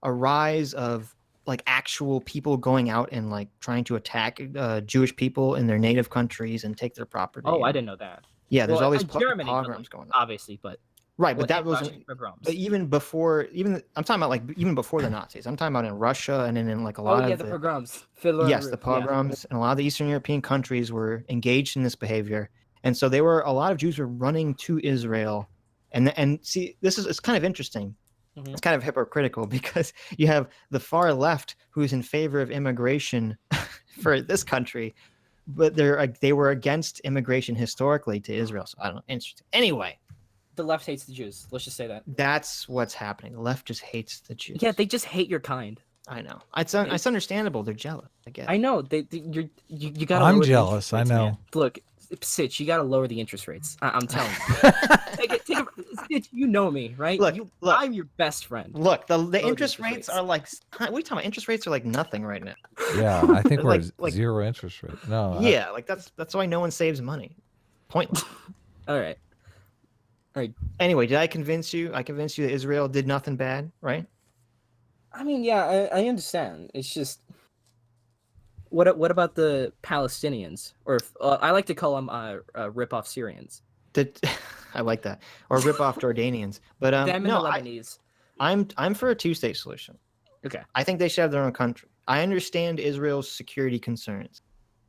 a rise of like actual people going out and like trying to attack Jewish people in their native countries and take their property. Oh, I didn't know that. Yeah, there's Well, all these Germany, but, pogroms going on. obviously, but Right, but that Russian wasn't. pogroms. But even before, I'm talking about like even before the Nazis. I'm talking about in Russia and in like a lot Oh yeah, of the pogroms. Fiddler yes, and the Roof, yeah. pogroms and a lot of the Eastern European countries were engaged in this behavior, and so a lot of Jews were running to Israel, and see, it's kind of interesting. Mhm. It's kind of hypocritical because you have the far left who's in favor of immigration for this country, but they were against immigration historically to Israel. So I don't know. Interesting. Anyway, The left hates the Jews. Let's just say that. that's what's happening. The left just hates the Jews. Yeah, they just hate your kind. I know. It's understandable. They're jealous. I guess. I know. You gotta. I'm lower the jealous, interest rates, I know. man. Look, Sitch, you gotta lower the interest rates. I'm telling you. Sitch, you know me, right? Look, I'm your best friend. Look, the the interest interest rates rates. are like. What are you talking about? Interest rates are like nothing right now. Yeah, I think we're Like- zero interest rate. No. Yeah, like that's why no one saves money. Pointless. All right. Anyway, did I convince you? I convinced you that Israel did nothing bad, right? I mean, yeah, I understand. It's just. What about the Palestinians? Or I like to call them rip-off Syrians. I like that. Or rip off Jordanians. But Them and no, the Lebanese. I'm for a two-state solution. Okay. I think they should have their own country. I understand Israel's security concerns,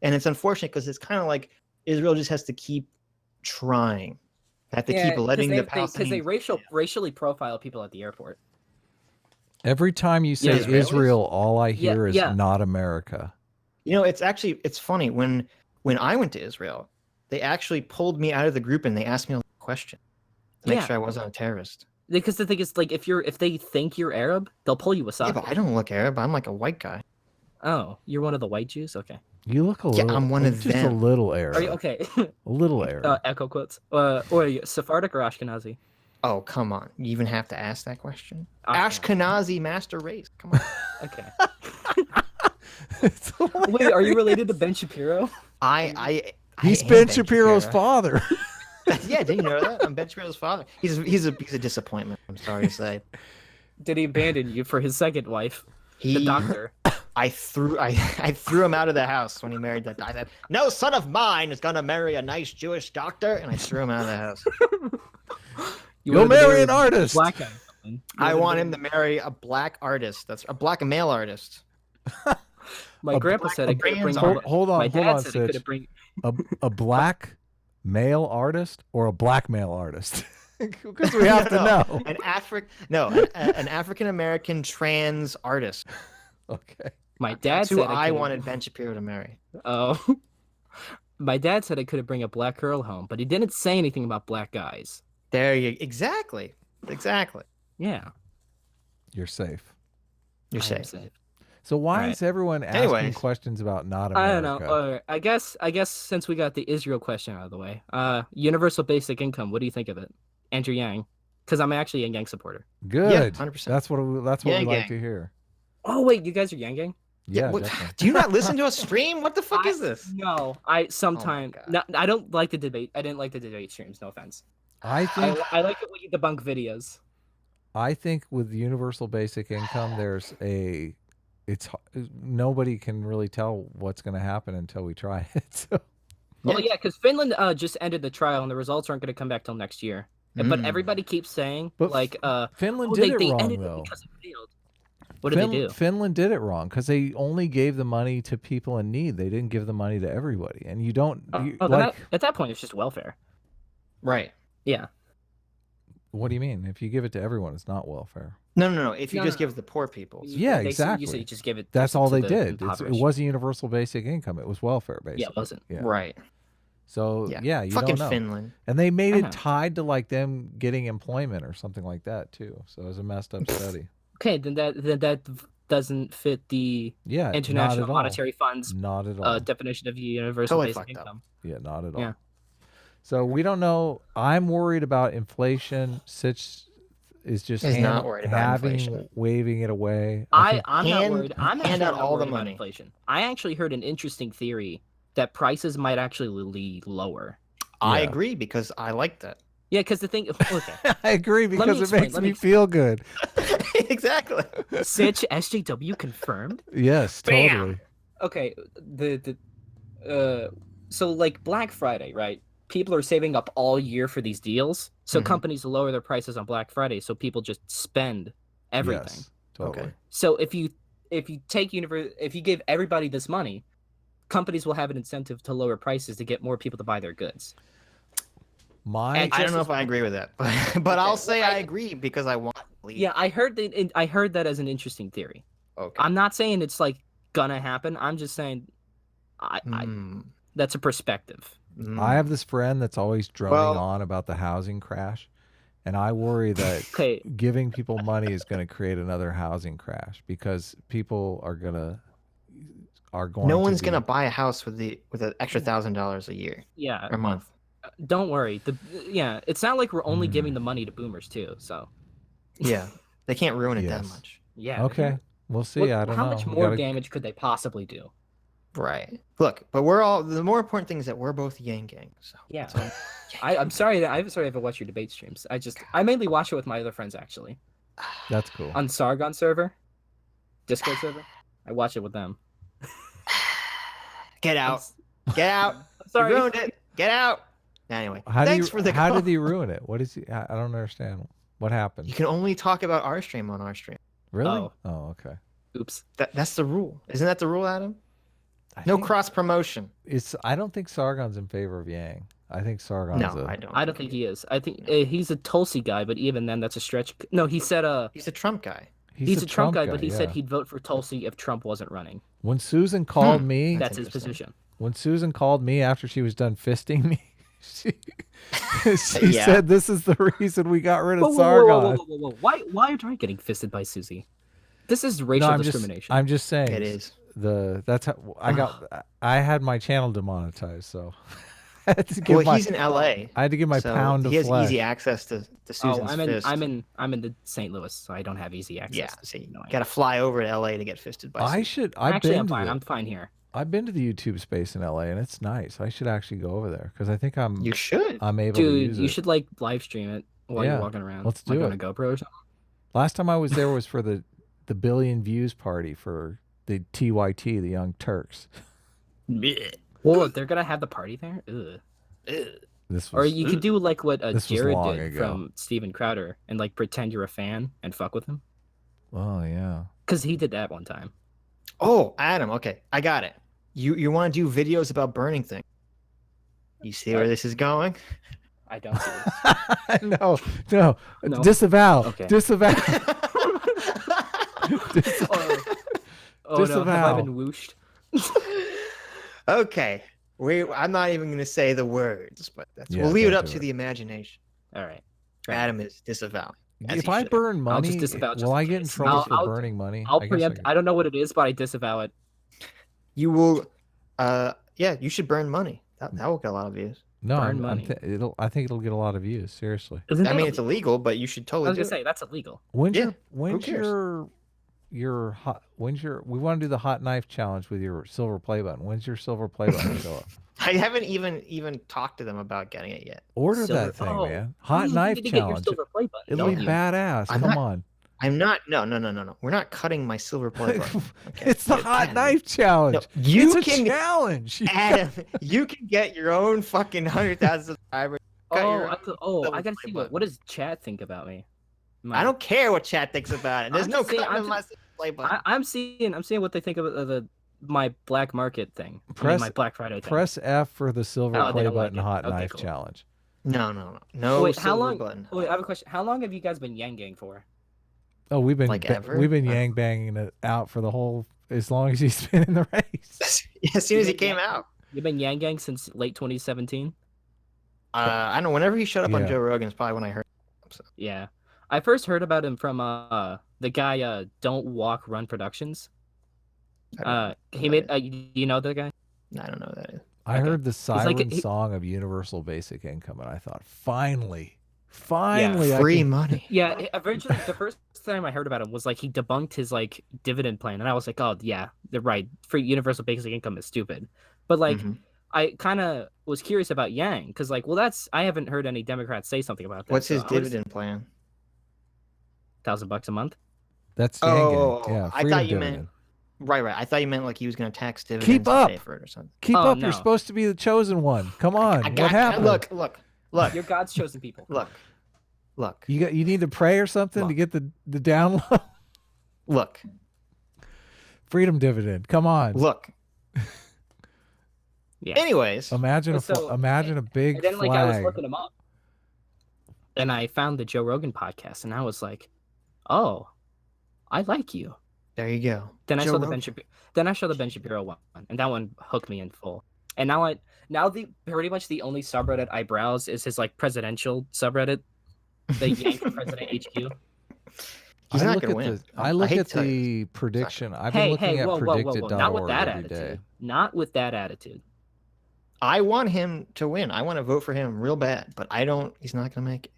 and it's unfortunate because it's kind of like Israel just has to keep trying. They have to keep letting the Palestinians. Because they racially profile people at the airport. Every time you say Israelis? Israel, all I hear is yeah. not America. You know, it's funny when I went to Israel, they actually pulled me out of the group and they asked me a question to make sure I wasn't a terrorist. Because the thing is, like, if they think you're Arab, they'll pull you aside. Yeah, but I don't look Arab. I'm like a white guy. Oh, you're one of the white Jews? Okay. You look a Yeah, little. I'm one of just a them. little Arab. Are you okay? A little Arab. Echo quotes. Or are you Sephardic or Ashkenazi? Oh, come on. You even have to ask that question? Ashkenazi. Ashkenazi master race. Come on. Okay. Wait, are you related to Ben Shapiro? He's am Ben Shapiro's father. Yeah, didn't you know that? I'm Ben Shapiro's father. He's a disappointment. I'm sorry to say. Did he abandon you for his second wife, the doctor? I threw him out of the house when he married that. I said, "No son of mine is gonna marry a nice Jewish doctor," and I threw him out of the house. Go marry an artist. Black guy. I want him to marry a black artist. That's a black male artist. My grandpa said it could bring. Hold on, My hold dad on, said it Sitch. could bring. A black male artist or a black male artist? Because we have to know. An African American trans artist. Okay. My dad That's who said I wanted Ben Shapiro to marry. Oh. My dad said I couldn't bring a black girl home, but he didn't say anything about black guys. Exactly. Yeah. You're safe. You're I am safe. So why Alright. is everyone asking Anyways. questions about not I America? don't know. I guess since we got the Israel question out of the way, universal basic income. What do you think of it, Andrew Yang? Because I'm actually a Yang supporter. Good. Yeah, 100%. That's what we Yang like gang. to hear. Oh wait, you guys are Yang Gang? Yeah. What- definitely. do you not listen to a stream? What the fuck is this? No, I sometimes. God. No, I don't like the debate. I didn't like the debate streams. No offense. I think I like it when you debunk videos. I think with universal basic income, nobody can really tell what's going to happen until we try it. So. Well, yeah, because Finland just ended the trial and the results aren't going to come back till next year. But everybody keeps saying But Finland did it wrong ended it though. because it failed. What did they do? Finland did it wrong because they only gave the money to people in need. They didn't give the money to everybody, and you don't At that point, it's just welfare. Right. Yeah. What do you mean? If you give it to everyone, it's not welfare. No. If you No, just no. give the poor people. Yeah, You exactly. say you just give it. That's all to they the did. It impoverished. wasn't universal basic income. It was welfare basically. Yeah, it wasn't. Yeah. Right. So Yeah. you Fucking don't know. Finland. And they made I know. it tied to like them getting employment or something like that too. So it was a messed up study. Okay, then that doesn't fit the Yeah, not International at all. Monetary Fund's Not at all. definition of universal Totally basic fucked up. income. Yeah, not at all. Yeah. So we don't know. I'm worried about inflation. Sitch is just Is not worried about inflation. waving it away. I'm not Hand- worried. I'm hand actually out not all the worried about money. inflation. I actually heard an interesting theory that prices might actually lower. I Yeah. agree because I like that. Yeah, because the thing. Okay, I agree me because it explain, makes let me me feel good. Exactly. Sitch SJW confirmed. Yes, totally. Okay, so like Black Friday, right? People are saving up all year for these deals, so Mhm. companies lower their prices on Black Friday, so people just spend everything. Yes, totally. Okay. So if you give everybody this money, companies will have an incentive to lower prices to get more people to buy their goods. My I don't know if I agree with that, but I'll say I agree because I want to leave. Yeah, I heard that as an interesting theory. Okay. I'm not saying it's like gonna happen. I'm just saying, that's a perspective. I have this friend that's always droning on about the housing crash, and I worry that giving people money is going to create another housing crash because people are going. No one's gonna buy a house with an extra $1,000 a year. Yeah, a month. Don't worry. It's not like we're only giving the money to boomers too. So yeah, they can't ruin it that much. Yeah. Okay, we'll see. I don't know. How much more damage could they possibly do? Right. Look, but we're all. The more important thing is that we're both Yang Gang. So yeah. I'm sorry that I haven't watched your debate streams. I mainly watch it with my other friends actually. That's cool. On Sargon server, Discord server, I watch it with them. Get out! Get out! Sorry. You ruined it. Get out! Anyway, How thanks for the. How did he ruin it? What is he? I don't understand. What happened? You can only talk about our stream on our stream. Really? Oh, okay. Oops. That's the rule. Isn't that the rule, Adam? No cross promotion. I don't think Sargon's in favor of Yang. I think Sargon's. No, I don't think he is. I think he's a Tulsi guy, but even then, that's a stretch. No, he said he's a Trump guy. He's a Trump guy, but he said he'd vote for Tulsi if Trump wasn't running. When Susan called me, that's his position. When Susan called me after she was done fisting me, she said, "This is the reason we got rid of Sargon." Whoa. Why are you getting fisted by Susie? This is racial discrimination. I'm just saying. It is. That's how I had my channel demonetized, so I had to give he's in LA. I had to give my pound of flesh. He has easy flesh. access to Susan's fist. I'm in the St. Louis, so I don't have easy access. Yeah, so you gotta fly over to LA to get fisted by. I'm fine here. I've been to the YouTube space in LA, and it's nice. I should actually go over there because I think I'm. You should. I'm able to use it. You should like live stream it while you're walking around. Let's do it on a GoPro or something. Last time I was there was for the billion views party for the TYT, the Young Turks. Well, they're gonna have the party there. Ugh. Or you could do like what Jared did from Steven Crowder and like pretend you're a fan and fuck with him. Oh yeah. Because he did that one time. Oh, Adam. Okay, I got it. You want to do videos about burning things? You see where this is going? I don't see it. No. Disavow. Okay. Disavow. Oh no, have I been whooshed? Okay. I'm not even going to say the words, but we'll leave it up to the imagination. All right. Adam is disavowing. If I burn money, will I get in trouble for burning money? I'll preempt. I don't know what it is, but I disavow it. You will. Yeah, you should burn money. That will get a lot of views. No, money. I think it'll get a lot of views. Seriously. I mean, it's illegal, but you should totally. I was gonna say that's illegal. When's your hot? We want to do the hot knife challenge with your silver play button. When's your silver play button show up? I haven't even talked to them about getting it yet. Order that thing, man. Hot knife challenge. It'll be badass. Come on. I'm not. No. We're not cutting my silver play button. Okay. It's the hot knife challenge. No, it's a challenge. Adam, you can get your own fucking 100,000 subscribers. I gotta see what does chat think about me. I don't care what chat thinks about it. There's no cutting my silver play button. I'm seeing what they think of my black market thing. My Black Friday thing. Press F for the silver play button hot knife challenge. No. Wait, how long? Button. Wait, I have a question. How long have you guys been Yang Gang for? Oh, we've been ever? We've been Yang banging it out for the whole as long as he's been in the race. As soon as he came out. You've been Yang Gang since late 2017. I don't know. Whenever he showed up on Joe Rogan, is probably when I heard him. So. Yeah, I first heard about him from the guy Don't Walk Run Productions. He made. You know that guy? I don't know who that is. I heard the siren song of Universal Basic Income, and I thought, finally, free money. Yeah, eventually, the first time I heard about him was like he debunked his like dividend plan, and I was like, oh yeah, they're right. Free Universal Basic Income is stupid. But like, I kind of was curious about Yang because like, I haven't heard any Democrats say something about that. What's his dividend plan? $1,000 a month. That's Yang Gang. Yeah, I thought you meant. Right. I thought you meant like he was going to tax dividends. Keep up. To pay for it or something. Keep up. No. You're supposed to be the chosen one. Come on. What happened? Look. You're God's chosen people. Look. You need to pray or something to get the download. Look. Freedom dividend. Come on. Look. Yeah. Anyways, imagine a big and then flag. like I was looking him up. and I found the Joe Rogan podcast, and I was like, "Oh, I like you." There you go. Then I Joe saw the Rogan. Then I saw the Ben Shapiro one, and that one hooked me in full. And now the pretty much the only subreddit I browse is his like presidential subreddit, the Yank for President HQ. He's I not look gonna at win. I look at the prediction. I've been looking at whoa, predicted.org not with that every attitude. day. Not with that attitude. I want him to win. I want to vote for him real bad, but I don't. He's not gonna make it.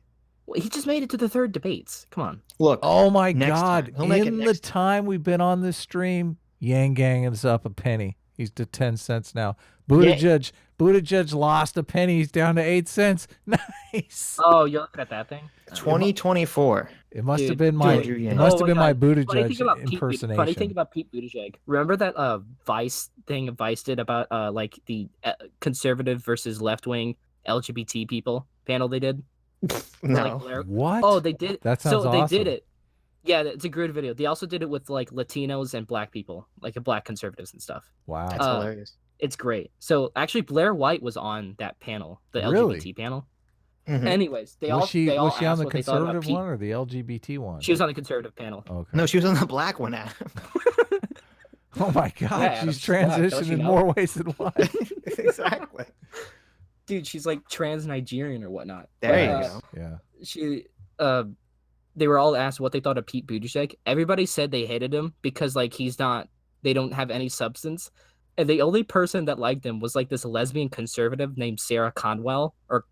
Well, he just made it to the 3rd debates. Come on. Look. Oh my next God! time. He'll make it In the next time we've been on this stream, Yang Gang is up a penny. He's to 10 cents now. Buttigieg lost a penny. He's down to 8 cents. Nice. Oh, you're looking at that thing? 2024. It must have Dude, been my. dude, It must have been my God. Funny thing Buttigieg about impersonation. Funny thing about Pete Buttigieg. Remember that Vice thing Vice did about like the conservative versus left wing LGBT people panel they did? No. What? Oh, they did. That sounds so awesome. they did it. Yeah, it's a great video. They also did it with like Latinos and Black people, like Black conservatives and stuff. Wow, That's hilarious. It's great. So actually, Blair White was on that panel, the Really? LGBT panel. Mhm. Anyways, Was she on asked the what they thought about conservative Pete. one or the LGBT one? She was on the conservative panel. Okay. No, she was on the black one, Adam. Oh my God, Yeah, she's Adam, don't transitioned you in know? more ways than one. Exactly. Dude, she's like trans Nigerian or whatnot. There But, you go. Yeah. She they were all asked what they thought of Pete Buttigieg. Everybody said they hated him because like they don't have any substance. And the only person that liked him was like this lesbian conservative named Sarah Cornwell or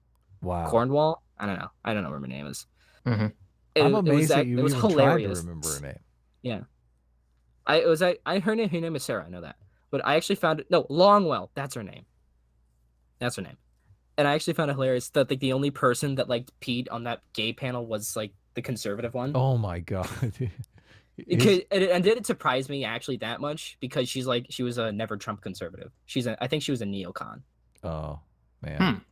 Wow. Cornwall. I don't know what her name is. Mhm. I'm amazed that you it was even hilarious. tried to remember her name. Yeah. Her name is Sarah, I know that. But I actually found it Longwell, that's her name. That's her name. And I actually found it hilarious that like the only person that liked Pete on that gay panel was like the conservative one. Oh my God. And did it surprise me actually that much because she was a never Trump conservative. I think she was a neocon. Oh man.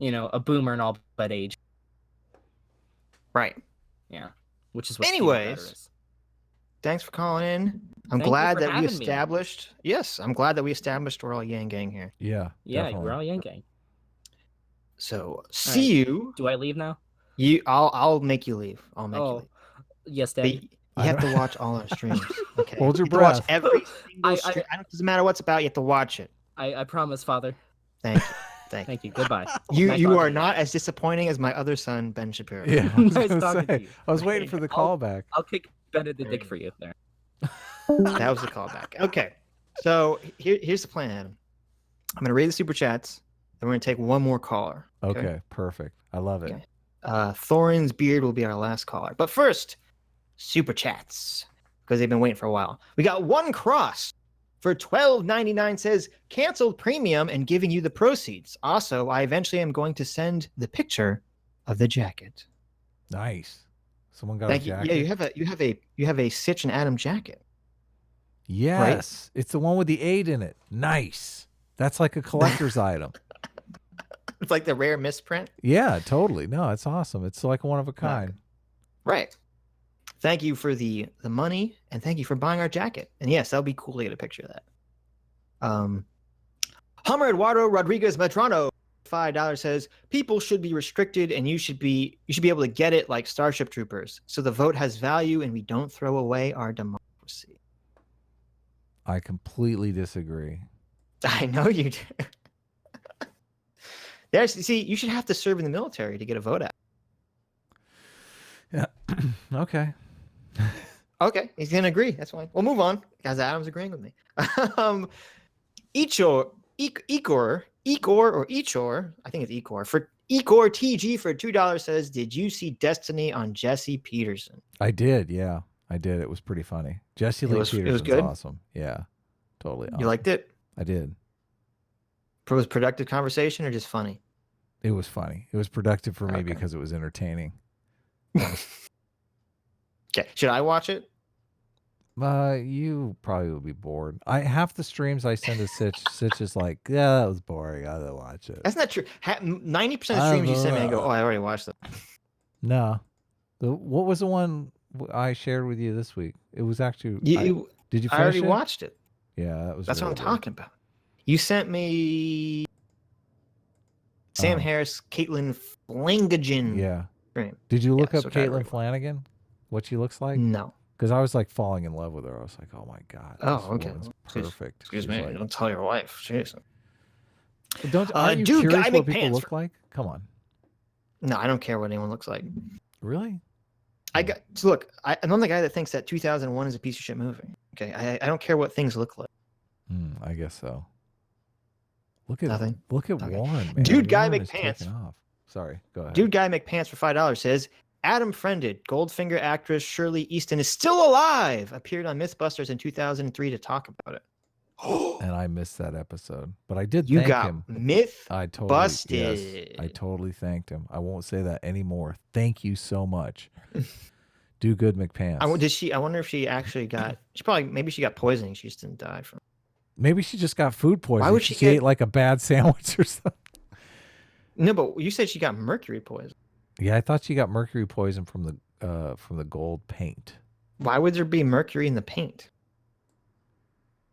You know, a boomer and all but age. Right. Yeah. Which is what Anyways, thanks for calling in. I'm Thank you glad for that we having me. established. Yes, I'm glad that we established we're all Yang Gang here. Yeah. Yeah, definitely. we're all Yang Gang. So see you. Do I leave now? I'll make you leave. I'll make you leave. Yes, But Daddy. you have to watch all our streams. Okay. Hold your You have to watch breath. every single stream. It doesn't matter what's about. You have to watch it. I promise, Father. Thank you. Thank you. Goodbye. You Nice you talking are to you. not as disappointing as my other son, Ben Shapiro. Yeah. I was, Nice gonna talking to say, you. I was waiting for the callback. I'll kick Benedict Dick for you there. That was the callback. Okay. So here's the plan, Adam. I'm gonna read the super chats, then we're gonna take one more caller. Okay, perfect. I love it. Okay. Thorin's beard will be our last caller. But first, super chats. Because they've been waiting for a while. We got One Cross for $12.99 says canceled premium and giving you the proceeds. Also, I eventually am going to send the picture of the jacket. Nice. Someone got Thank a you. jacket. Yeah, you have a Sitch and Adam jacket. Yes. It's the one with the 8 in it. Nice. That's like a collector's item. It's like the rare misprint. Yeah, totally. No, it's awesome. It's like one of a kind. Right. Thank you for the money, and thank you for buying our jacket. And yes, that would be cool to get a picture of that. Hummer Eduardo Rodriguez Medrano, $5 says people should be restricted, and you should be able to get it like Starship Troopers, so the vote has value, and we don't throw away our democracy. I completely disagree. I know you do. See, you should have to serve in the military to get a vote out. Yeah. Okay. Okay, he's gonna agree. That's fine. We'll move on because Adam's agreeing with me. Echor, I think it's Echor for Echor TG for $2 says, "Did you see Destiny on Jesse Peterson?" I did. Yeah, I did. It was pretty funny. Jesse Lee Peterson's good? awesome. Yeah, totally. Awesome. You liked it? I did. Was productive conversation or just funny? It was funny. It was productive for me Okay. because it was entertaining. Okay, should I watch it? You probably will be bored. Half the streams I send to Sitch, Sitch is like, yeah, that was boring. I didn't watch it. That's not true. 90% of streams you send me, I go, "Oh, I already watched it." No. What was the one I shared with you this week? It was actually. Did you finish I already it? watched it. Yeah, that was. That's what I'm really good. talking about. You sent me Sam Oh. Harris, Caitlin Flanagan. Yeah. Stream. Did you look Yeah, up so try to Caitlin read. Flanagan? What she looks like? No. Because I was like falling in love with her. I was like, oh my god, Oh, this okay. woman's Excuse- perfect. Excuse She's me. like- Don't tell your wife. Jeez. Aren't you Dude, curious Guy what people McPants. look like? Come on. No, I don't care what anyone looks like. Really? Look. I'm the guy that thinks that 2001 is a piece of shit movie. Okay, I don't care what things look like. I guess so. Look at Nothing. Look at Okay. Warren, man. Dude, Guy Warren is McPants. taking off. Sorry, go ahead. Dude, Guy McPants for $5 says Adam Friended, Goldfinger actress Shirley Easton is still alive. Appeared on MythBusters in 2003 to talk about it. And I missed that episode, but I did You thank got him. myth I totally busted. Yes, I totally thanked him. I won't say that anymore. Thank you so much. Do good, McPants. I wonder if she actually got. Maybe she got poisoning. She just didn't die from. Maybe she just got food poisoning. would she she get- ate like a bad sandwich or something? No, but you said she got mercury poison. Yeah, I thought she got mercury poison from the gold paint. Why would there be mercury in the paint?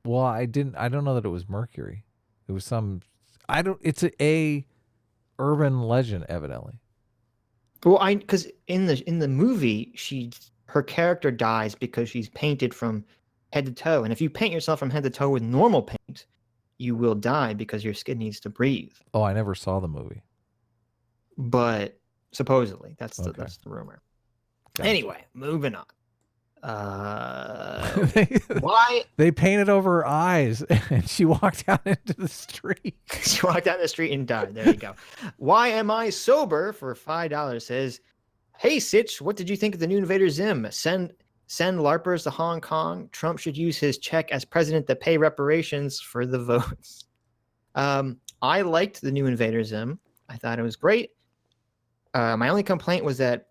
Well, I don't know that it was mercury. It was some. It's a urban legend, evidently. Well, because in the movie, her character dies because she's painted from head to toe, and if you paint yourself from head to toe with normal paint, you will die because your skin needs to breathe. Oh, I never saw the movie. But supposedly, that's the rumor. Gotcha. Anyway, moving on. Why they painted over her eyes and she walked out into the street. She walked out in the street and died. There you go. Why am I sober for $5 says, hey Sitch, what did you think of the new Invader Zim? Send LARPers to Hong Kong. Trump should use his check as president to pay reparations for the votes. I liked the new Invader Zim. I thought it was great. My only complaint was that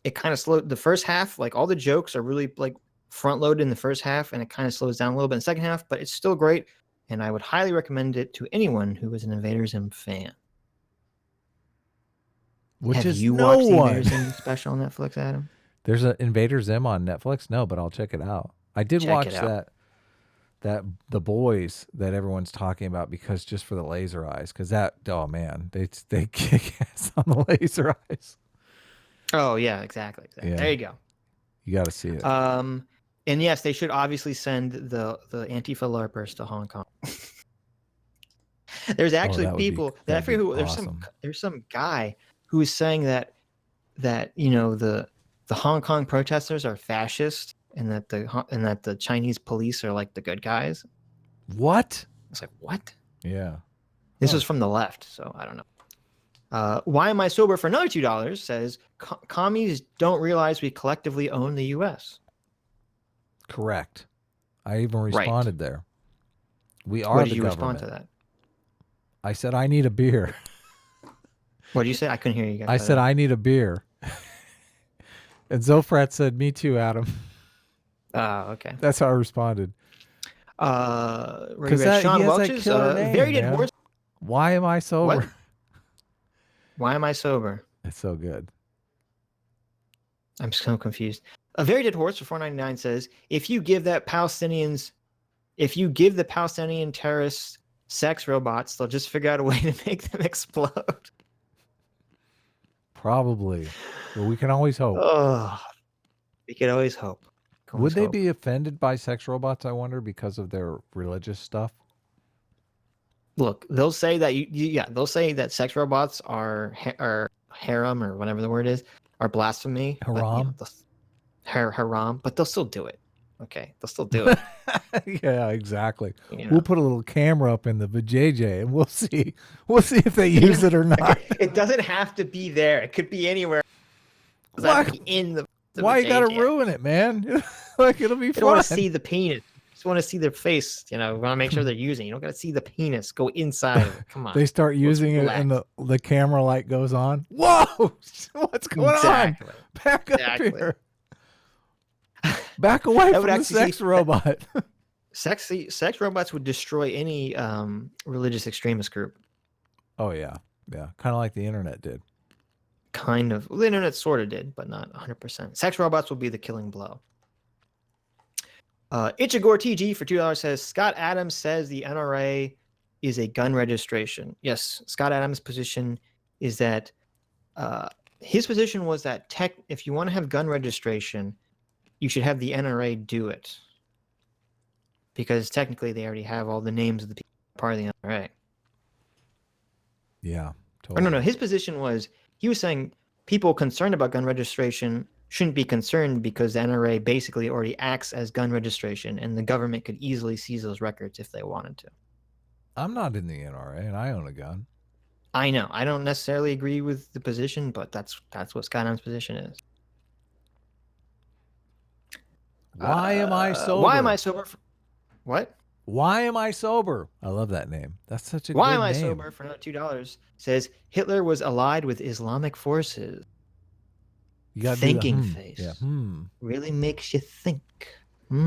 it kind of slowed the first half. Like all the jokes are really like front loaded in the first half, and it kind of slows down a little bit in the second half. But it's still great, and I would highly recommend it to anyone who is an Invader Zim fan. Which Have is you no watched the one. Invader Zim special on Netflix, Adam? There's an Invader Zim on Netflix. No, but I'll check it out. I did Check watch it out. that The Boys that everyone's talking about because just for the laser eyes. Because oh man, they kick ass on the laser eyes. Oh yeah, exactly. Yeah. There you go. You got to see it. And yes, they should obviously send the Antifa LARPers to Hong Kong. There's actually that would be- people that I that'd be forget who awesome. there's some guy who is saying that you know the Hong Kong protesters are fascist and that the Chinese police are like the good guys. What? It's like what? Yeah. This was from the left, so I don't know. Why am I sober for another $2? Says commies don't realize we collectively own the U.S. Correct. I even responded there. We are What the did you government. respond to that? I said I need a beer. What did you say? I couldn't hear you guys. I said I need a beer. And Zofrat said, "Me too, Adam." Okay. That's how I responded. Because Sean Welch's very did horse. Why am I sober? What? Why am I sober? It's so good. I'm so confused. A very dead horse for $4.99 says, if you give the Palestinian terrorists sex robots, they'll just figure out a way to make them explode. Probably. But we can always hope. Oh, we could always hope. Would they be offended by sex robots, I wonder, because of their religious stuff? Look, they'll say that they'll say that sex robots are haram or whatever the word is, are blasphemy. Haram? Haram, but they'll still do it. Okay, they'll still do it. Yeah, exactly. You know. We'll put a little camera up in the vajayjay and we'll see. We'll see if they use it or not. It doesn't have to be there. It could be anywhere. It doesn't have to be in the Why you gotta vajayjay. ruin it, man? Like it'll be You fun. don't want to see the penis. You just want to see their face. You know, want to make sure they're using. You don't got to see the penis go inside of it. Come on. They start using it and the camera light goes on. Whoa! What's going Exactly. on? Back up Exactly. here. Back away That from would the actually sex robot. Sex robots would destroy any religious extremist group. Oh yeah. Yeah. Kind of like the internet did. Kind of. Well, the internet sort of did, but not 100%. Sex robots will be the killing blow. Ichigore TG for $2 says, Scott Adams says the NRA is a gun registration. Yes, Scott Adams' position is that his position was that if you want to have gun registration, you should have the NRA do it. Because technically they already have all the names of the people part of the NRA. Yeah, Or totally. no, his position was, he was saying people concerned about gun registration shouldn't be concerned because the NRA basically already acts as gun registration and the government could easily seize those records if they wanted to. I'm not in the NRA and I own a gun. I know. I don't necessarily agree with the position, but that's what Scott Adams' position is. Why am I sober? Why am I sober? What? Why am I sober? I love that name. That's such a Why good am I name. sober for another $2? Says Hitler was allied with Islamic forces. You gotta Thinking do the, face. Yeah. Really makes you think. Where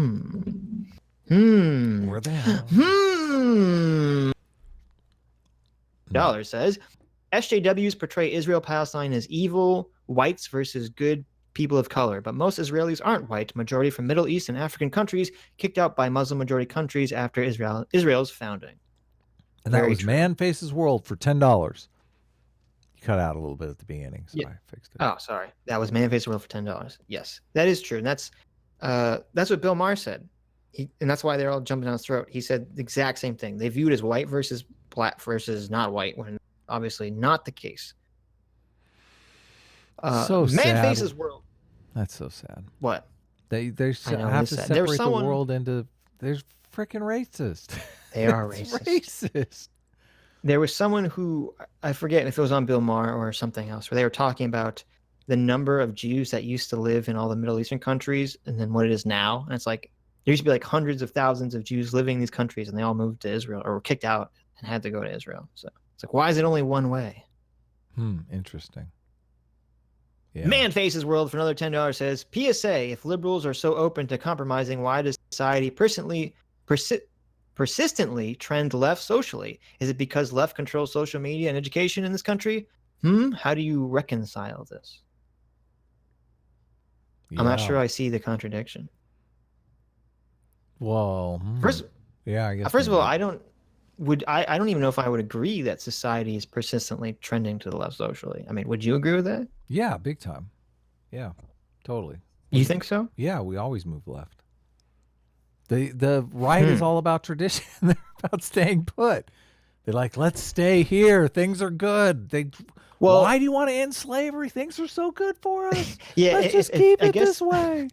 the hell? Dollar says SJWs portray Israel Palestine as evil whites versus good people of color, but most Israelis aren't white. Majority from Middle East and African countries kicked out by Muslim majority countries after Israel's founding. And that Very was true. Man Faces World for $10. You cut out a little bit at the beginning, so Yeah. I fixed it. Oh, sorry. That was Man Face World for $10. Yes, that is true. And that's what Bill Maher said. And that's why they're all jumping on his throat. He said the exact same thing. They viewed as white versus black versus not white, when obviously not the case. So Man sad. Faces World. That's so sad. What? They I know, have it to is sad. There was separate the someone- world into. There's freaking racist. They are It's racist. racist. There was someone who, I forget if it was on Bill Maher or something else, where they were talking about the number of Jews that used to live in all the Middle Eastern countries and then what it is now. And it's like, there used to be like hundreds of thousands of Jews living in these countries and they all moved to Israel or were kicked out and had to go to Israel. So it's like, why is it only one way? Interesting. Yeah. Man Faces World for another $10 says, PSA, if liberals are so open to compromising, why does society persistently trend left socially? Is it because left controls social media and education in this country? How do you reconcile this? I'm not Yeah. sure I see the contradiction. Well, First, yeah. I guess first of all, maybe. I don't even know if I would agree that society is persistently trending to the left socially. I mean, would you agree with that? Yeah, big time. Yeah, totally. You think so? Yeah, we always move left. The right is all about tradition. They're about staying put. They're like, let's stay here. Things are good. Why do you want to end slavery? Things are so good for us. Yeah, let's just keep it this way.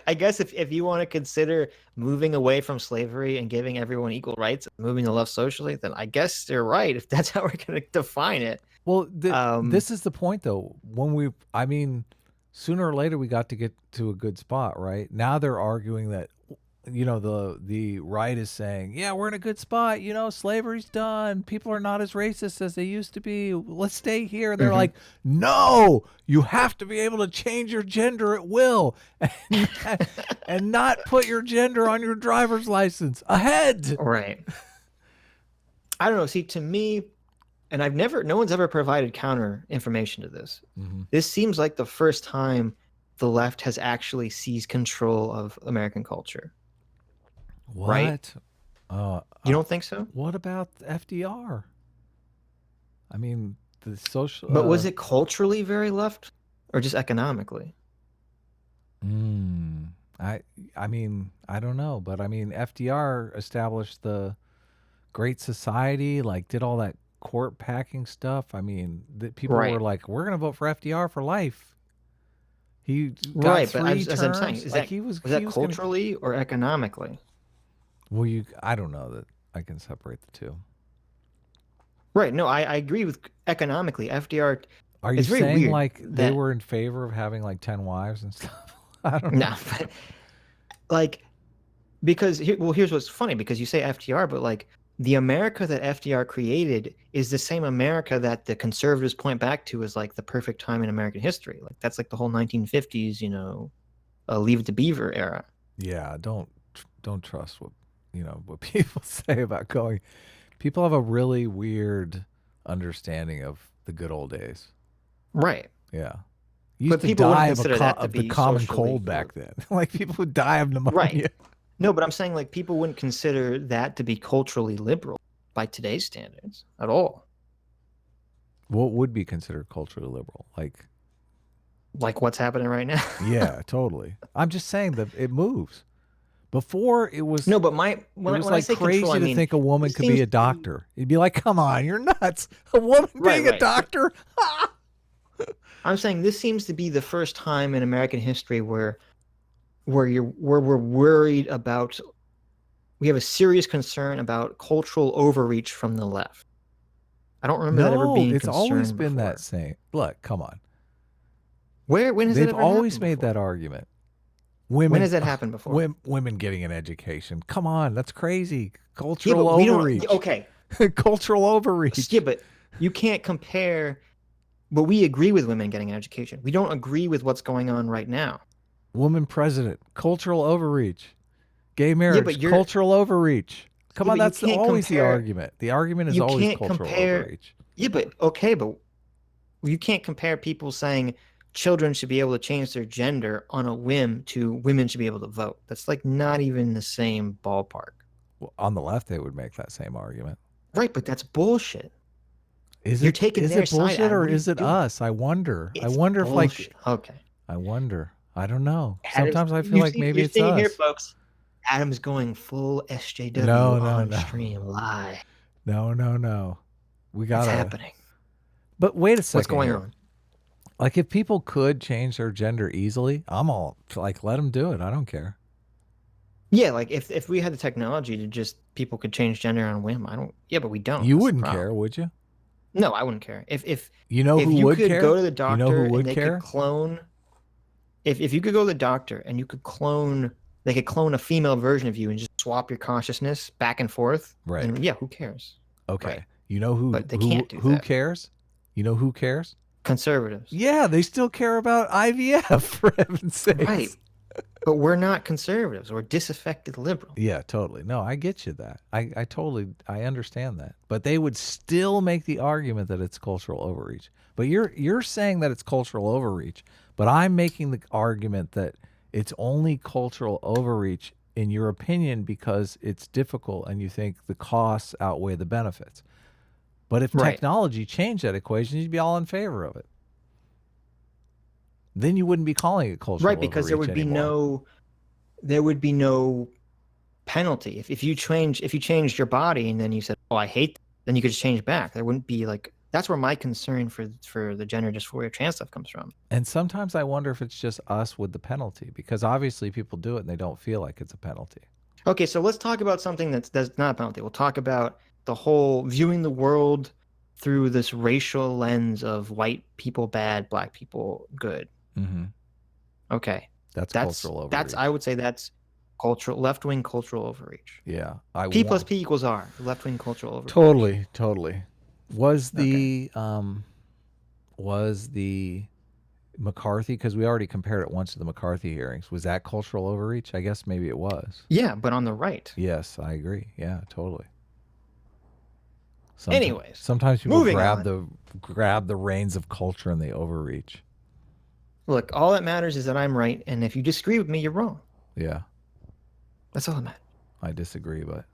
I guess if you want to consider moving away from slavery and giving everyone equal rights, moving to left socially, then I guess you're right. If that's how we're going to define it. Well, this is the point, though. Sooner or later we got to get to a good spot, right? Now they're arguing that, the right is saying, yeah, we're in a good spot. Slavery's done. People are not as racist as they used to be. Let's stay here. They're like, no, you have to be able to change your gender at will and not put your gender on your driver's license. Ahead. Right. I don't know. See, to me, and no one's ever provided counter information to this. This seems like the first time the left has actually seized control of American culture. What? Right? You don't think so? What about FDR? I mean, the social. But was it culturally very left, or just economically? I mean, I don't know, but I mean, FDR established the Great Society, like did all that court packing stuff. I mean, people were like, "We're going to vote for FDR for life." He got but three as I'm saying, terms. is Like, was that culturally or economically? Well, I don't know that I can separate the two. Right. No, I agree with economically. FDR. Are you it's very saying weird like they that- were in favor of having like 10 wives and stuff? I don't know. No, but like, because here's what's funny, because you say FDR, but like the America that FDR created is the same America that the conservatives point back to as like the perfect time in American history. Like that's like the whole 1950s, Leave It to Beaver era. Yeah, don't trust what people say about going. People have a really weird understanding of the good old days. Right. Yeah. You But used to people wouldn't die consider that to of the be common socially cold back then. Like people would die of pneumonia. Right. No, but I'm saying like people wouldn't consider that to be culturally liberal. by today's standards at all. What would be considered culturally liberal? Like what's happening right now? Yeah, totally. I'm just saying that it moves. Before it was No, but it was when I like say crazy control, I to mean, think a woman it could be seems a doctor. You'd be like, come on, you're nuts. A woman being a right. doctor? I'm saying this seems to be the first time in American history where we're worried about, we have a serious concern about cultural overreach from the left. I don't remember that ever No, being it's always been before. that same. Look, come on. When has They've that ever always happened made before? that argument. Women, When has that happened before? Women getting an education. Come on, that's crazy. Yeah, Cultural but we overreach. don't. Okay, Cultural overreach. yeah, but you can't compare. But we agree with women getting an education. We don't agree with what's going on right now. Woman president. Cultural overreach. Gay marriage. but you're- Cultural overreach. Come Yeah, on, but you that's can't always the compare- argument. The argument is you always can't cultural compare- overreach. Yeah, but you can't compare people saying children should be able to change their gender on a whim to women should be able to vote. That's like not even the same ballpark. Well, on the left, they would make that same argument. Right, but that's bullshit. Is You're it taking is their it side, bullshit Adam. or What are you is it doing? us? I wonder. I It's wonder if bullshit. Okay. I wonder. I don't know. Adam's- Sometimes I feel you like see- maybe you're it's seeing us. here, folks. Adam's going full SJW No, on no. stream live. No. We What's gotta. happening? But wait a second. What's going here. on? Like, if people could change their gender easily, I'm all like, let them do it. I don't care. Yeah, like if we had the technology to just people could change gender on a whim, I don't. Yeah, but we don't. You That's the wouldn't problem. care, would you? No, I wouldn't care. If You know if who you would could care? go to the doctor You know who would and they care? could clone, if you could go to the doctor and you could clone, they could clone a female version of you and just swap your consciousness back and forth. Right. then yeah, who cares? Okay. Right. You know who? But they who, can't do who that. cares? You know who cares? Conservatives. Yeah, they still care about IVF, for heaven's sakes. Right. But we're not conservatives. We're disaffected liberals. Yeah, totally. No, I get you that. I totally understand that. But they would still make the argument that it's cultural overreach. But you're saying that it's cultural overreach, but I'm making the argument that it's only cultural overreach in your opinion because it's difficult and you think the costs outweigh the benefits. But if Right. technology changed that equation, you'd be all in favor of it. Then you wouldn't be calling it cultural Right, because there overreach would be anymore. no penalty. If you changed your body and then you said, "Oh, I hate," then you could just change back. There wouldn't be like, that's where my concern for the gender dysphoria trans stuff comes from. And sometimes I wonder if it's just us with the penalty, because obviously people do it and they don't feel like it's a penalty. Okay, so let's talk about something that's not a penalty. We'll talk about the whole viewing the world through this racial lens of white people bad, black people good. Mm-hmm. Okay, That's cultural overreach. I would say that's left-wing cultural overreach. Yeah. P plus P equals R. Left-wing cultural overreach. Totally. Was the McCarthy, because we already compared it once to the McCarthy hearings, was that cultural overreach? I guess maybe it was. Yeah, but on the right. Yes, I agree. Yeah, totally. Anyways, sometimes people moving grab the reins of culture and they overreach. Look, all that matters is that I'm right, and if you disagree with me, you're wrong. Yeah, That's all that matters. I disagree, but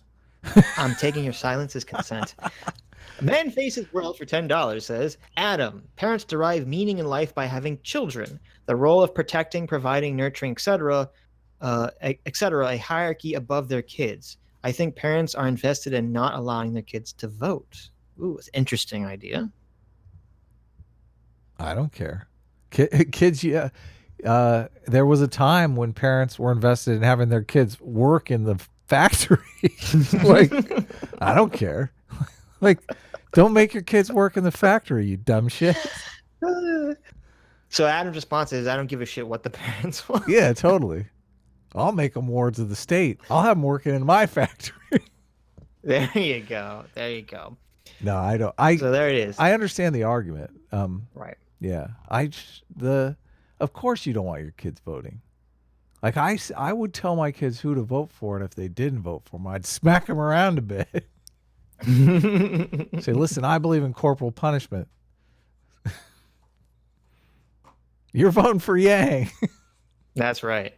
I'm taking your silence as consent. Man Faces World for $10 says, Adam, parents derive meaning in life by having children. The role of protecting, providing, nurturing, etc., a hierarchy above their kids. I think parents are invested in not allowing their kids to vote. Ooh, it's an interesting idea. I don't care. Kids, yeah. There was a time when parents were invested in having their kids work in the factory. Like, I don't care. Like, don't make your kids work in the factory, you dumb shit. So Adam's response is, I don't give a shit what the parents want. Yeah, totally. I'll make them wards of the state. I'll have them working in my factory. There you go. There you go. No, I don't. So there it is. I understand the argument. Right. Yeah. Of course you don't want your kids voting. Like, I would tell my kids who to vote for, and if they didn't vote for them, I'd smack them around a bit. Say, listen, I believe in corporal punishment. You're voting for Yang. That's right.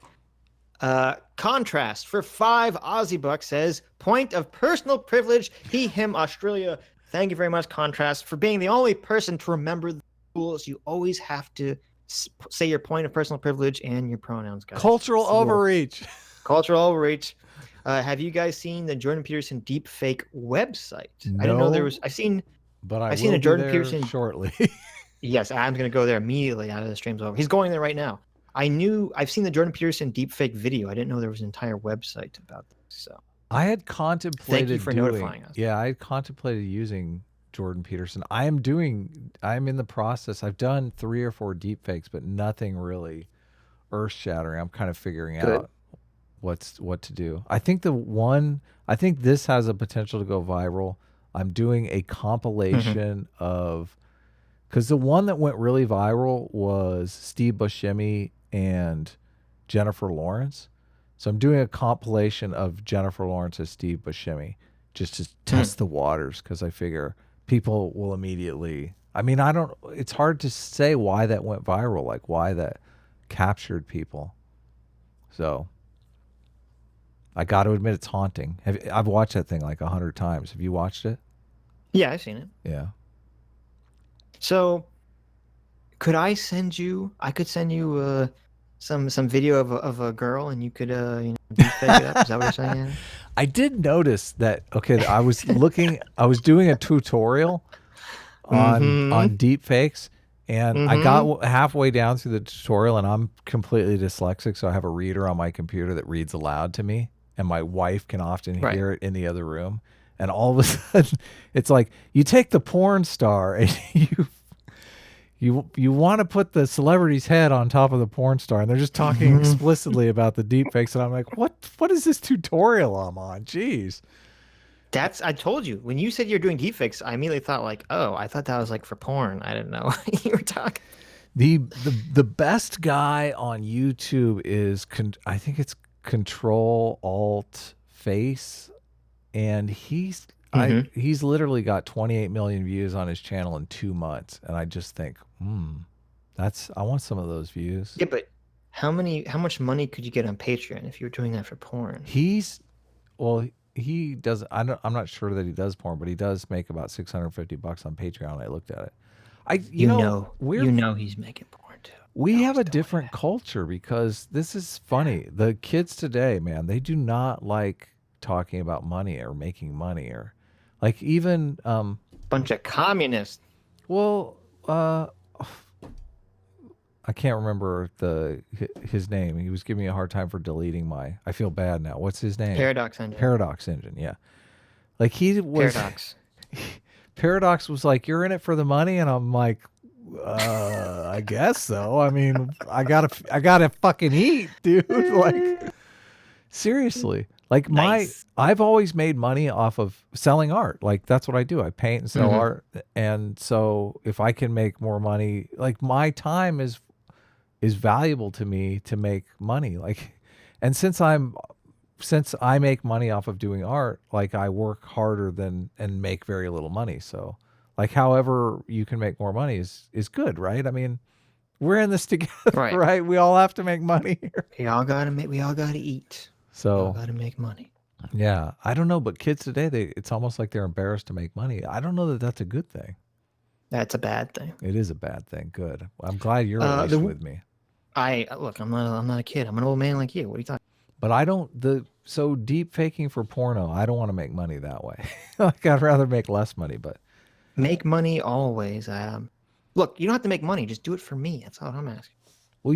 Contrast for 5 Aussie bucks says, point of personal privilege, he, him, Australia. Thank you very much, Contrast, for being the only person to remember the rules. You always have to say your point of personal privilege and your pronouns, guys. Cultural It's the rule. overreach. Cultural overreach. Have you guys seen the Jordan Peterson deepfake website? No, I didn't know there was. I've seen a Jordan Peterson shortly. Yes, I'm going to go there immediately out of the stream's over. He's going there right now. I've seen the Jordan Peterson deepfake video. I didn't know there was an entire website about this. So I had contemplated thank you for notifying us. Yeah, I had contemplated using Jordan Peterson. I'm in the process. I've done 3 or 4 deepfakes, but nothing really earth-shattering. I'm kind of figuring out what to do. I think this has a potential to go viral. I'm doing a compilation of, because the one that went really viral was Steve Buscemi and Jennifer Lawrence. So I'm doing a compilation of Jennifer Lawrence as Steve Buscemi just to test the waters, because I figure people will immediately, it's hard to say why that went viral, like why that captured people. So I got to admit, it's haunting. I've watched that thing like 100 times. Have you watched it? Yeah, I've seen it. Yeah. So I could send you some video of a girl, and you could deepfake it up. Is that what you're saying? I did notice that. Okay, I was doing a tutorial on deep fakes, and I got halfway down through the tutorial, and I'm completely dyslexic, so I have a reader on my computer that reads aloud to me, and my wife can often hear it in the other room. And all of a sudden, it's like, you take the porn star and you want to put the celebrity's head on top of the porn star, and they're just talking explicitly about the deep fakes, and I'm like, what is this tutorial I'm on? Jeez. I told you, when you said you're doing deepfakes, I immediately thought like, oh, I thought that was like for porn. I didn't know you were talking. The best guy on YouTube is I think it's Control Alt Face, and he's literally got 28 million views on his channel in 2 months, and I just think, I want some of those views. Yeah, but how much money could you get on Patreon if you were doing that for porn? He does. I'm not sure that he does porn, but he does make about $650 on Patreon. I looked at it. You know he's making porn too. We have a different culture, because this is funny. The kids today, man, they do not like talking about money or making money, or like even bunch of communists. Well, I can't remember his name. He was giving me a hard time for deleting I feel bad now. What's his name? Paradox Engine. Paradox Engine, yeah. Like he was Paradox was like, you're in it for the money, and I'm like, I guess so. I mean, I gotta fucking eat, dude. Like, seriously. Like I've always made money off of selling art. Like, that's what I do. I paint and sell art. And so if I can make more money, like, my time is valuable to me to make money. Like, and since I make money off of doing art, like, I work harder and make very little money. So, like, however you can make more money is good, right? I mean, we're in this together, right? We all have to make money here. We all gotta eat. So got to make money. Yeah, I don't know, but kids today, it's almost like they're embarrassed to make money. I don't know that that's a good thing. That's a bad thing. It is a bad thing. Good. I'm glad you're at least with me. Look, I'm not a kid. I'm an old man like you. What are you talking? But so deep faking for porno, I don't want to make money that way. Like, I'd rather make less money, but make money always. Look, you don't have to make money. Just do it for me. That's all I'm asking. Well,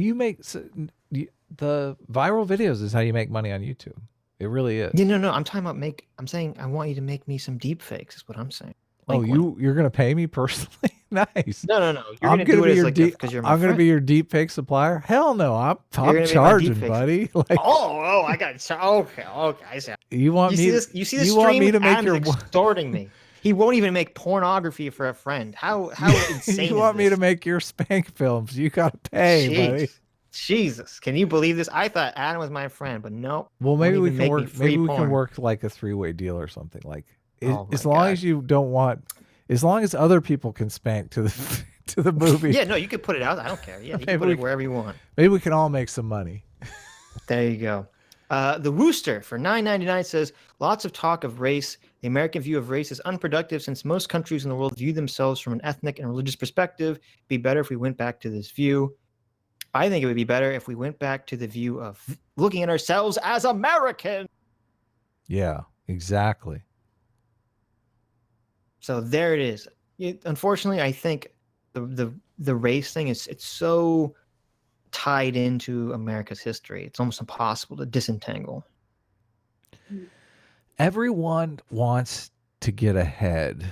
the viral videos is how you make money on YouTube. It really is. Yeah, no. I'm talking about I'm saying I want you to make me some deep fakes. Is what I'm saying. Like, you're gonna pay me personally? Nice. No. You're gonna do it as like because you're my friend. Gonna be your deep fake supplier? Hell no. I'm charging, buddy. Like, I got it. Okay. I see. You want me? You see this stream? Want me to make your extorting me? He won't even make pornography for a friend. How insane! You want me to make your spank films? You gotta pay, buddy. Jesus, can you believe this? I thought Adam was my friend, but no. Well, maybe we can work. Maybe we can work like a 3-way deal or something. Like, as long as you don't want, as long as other people can spank to the movie. Yeah, no, you can put it out. I don't care. Yeah, you can put it wherever you want. Maybe we can all make some money. There you go. The Wooster for $9.99 says, lots of talk of race. The American view of race is unproductive since most countries in the world view themselves from an ethnic and religious perspective. It'd be better if we went back to this view. I think it would be better if we went back to the view of looking at ourselves as American. Yeah, exactly. So there it is. Unfortunately, I think the race thing it's so tied into America's history. It's almost impossible to disentangle. Everyone wants to get ahead,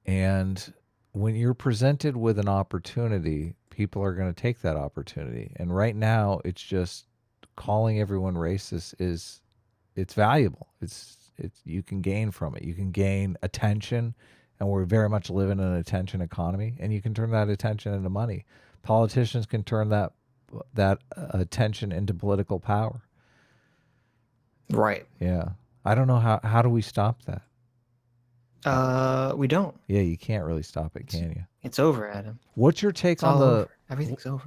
and when you're presented with an opportunity, people are going to take that opportunity. And right now, it's just calling everyone racist it's valuable. It's you can gain from it. You can gain attention, and we're very much living in an attention economy, and you can turn that attention into money. Politicians can turn that attention into political power. Right. Yeah. I don't know how do we stop that? We don't. Yeah, you can't really stop it, can you? It's over, Adam. What's your take It's on all the over. Everything's over.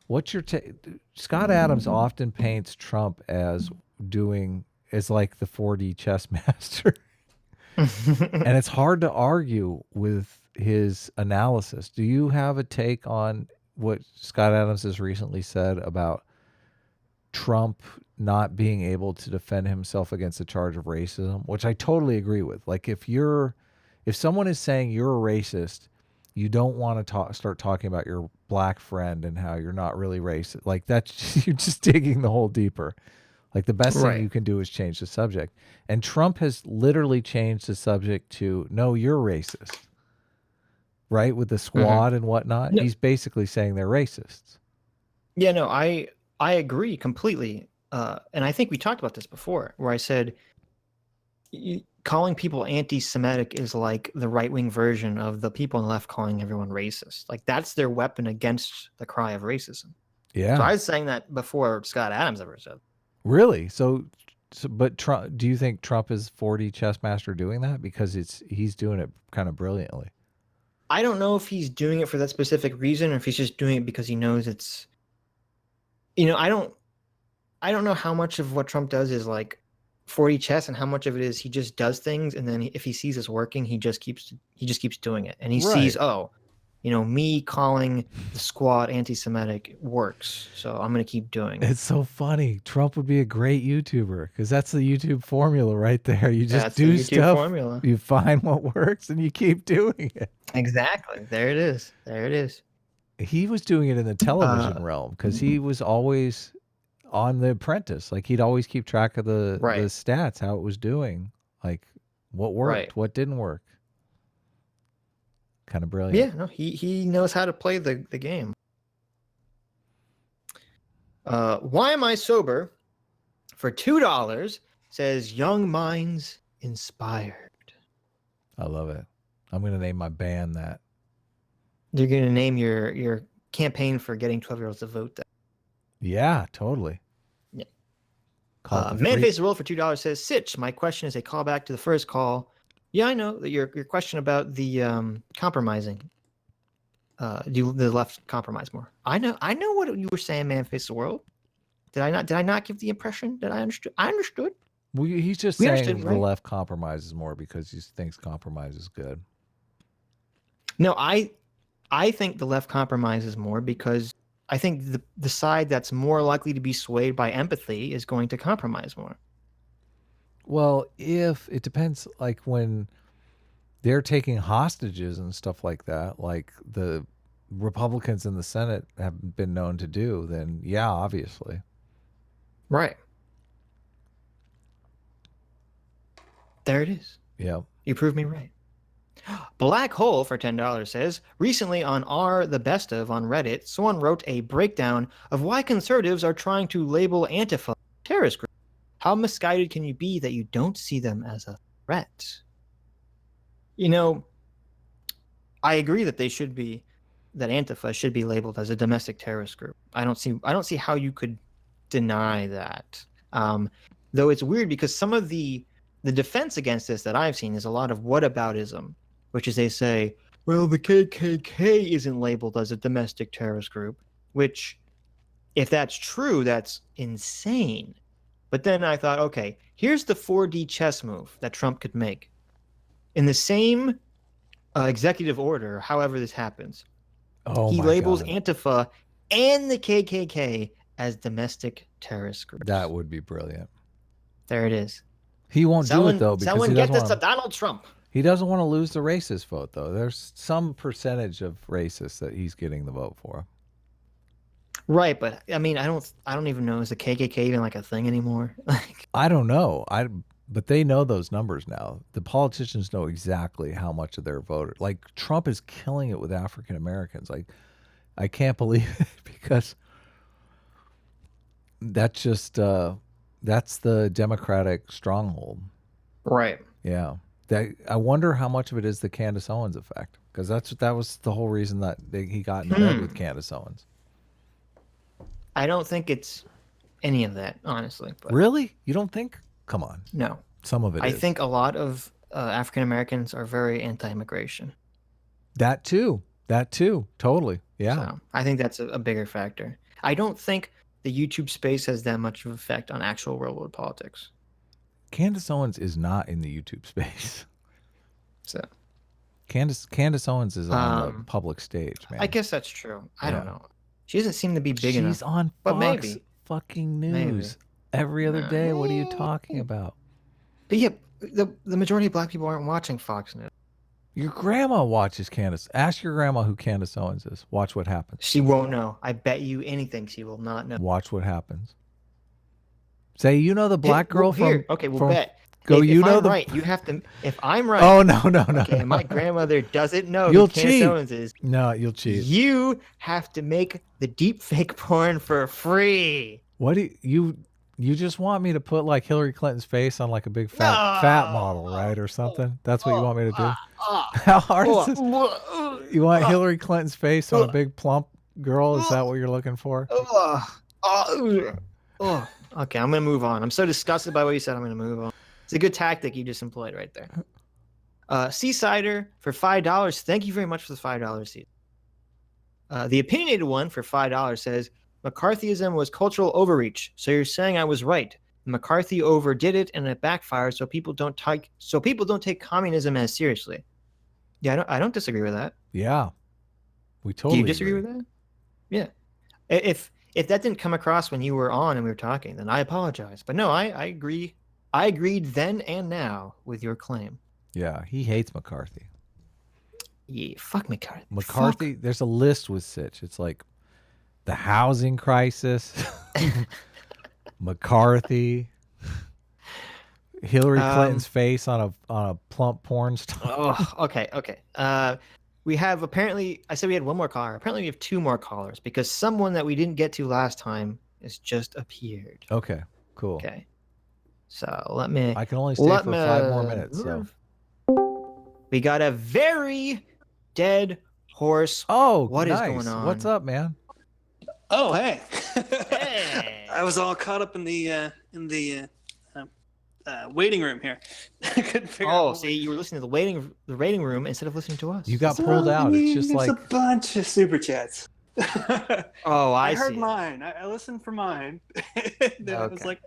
What's your take? Scott Adams often paints Trump as like the 4D chess master. And it's hard to argue with his analysis. Do you have a take on what Scott Adams has recently said about Trump not being able to defend himself against the charge of racism, which I totally agree with? Like if someone is saying you're a racist, you don't want to start talking about your black friend and how you're not really racist. Like that's you're just digging the hole deeper. Like the best thing you can do is change the subject. And Trump has literally changed the subject to, no, you're racist. Right? With the squad and whatnot. No. He's basically saying they're racists. Yeah, no, I agree completely. And I think we talked about this before, where I said calling people anti-Semitic is like the right-wing version of the people on the left calling everyone racist. Like that's their weapon against the cry of racism. Yeah. So I was saying that before Scott Adams ever said. Really? So but Trump, do you think Trump is 4D chess master doing that? Because he's doing it kind of brilliantly. I don't know if he's doing it for that specific reason or if he's just doing it because he knows it's, I don't know how much of what Trump does is like 4D chess and how much of it is he just does things, and then if he sees it's working, he just keeps doing it, and he sees, me calling the squad anti-Semitic works, so I'm gonna keep doing it. It's so funny. Trump would be a great YouTuber because that's the YouTube formula right there. You just do stuff, formula. You find what works, and you keep doing it. Exactly. There it is. He was doing it in the television realm because he was always on The Apprentice. Like he'd always keep track of the stats, how it was doing, like what worked, what didn't work. Kind of brilliant. Yeah, no, he knows how to play the game. Why Am I Sober for $2 says Young Minds Inspired. I love it. I'm gonna name my band that. You're gonna name your campaign for getting 12-year-olds to vote that. Yeah, totally. Yeah. Man Face the World for $2 says, Sitch, my question is a callback to the first call. Yeah, I know that your question about the compromising. Do the left compromise more? I know what you were saying, Man Face the World. Did I not give the impression that I understood? I understood. Well, he's just saying the left compromises more because he thinks compromise is good. No, I think the left compromises more because I think the side that's more likely to be swayed by empathy is going to compromise more. Well, if it depends, like when they're taking hostages and stuff like that, like the Republicans in the Senate have been known to do, then yeah, obviously. Right. There it is. Yeah. You proved me right. Black Hole for $10 says, recently on The Best Of on Reddit, someone wrote a breakdown of why conservatives are trying to label Antifa a terrorist group. How misguided can you be that you don't see them as a threat? I agree that that Antifa should be labeled as a domestic terrorist group. I don't see how you could deny that. Though it's weird because some of the defense against this that I've seen is a lot of whataboutism, which is they say, well, the KKK isn't labeled as a domestic terrorist group, which if that's true, that's insane. But then I thought, okay, here's the 4D chess move that Trump could make. In the same executive order, however this happens, he labels Antifa and the KKK as domestic terrorist groups. That would be brilliant. There it is. He won't do it though, because someone he get doesn't this want to Donald Trump. He doesn't want to lose the racist vote, though. There's some percentage of racists that he's getting the vote for. Right, but I mean, I don't even know, is the KKK even like a thing anymore? Like, I don't know. But they know those numbers now. The politicians know exactly how much of their voter. Like Trump is killing it with African Americans. Like I can't believe it, because that's just that's the Democratic stronghold. Right. Yeah. I wonder how much of it is the Candace Owens effect, because that was the whole reason that he got in bed with Candace Owens. I don't think it's any of that, honestly. But Really? You don't think? Come on. no, Some of it I is. think a lot of African Americans are very anti-immigration. That too. Totally. Yeah. So I think that's a bigger factor. I don't think the YouTube space has that much of an effect on actual real world politics. Candace Owens is not in the YouTube space. So Candace Owens is on the public stage, man. I guess that's true. I don't know. She doesn't seem to be big enough. She's on but Fox maybe fucking news every other day. What are you talking about? But yeah, the majority of black people aren't watching Fox News. Your grandma watches Candace. Ask your grandma who Candace Owens is. Watch what happens. She won't know. I bet you anything she will not know. Watch what happens. Say, you know the black girl from... Here. Okay, we'll from, bet. Go, if you know I'm the... right, you have to... If I'm right... Oh, no. Okay, my grandmother doesn't know You'll who Candace cheat. Owens is. No, you'll cheat. You have to make the deep fake porn for free. What do you just want me to put like Hillary Clinton's face on like a big fat model, right, or something? That's what you want me to do? How hard is this? You want Hillary Clinton's face on a big plump girl? Is that what you're looking for? Okay, I'm gonna move on. I'm so disgusted by what you said. I'm gonna move on. It's a good tactic you just employed right there. Seasider for $5. Thank you very much for the $5 seat. The opinionated one for $5 says McCarthyism was cultural overreach. So you're saying I was right. McCarthy overdid it and it backfired. So people don't take communism as seriously. Yeah, I don't disagree with that. Yeah, we totally. Do you disagree with that? Yeah. If that didn't come across when you were on and we were talking, then I apologize. But no, I agree. I agreed then and now with your claim. Yeah, he hates McCarthy. Yeah, fuck McCarthy. McCarthy, there's a list with Sitch. It's like the housing crisis, McCarthy, Hillary Clinton's face on a plump porn star. Oh, okay. We have apparently, I said we had one more caller. Apparently we have two more callers because someone that we didn't get to last time has just appeared. Okay, cool. Okay. So let me. I can only stay for 5 more minutes. So we got a very dead horse. Oh, what is nice. going on? What's up, man? Oh, hey. Hey. I was all caught up in the waiting room here. I couldn't figure out. See, you were listening to the waiting room instead of listening to us. You got pulled out. It's just like a bunch of super chats. Oh, I heard see. mine. I listened for mine. Then I was Okay. like,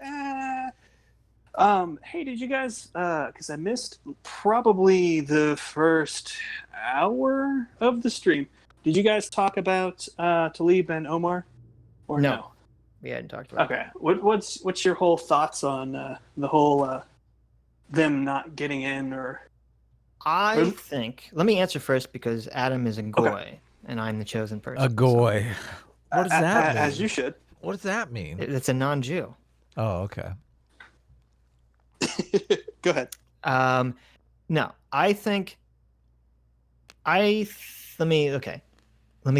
hey, did you guys? Because I missed probably the first hour of the stream. Did you guys talk about Talib and Omar? Or no? We hadn't talked about. Okay. What's your whole thoughts on the whole them not getting in or? I think. Let me answer first because Adam is a goy and I'm the chosen person. a goy. What does that mean? As you should. What does that mean? It's a non-Jew. Oh, okay. Go ahead. No, I think. Let me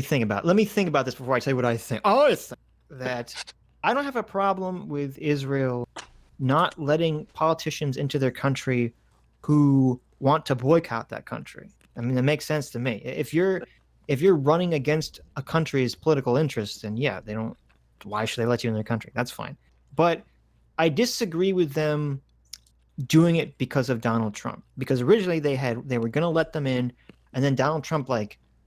think about this before I tell you what I think. I think that I don't have a problem with Israel not letting politicians into their country who want to boycott that country. I mean, that makes sense to me. If you're running against a country's political interests, then yeah, they don't. Why should they let you in their country? That's fine. But I disagree with them doing it because of Donald Trump. Because originally they were going to let them in, and then Donald Trump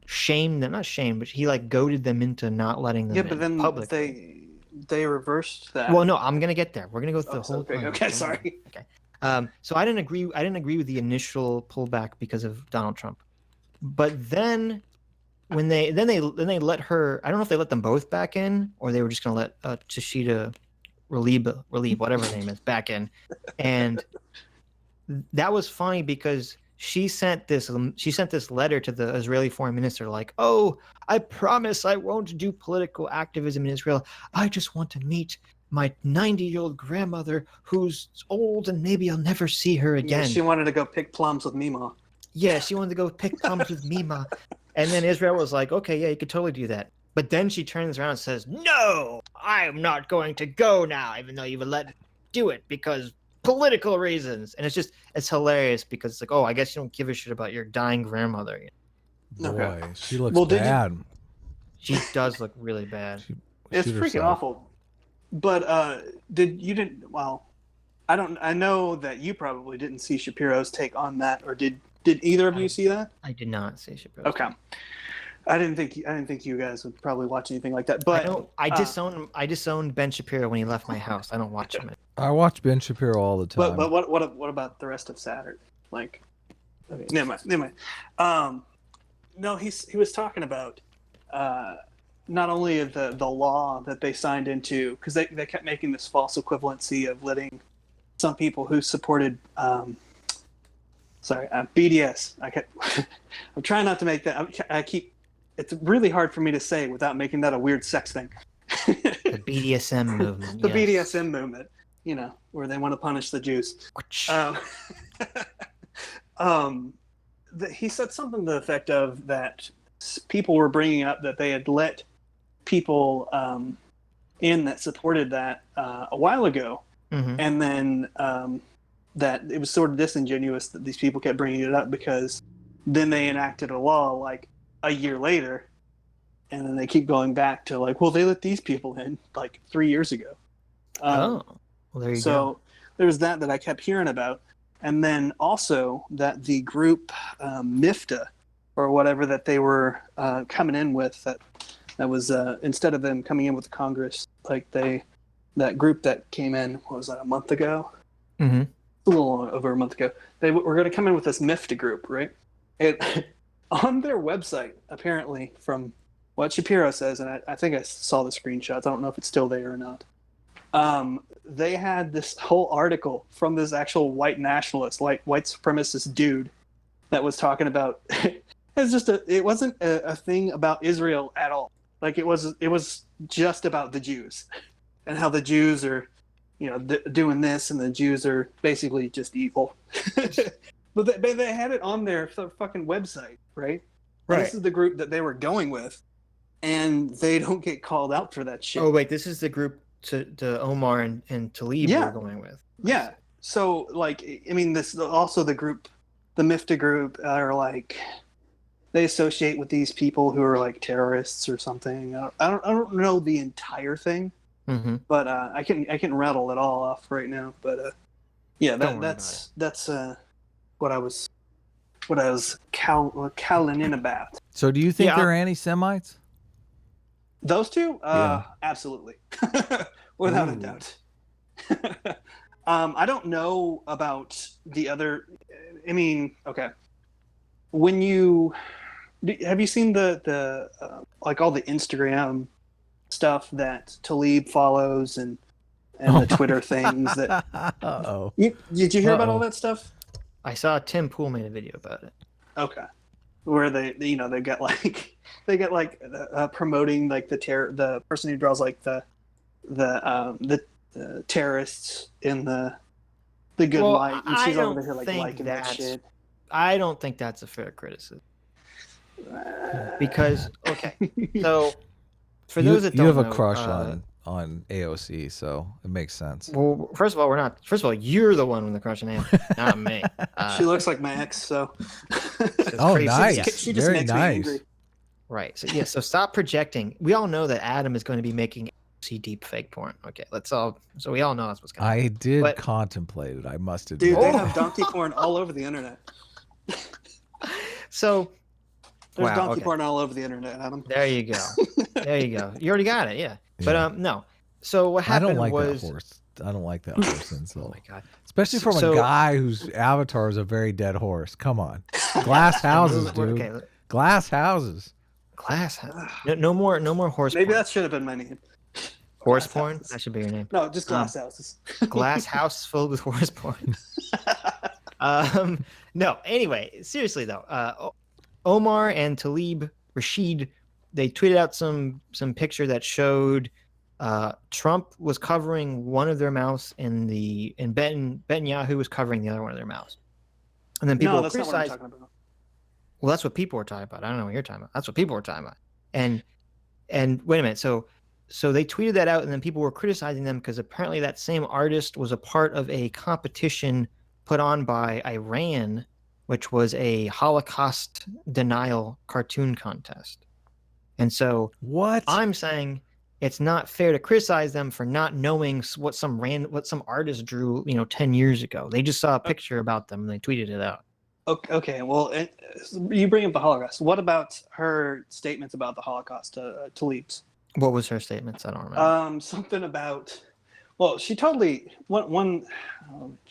shamed them, not shamed, but he goaded them into not letting them in. Yeah, but then they reversed that. Well, no, I'm gonna get there. We're gonna go through the whole okay, thing. okay, Don't worry. sorry. Okay. So I didn't agree with the initial pullback because of Donald Trump. But then when they let her, I don't know if they let them both back in or they were just gonna let Tashida relieve whatever her name is back in, and that was funny because she sent this letter to the Israeli foreign minister like, oh, I promise I won't do political activism in Israel. I just want to meet my 90-year-old grandmother who's old and maybe I'll never see her again. Yeah, she wanted to go pick plums with Mima. Yeah, she wanted to go pick plums with Mima. And then Israel was like, okay, yeah, you could totally do that. But then she turns around and says, no, I'm not going to go now, even though you've let me do it because political reasons. And it's hilarious because it's like, oh, I guess you don't give a shit about your dying grandmother. Boy, she looks bad. She does look really bad. It's freaking awful. But I know that you probably didn't see Shapiro's take on that, or did either of you see that? I did not see Shapiro's. Okay. I didn't think you guys would probably watch anything like that. But I disowned Ben Shapiro when he left my house. I don't watch him. I watch Ben Shapiro all the time. But what about the rest of Saturday? Like, okay, never mind. No, he was talking about not only the law that they signed into, because they kept making this false equivalency of letting some people who supported BDS. I'm trying not to make that. It's really hard for me to say without making that a weird sex thing. The BDSM movement. The BDSM movement, where they want to punish the Jews. He said something to the effect of that people were bringing up that they had let people in that supported that a while ago, and then that it was sort of disingenuous that these people kept bringing it up because then they enacted a law like a year later, and then they keep going back to like, well, they let these people in like 3 years ago. Well, there you go. So there's that I kept hearing about. And then also that the group MIFTA or whatever that they were coming in with, that was instead of them coming in with Congress, like that group that came in, what was that, a month ago? Mm-hmm. A little over a month ago. They were going to come in with this MIFTA group, right? On their website, apparently, from what Shapiro says, and I think I saw the screenshots. I don't know if it's still there or not. They had this whole article from this actual white nationalist, like white supremacist dude that was talking about it wasn't a thing about Israel at all. Like it was just about the Jews and how the Jews are, doing this and the Jews are basically just evil. But they had it on their fucking website, right? Right. This is the group that they were going with, and they don't get called out for that shit. Oh wait, this is the group to Omar and Talib were going with. Yeah. So like, I mean, this also the group, the MIFTA group, are like they associate with these people who are like terrorists or something. I don't know the entire thing, but I can rattle it all off right now. But yeah, that's what I was calling in about. So do you think they're anti-Semites? Those two? Absolutely. Without a doubt. I don't know about the other. I mean, okay. Have you seen the like all the Instagram stuff that Talib follows and the Twitter things that? Uh-oh. Did you hear about all that stuff? I saw Tim Pool made a video about it. Okay, where they get promoting like the person who draws like the terrorists in the good light, and she's over here like liking that shit. I don't think that's a fair criticism. Because so for those that don't know, you have a crush on AOC, so it makes sense. Well, first of all, you're the one with the crush on AOC, not me. She looks like my ex, so. Oh, nice. She just Very makes nice. me angry. Right. So yeah. So stop projecting. We all know that Adam is going to be making AOC deep fake porn. Okay. So we all know that's what's going to happen. I did contemplate it. I must admit. Dude, they have donkey porn all over the internet. So. There's donkey porn all over the internet, Adam. There you go. You already got it, yeah. But no. So what I don't happened like was that horse. I don't like that horse insult. Oh my god! Especially from So- a guy whose avatar is a very dead horse. Come on, glass houses, dude. Okay, Glass houses. glass. No more horse. Maybe porn. that should have been my name. Horse Glass porn. houses. That should be your name. No, just glass houses. Glass house filled with horse porn. No. Anyway, seriously though, Omar and Talib Rashid, they tweeted out some picture that showed Trump was covering one of their mouths and Netanyahu was covering the other one of their mouths. And then people No, that's not what I'm criticized. talking about. Well, that's what people were talking about. I don't know what you're talking about. That's what people were talking about. And wait a minute. So they tweeted that out, and then people were criticizing them because apparently that same artist was a part of a competition put on by Iran, which was a Holocaust denial cartoon contest. And so what I'm saying, it's not fair to criticize them for not knowing what some artist drew, 10 years ago. They just saw a picture about them and they tweeted it out. Okay, well, you bring up the Holocaust. What about her statements about the Holocaust to Talib's? What was her statements? I don't remember. Something about. Well, she totally one.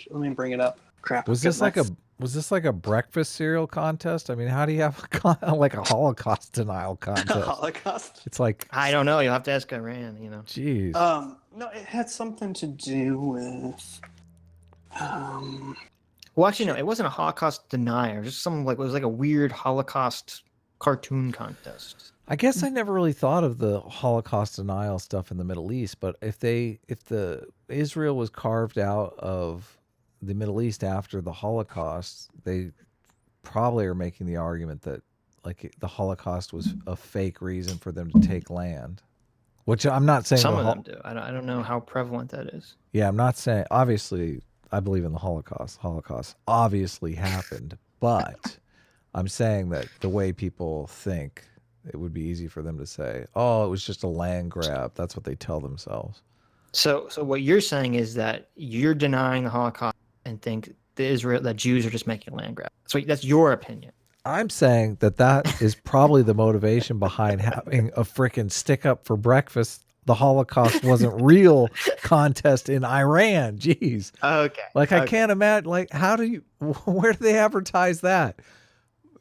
Let me bring it up. Crap. Was this like a breakfast cereal contest? I mean, how do you have like a Holocaust denial contest? Holocaust? It's like I don't know. You'll have to ask Iran. Jeez. No, it had something to do with. Well, actually, no. It wasn't a Holocaust denier. It was just something like it was like a weird Holocaust cartoon contest. I guess I never really thought of the Holocaust denial stuff in the Middle East, but if the Israel was carved out of the Middle East after the Holocaust, they probably are making the argument that like the Holocaust was a fake reason for them to take land. Which I'm not saying Some of them do. I don't know how prevalent that is. Yeah, I'm not saying obviously I believe in the Holocaust. Holocaust obviously happened, but I'm saying that the way people think, it would be easy for them to say, "Oh, it was just a land grab." That's what they tell themselves. So what you're saying is that you're denying the Holocaust and think that Jews are just making a land grab. So that's your opinion. I'm saying that is probably the motivation behind having a frickin' stick up for breakfast. The Holocaust wasn't real contest in Iran. Jeez. Okay. Like I can't imagine. Like where do they advertise that?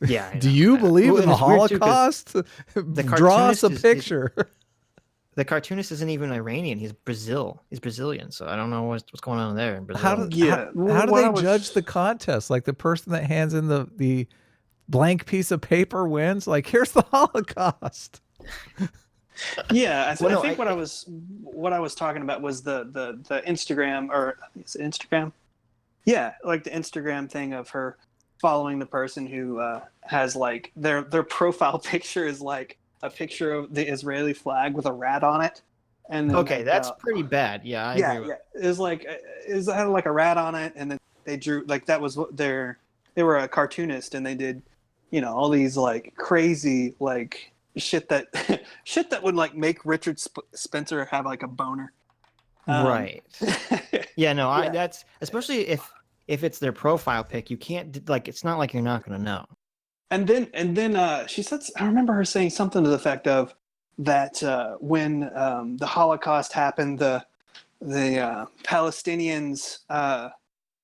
Yeah. Do you believe in the Holocaust? Draw us a picture. The cartoonist isn't even Iranian. He's Brazilian. So I don't know what's going on there in Brazil. How do they judge the contest? Like the person that hands in the blank piece of paper wins. Like here's the Holocaust. Yeah, I think what I was talking about was the Instagram, or is it Instagram? Yeah, like the Instagram thing of her following the person who has like their profile picture is like a picture of the Israeli flag with a rat on it. And then, that's pretty bad. Yeah, I agree with it was like it had like a rat on it, and then they drew like that was what they were a cartoonist, and they did all these like crazy like shit that would like make Richard Spencer have like a boner. Right. Yeah, no, that's especially if it's their profile pic, you can't like it's not like you're not gonna know. And then she said, I remember her saying something to the effect of that when the Holocaust happened, the Palestinians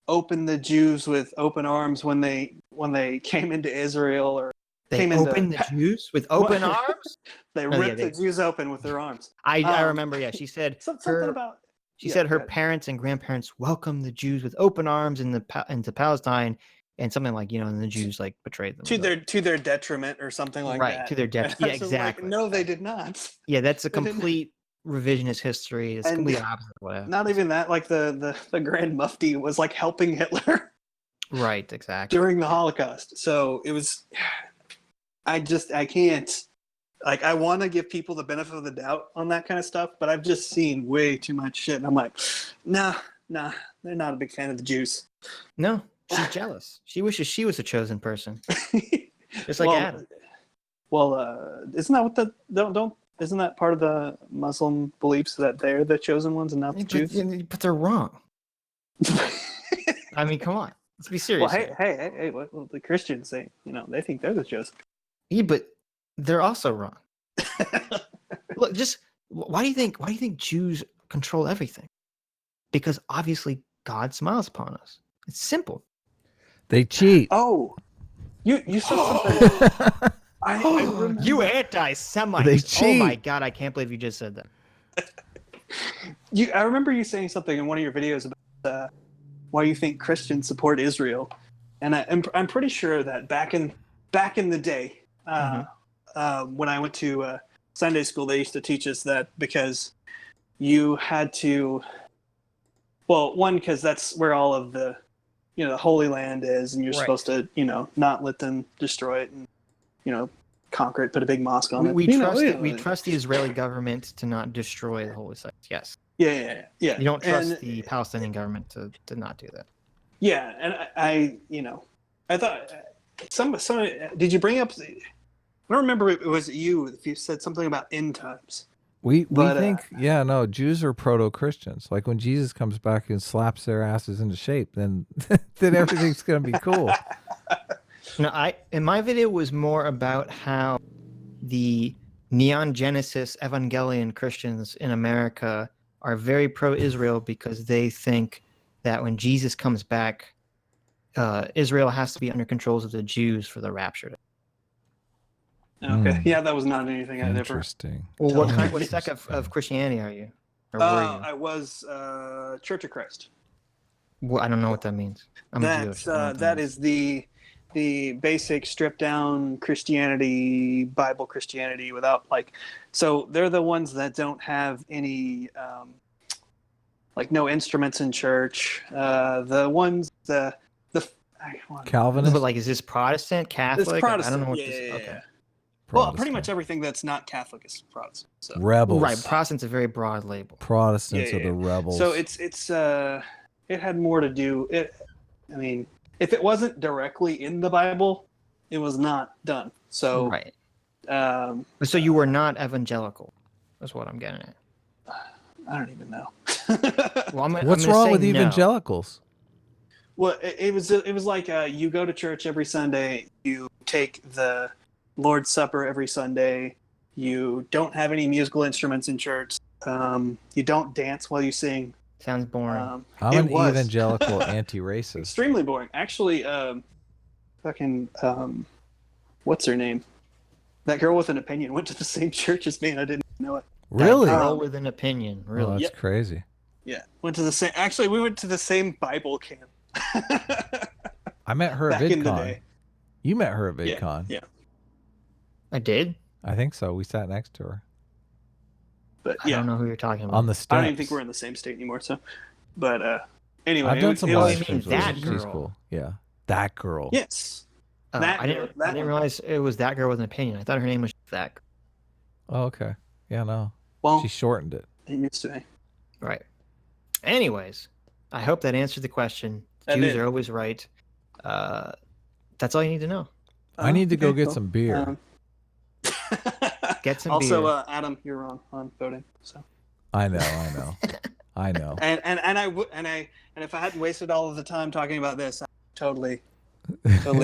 opened the Jews with open arms when they came into Israel, or they opened the Jews with open arms. They ripped the Jews open with their arms. I remember. Yeah, she said something about. She said her parents and grandparents welcomed the Jews with open arms into Palestine, and something like and the Jews like betrayed them to their detriment or something like that. Right, to their detriment. Yeah, exactly. Like, no, they did not. Yeah, that's a complete revisionist history. It's complete opposite of what happened. Not even that. Like the Grand Mufti was like helping Hitler. Right, exactly. During the Holocaust, so it was. I can't. Like, I want to give people the benefit of the doubt on that kind of stuff, but I've just seen way too much shit, and I'm like, nah, they're not a big fan of the Jews. No, she's jealous. She wishes she was a chosen person, just like Adam. Well, isn't that what isn't that part of the Muslim beliefs that they're the chosen ones and not the Jews? But they're wrong. I mean, come on, let's be serious. Well, hey, what the Christians say? They think they're the chosen. Yeah, but they're also wrong. Look, just why do you think Jews control everything, because obviously God smiles upon us. It's simple. They cheat. Oh, you said something. I remember. You anti-Semites. They Oh my cheat. God, I can't believe you just said that. I remember you saying something in one of your videos about why you think Christians support Israel, and I'm pretty sure that back in the day, when I went to Sunday school, they used to teach us that because you had to, well, one, because that's where all of the, the Holy Land is, and you're supposed to, not let them destroy it and, conquer it, put a big mosque on it. We trust the Israeli government to not destroy the holy sites. Yes. Yeah. You don't trust the Palestinian government to not do that. Yeah, and I thought some did you bring up? I don't remember if it was you. If you said something about end times. We think, Jews are proto-Christians. Like when Jesus comes back and slaps their asses into shape, then everything's gonna be cool. No, in my video was more about how the Neon Genesis Evangelion Christians in America are very pro-Israel because they think that when Jesus comes back, Israel has to be under controls of the Jews for the rapture. Okay, yeah, that was not anything I'd ever. Interesting. Well, what sect of Christianity are you? Or were you? I was Church of Christ. Well, I don't know what that means. I'm Jewish. That is the basic stripped down Christianity, Bible Christianity without so they're the ones that don't have any no instruments in church. The ones Calvinist. But is this Protestant, Catholic? It's Protestant. I don't know what yeah, this. yeah, Okay. yeah. Well, pretty much everything that's not Catholic is Protestant. So. Rebels. Right, Protestant's a very broad label. Protestants are the rebels. So it's it had more to do. I mean, if it wasn't directly in the Bible, it was not done. So right. So you were not evangelical. That's what I'm getting at. I don't even know. Well, what's wrong with evangelicals? Well, it was like you go to church every Sunday, you take the Lord's Supper every Sunday, you don't have any musical instruments in church, you don't dance while you sing. Sounds boring. I'm an evangelical anti-racist. Extremely boring. Actually, what's her name? That girl with an opinion went to the same church as me, and I didn't know it. Really? That girl with an opinion. Really? Oh, that's crazy. Yeah, went to the same. Actually, we went to the same Bible camp. I met her at Back in the VidCon. day. You met her at VidCon. Yeah. I did? I think so. We sat next to her. But I don't know who you're talking about. On the I steps. don't even think we're in the same state anymore. So, but anyway, I've done some it live was- streams with that her. girl. She's cool. Yeah, that girl. Yes. I didn't realize it was that girl with an opinion. I thought her name was that. Oh, okay. Yeah, no. Well, she shortened it. It used to be. Right. Anyways, I hope that answered the question. That Jews did. are always right. That's all you need to know. I need to go okay, get cool. some beer. Get some Also, beer. Adam, you're wrong on voting. So. I know. I know. And if I hadn't wasted all of the time talking about this, I totally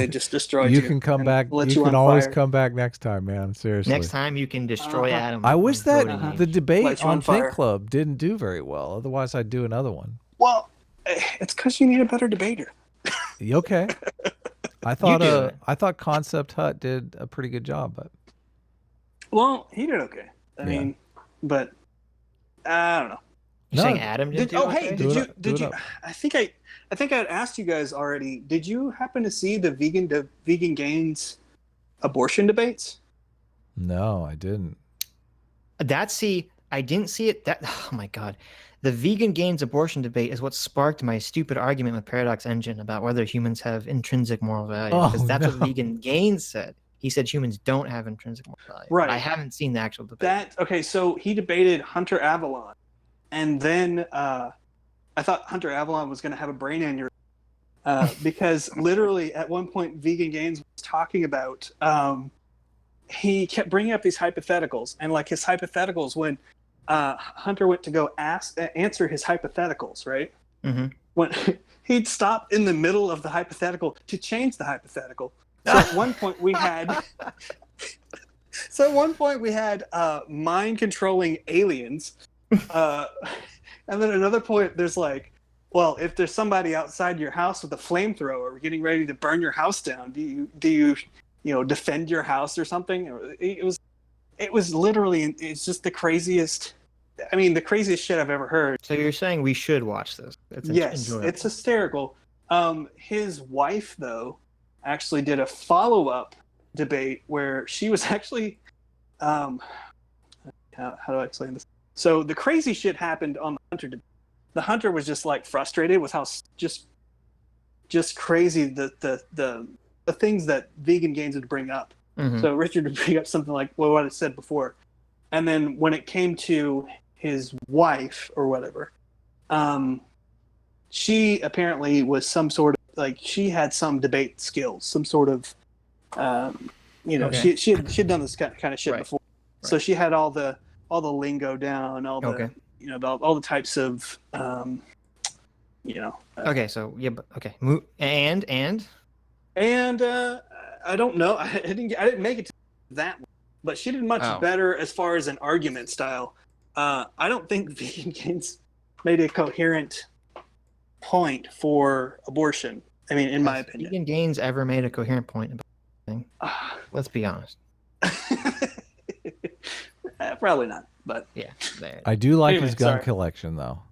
just destroyed you. You can come and back. let You on can always fire. come back next time, man. Seriously. Next time you can destroy Adam. I wish with that voting the age. debate Light you on on Think fire. Club didn't do very well. Otherwise, I'd do another one. Well, it's because you need a better debater. Okay. I thought do it. I thought Concept Hut did a pretty good job, but Well, he did okay. I Yeah. mean, but I don't know. You're saying No. Adam didn't Did, do oh, okay? hey, Do did it you? up. I think I'd asked you guys already. Did you happen to see the vegan gains abortion debates? no, I didn't. I didn't see it. Oh my god, the vegan gains abortion debate is what sparked my stupid argument with Paradox Engine about whether humans have intrinsic moral value. Oh, Because that's what no. vegan gains said. He said humans don't have intrinsic moral value. Right. But I haven't seen the actual debate. Okay, so he debated Hunter Avalon, and then I thought Hunter Avalon was going to have a brain aneurysm because literally at one point Vegan Gains was talking about he kept bringing up these hypotheticals, and like his hypotheticals when Hunter went to go answer his hypotheticals, right? Mm-hmm. When he'd stop in the middle of the hypothetical to change the hypothetical. So at one point we had mind controlling aliens And then another point, there's like, well, if there's somebody outside your house with a flamethrower getting ready to burn your house down, do you defend your house or something? It was literally, it's just the craziest. I mean, the craziest shit I've ever heard. So you're saying we should watch this? Yes, enjoyable. it's hysterical. His wife, though, actually did a follow-up debate where she was actually, how do I explain this? So the crazy shit happened on the Hunter debate. The Hunter was just like frustrated with how just crazy the things that vegan games would bring up. Mhm. So Richard would bring up something like what I said before, and then when it came to his wife or whatever, she apparently was some sort of like she had some debate skills, some sort of Okay. she had done this kind of shit Right. before, so she had all the lingo down, all the Okay. all the types of Okay, so yeah, but okay. And I don't know. I didn't make it to that one, but she did much Oh. better as far as an argument style. I don't think vegan games made a coherent point for abortion. I mean, in my opinion. Vegan Gains ever made a coherent point about anything? Let's be honest. Probably not, but yeah, there. I do like Anyway, his gun sorry. collection, though.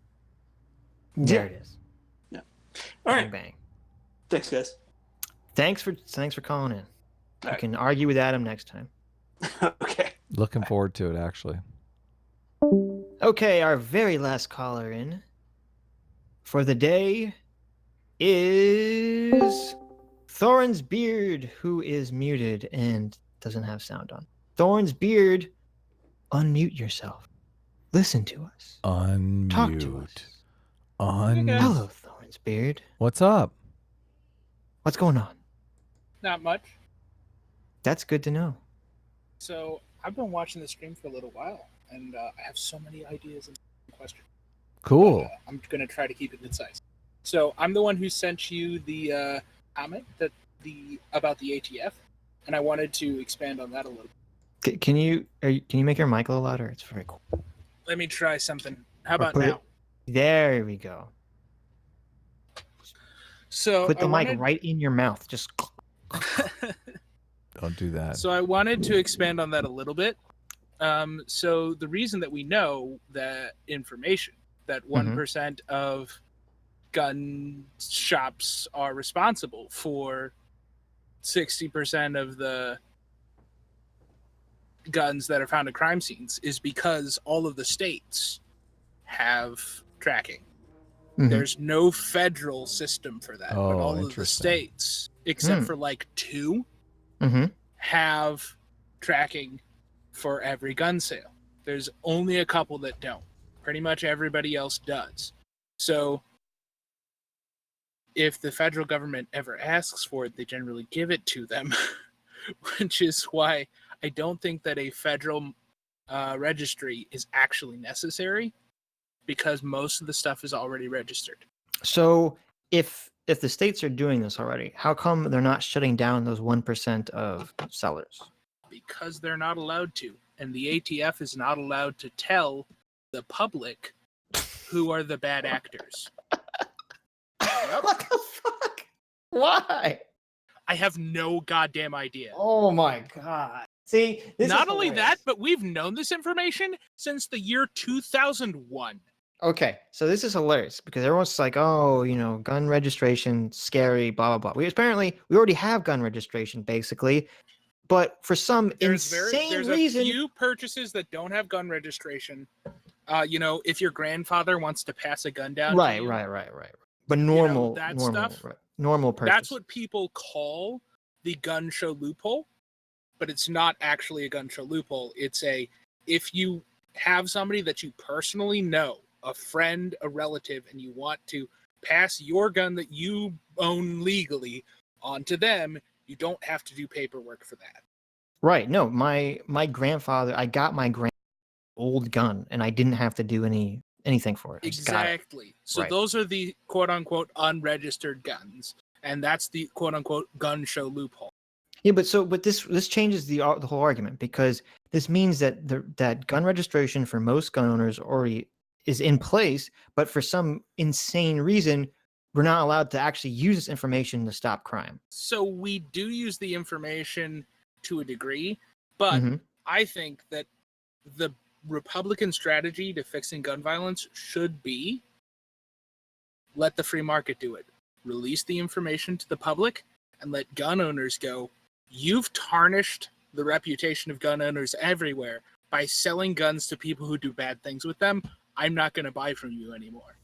There it is. Yeah. All right. Bang. Thanks, guys. Thanks for calling in. All You right. can argue with Adam next time. Okay. Looking forward to it, actually. Okay, our very last caller in for the day is Thorin's Beard, who is muted and doesn't have sound on. Thorin's Beard, unmute yourself. Listen to us. Unmute. Talk to us. Hello, Thorin's Beard. What's up? What's going on? Not much. That's good to know. So I've been watching the stream for a little while, and I have so many ideas and questions. Cool. I'm going to try to keep it concise. So I'm the one who sent you the comment about the ATF, and I wanted to expand on that a little. Can you make your mic a little louder? It's very cool. Let me try something. How Or about put it- now? There we go. So Put the I mic wanted- right in your mouth. Just Don't do that. So I wanted to expand on that a little bit. So the reason that we know that information, that 1% of gun shops are responsible for 60% of the guns that are found at crime scenes, is because all of the states have tracking. Mhm. There's no federal system for that, but Oh, all of the interesting. states, except Hmm. for like 2, Mm-hmm. have tracking for every gun sale. There's only a couple that don't. Pretty much everybody else does. So if the federal government ever asks for it, they generally give it to them, which is why I don't think that a federal registry is actually necessary, because most of the stuff is already registered. So if the states are doing this already, how come they're not shutting down those 1% of sellers? Because they're not allowed to. And the ATF is not allowed to tell the public who are the bad actors. What the fuck? Why? I have no goddamn idea. Oh my god. See, Not only that, but we've known this information since the year 2001. Okay, so this is hilarious because everyone's like, oh, gun registration, scary, blah, blah, blah. We already have gun registration, basically. But for some insane There's reason... a few purchases that don't have gun registration. If your grandfather wants to pass a gun down to Right. you, But normal, that normal, stuff? right. Normal purchase. that's what people call the gun show loophole. But it's not actually a gun show loophole. It's if you have somebody that you personally know, a friend, a relative, and you want to pass your gun that you own legally onto them, you don't have to do paperwork for that. Right. No, my grandfather, I got my old gun and I didn't have to do anything for it. I just got it. Exactly. So Right. those are the quote unquote unregistered guns, and that's the quote unquote gun show loophole. Yeah, but this changes the whole argument, because this means that that gun registration for most gun owners already is in place, but for some insane reason, we're not allowed to actually use this information to stop crime. So we do use the information to a degree, but Mhm. I think that the Republican strategy to fixing gun violence should be let the free market do it. Release the information to the public and let gun owners go. You've tarnished the reputation of gun owners everywhere by selling guns to people who do bad things with them. I'm not going to buy from you anymore.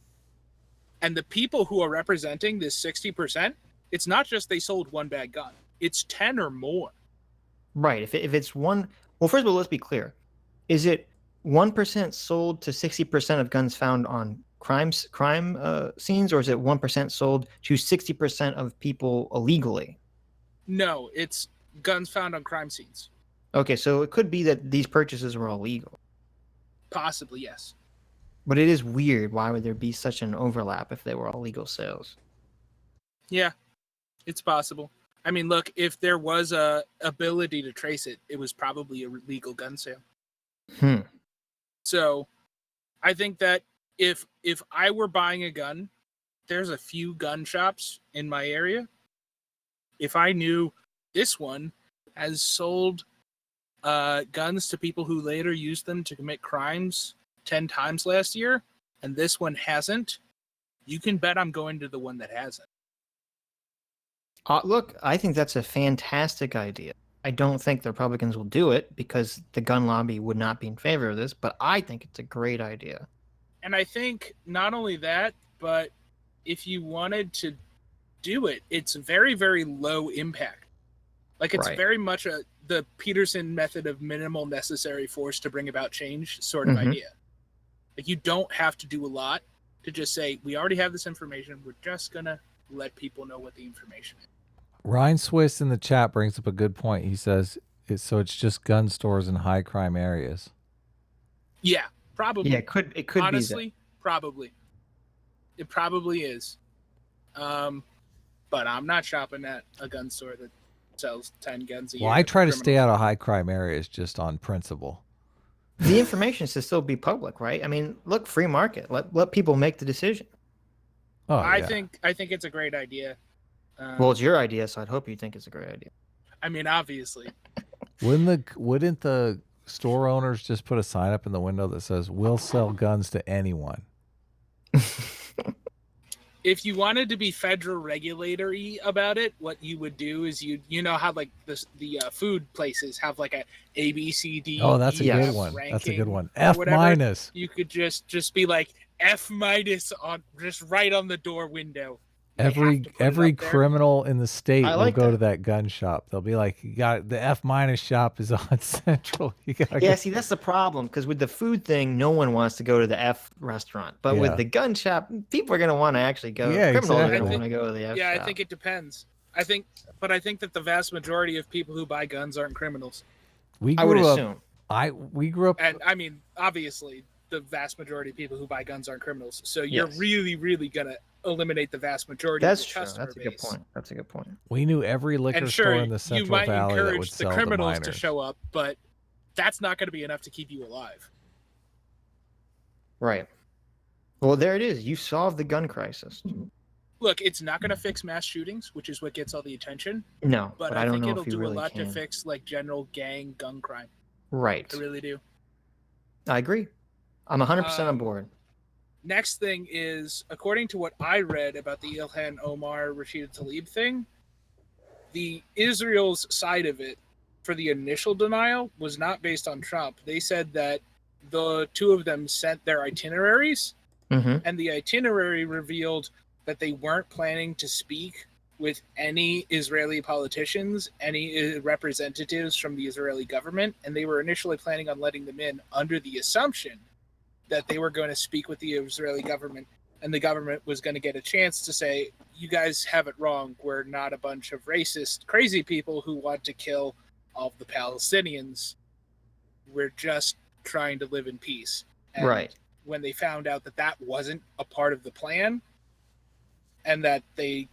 And the people who are representing this 60%, it's not just they sold one bad gun. It's 10 or more. Right. If it's one, well, first of all, let's be clear. Is it 1% sold to 60% of guns found on crime scenes, or is it 1% sold to 60% of people illegally? No, it's guns found on crime scenes. Okay, so it could be that these purchases were illegal. Possibly, yes. But it is weird. Why would there be such an overlap if they were all legal sales? Yeah, it's possible. I mean, look, if there was a ability to trace it, it was probably a legal gun sale. So I think that if I were buying a gun, there's a few gun shops in my area. If I knew this one has sold guns to people who later used them to commit crimes 10 times last year, and this one hasn't, you can bet I'm going to the one that hasn't. Look, I think that's a fantastic idea. I don't think the Republicans will do it because the gun lobby would not be in favor of this, but I think it's a great idea. And I think not only that, but if you wanted to do it, it's very, very low impact. Like, it's Right. very much the Peterson method of minimal necessary force to bring about change sort of idea. Like, you don't have to do a lot to just say, we already have this information. We're just going to let people know what the information is. Ryan Swiss in the chat brings up a good point. He says, it's just gun stores in high crime areas. Yeah, probably. Yeah, it could honestly, probably. It probably is. But I'm not shopping at a gun store that sells 10 guns a year. Well, I try to stay out of high crime areas just on principle. The information should still be public, right? I mean, look, free market. Let people make the decision. Oh, I think it's a great idea. Well, it's your idea, so I'd hope you think it's a great idea. I mean, obviously. Wouldn't the store owners just put a sign up in the window that says, "We'll sell guns to anyone"? If you wanted to be federal regulatory about it, what you would do is you know how like the food places have like a B, C, D. Oh, that's a E, good F one. That's a ranking good one. or F whatever. minus. You could just be like F minus on just right on the door window. Every criminal in the state will like go to that gun shop. They'll be like, "You got the F minus shop is on Central." You gotta Yeah, go. see, that's the problem, because with the food thing, no one wants to go to the F restaurant. But Yeah. with the gun shop, people are going to want to actually go. Yeah, Criminals are exactly. going to want to go to the F Yeah, shop. I think it depends. I think that the vast majority of people who buy guns aren't criminals. We I would grew up. assume. We grew up. And I mean, obviously, the vast majority of people who buy guns aren't criminals. So you're Yes. really, really gonna eliminate the vast majority That's of the true. customer That's a base. good point. That's a good point. We knew every liquor And store sure, in the you Central might Valley that would encourage the sell to criminals to minors. show up, but that's not going to be enough to keep you alive. Right. Well, there it is. You solved the gun crisis. Look, it's not going to fix mass shootings, which is what gets all the attention. No, but but I I don't think know it'll if you do really a lot can. to fix like general gang gun crime. Right. I really do. I agree. I'm 100% on board. Next thing is, according to what I read about the Ilhan Omar Rashida Tlaib thing, the Israel's side of it for the initial denial was not based on Trump. They said that the two of them sent their itineraries, and the itinerary revealed that they weren't planning to speak with any Israeli politicians, any representatives from the Israeli government, and they were initially planning on letting them in under the assumption that they were going to speak with the Israeli government, and the government was going to get a chance to say, you guys have it wrong. We're not a bunch of racist, crazy people who want to kill all of the Palestinians. We're just trying to live in peace. And Right. when they found out that that wasn't a part of the plan, and that they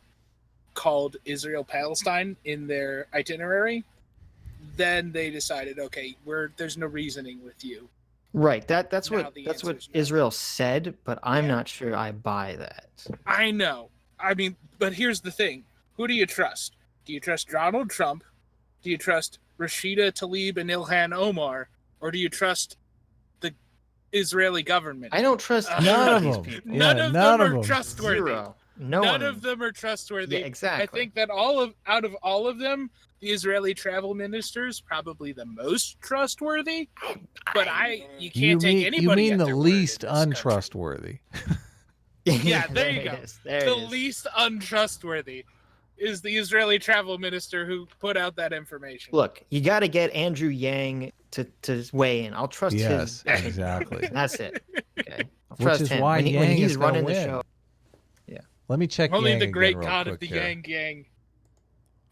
called Israel Palestine in their itinerary, then they decided, okay, there's no reasoning with you. Right. That's Now what the that's what answer's no. Israel said, but I'm not sure I buy that. I know. I mean, but here's the thing: who do you trust? Do you trust Donald Trump? Do you trust Rashida Tlaib and Ilhan Omar, or do you trust the Israeli government? I don't trust None of these them. people. None Yeah, of none them of are them. trustworthy. Zero. No None one. of them are trustworthy. Yeah, exactly. I think that out of all of them, the Israeli travel minister is probably the most trustworthy. But you can't take anybody. You mean at the their word least in this country. untrustworthy? Yeah, there you it go. is. There The it is. least untrustworthy is the Israeli travel minister who put out that information. Look, you got to get Andrew Yang to weigh in. I'll trust his. Yes, exactly. That's it. Okay. I'll Which trust is him. why when Yang he's is gonna running the win. show. Yeah. Let me check Only Yang the again great real god quick of the here. Yang Gang.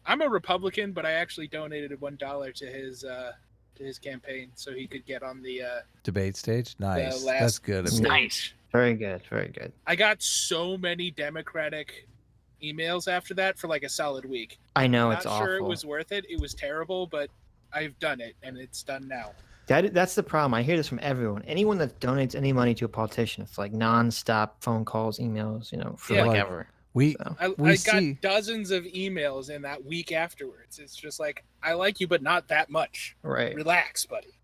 I'm a Republican, but I actually donated $1 to his campaign so he could get on the Debate stage? Nice. last That's good of you. stage. Very good. Very good. I got so many Democratic emails after that for like a solid week. I know I'm it's not sure it awful. was worth it. It was terrible, but I've done it and it's done now. That's the problem. I hear this from everyone. Anyone that donates any money to a politician, it's like nonstop phone calls, emails, for Yeah. like Like, ever. We So. we I see got dozens of emails in that week afterwards. It's just like, I like you, but not that much. Right. Relax, buddy.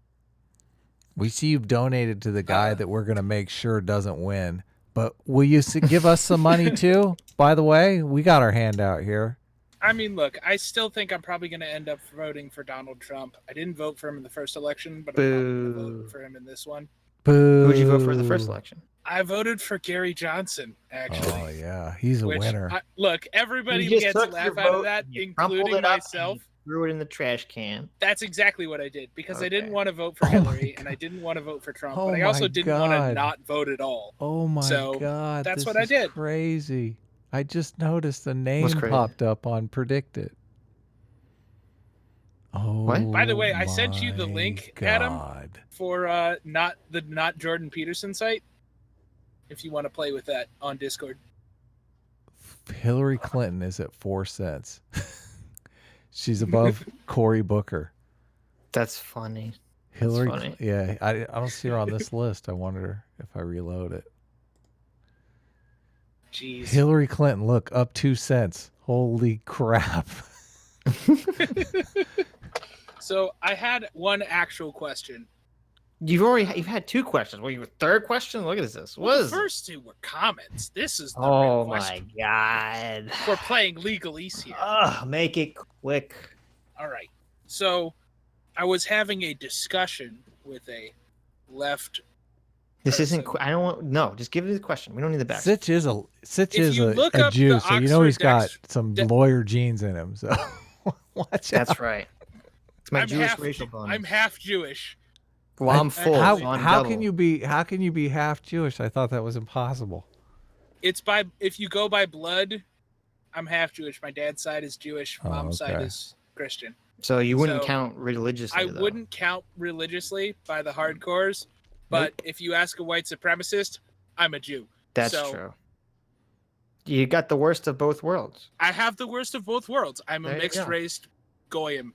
we see you've donated to the guy that we're gonna make sure doesn't win. But will you give us some money too? By the way, we got our hand out here. I mean, look, I still think I'm probably going to end up voting for Donald Trump. I didn't vote for him in the first election, but I'm probably going to vote for him in this one. Boo. Who'd you vote for in the first election? I voted for Gary Johnson, actually. Oh yeah, he's a which winner. Look, everybody You just gets a took laugh your out of vote that, and you crumpled including it up and myself. you threw it in the trash can. That's exactly what I did because I didn't Okay. want to vote for Hillary and I didn't want to vote for Trump, Oh but I also my didn't want to God. not vote at all. Oh my So, god, that's this what I is did. crazy. I just noticed the name crazy? popped up on Predicted. Oh, By the way, I sent you the my link, God. Adam, for not Jordan Peterson site. If you want to play with that on Discord. Hillary Clinton is at 4 cents. She's above Cory Booker. That's funny. Hillary, funny. yeah, I don't see her on this list. I wonder if I reload it. Jeez. Hillary Clinton, look, up 2 cents. Holy crap. So I had one actual question. You've had two questions. Well, your third question? Look at this. What Well, is the first two were comments. This is the Oh real my question. god. We're playing legalese here. Make it quick. All right. So I was having a discussion with a left. This isn't. I don't want. No, just give me the question. We don't need the back. Sitch is a If you look a up Jew, the so you know he's Oxford got some lawyer genes in him. So watch out. That's right. It's my Jewish racial bonus. I'm half Jewish. Well, I'm full. How, so I'm how double. can you be half Jewish? I thought that was impossible. It's if you go by blood, I'm half Jewish. My dad's side is Jewish. Oh, Mom's side okay. is Christian. So you wouldn't So, count religiously. I though. wouldn't count religiously by the hardcores, but if you ask a white supremacist, I'm a Jew. That's So, true. You got the worst of both worlds. I have the worst of both worlds. I'm a There you mixed go. race goyim.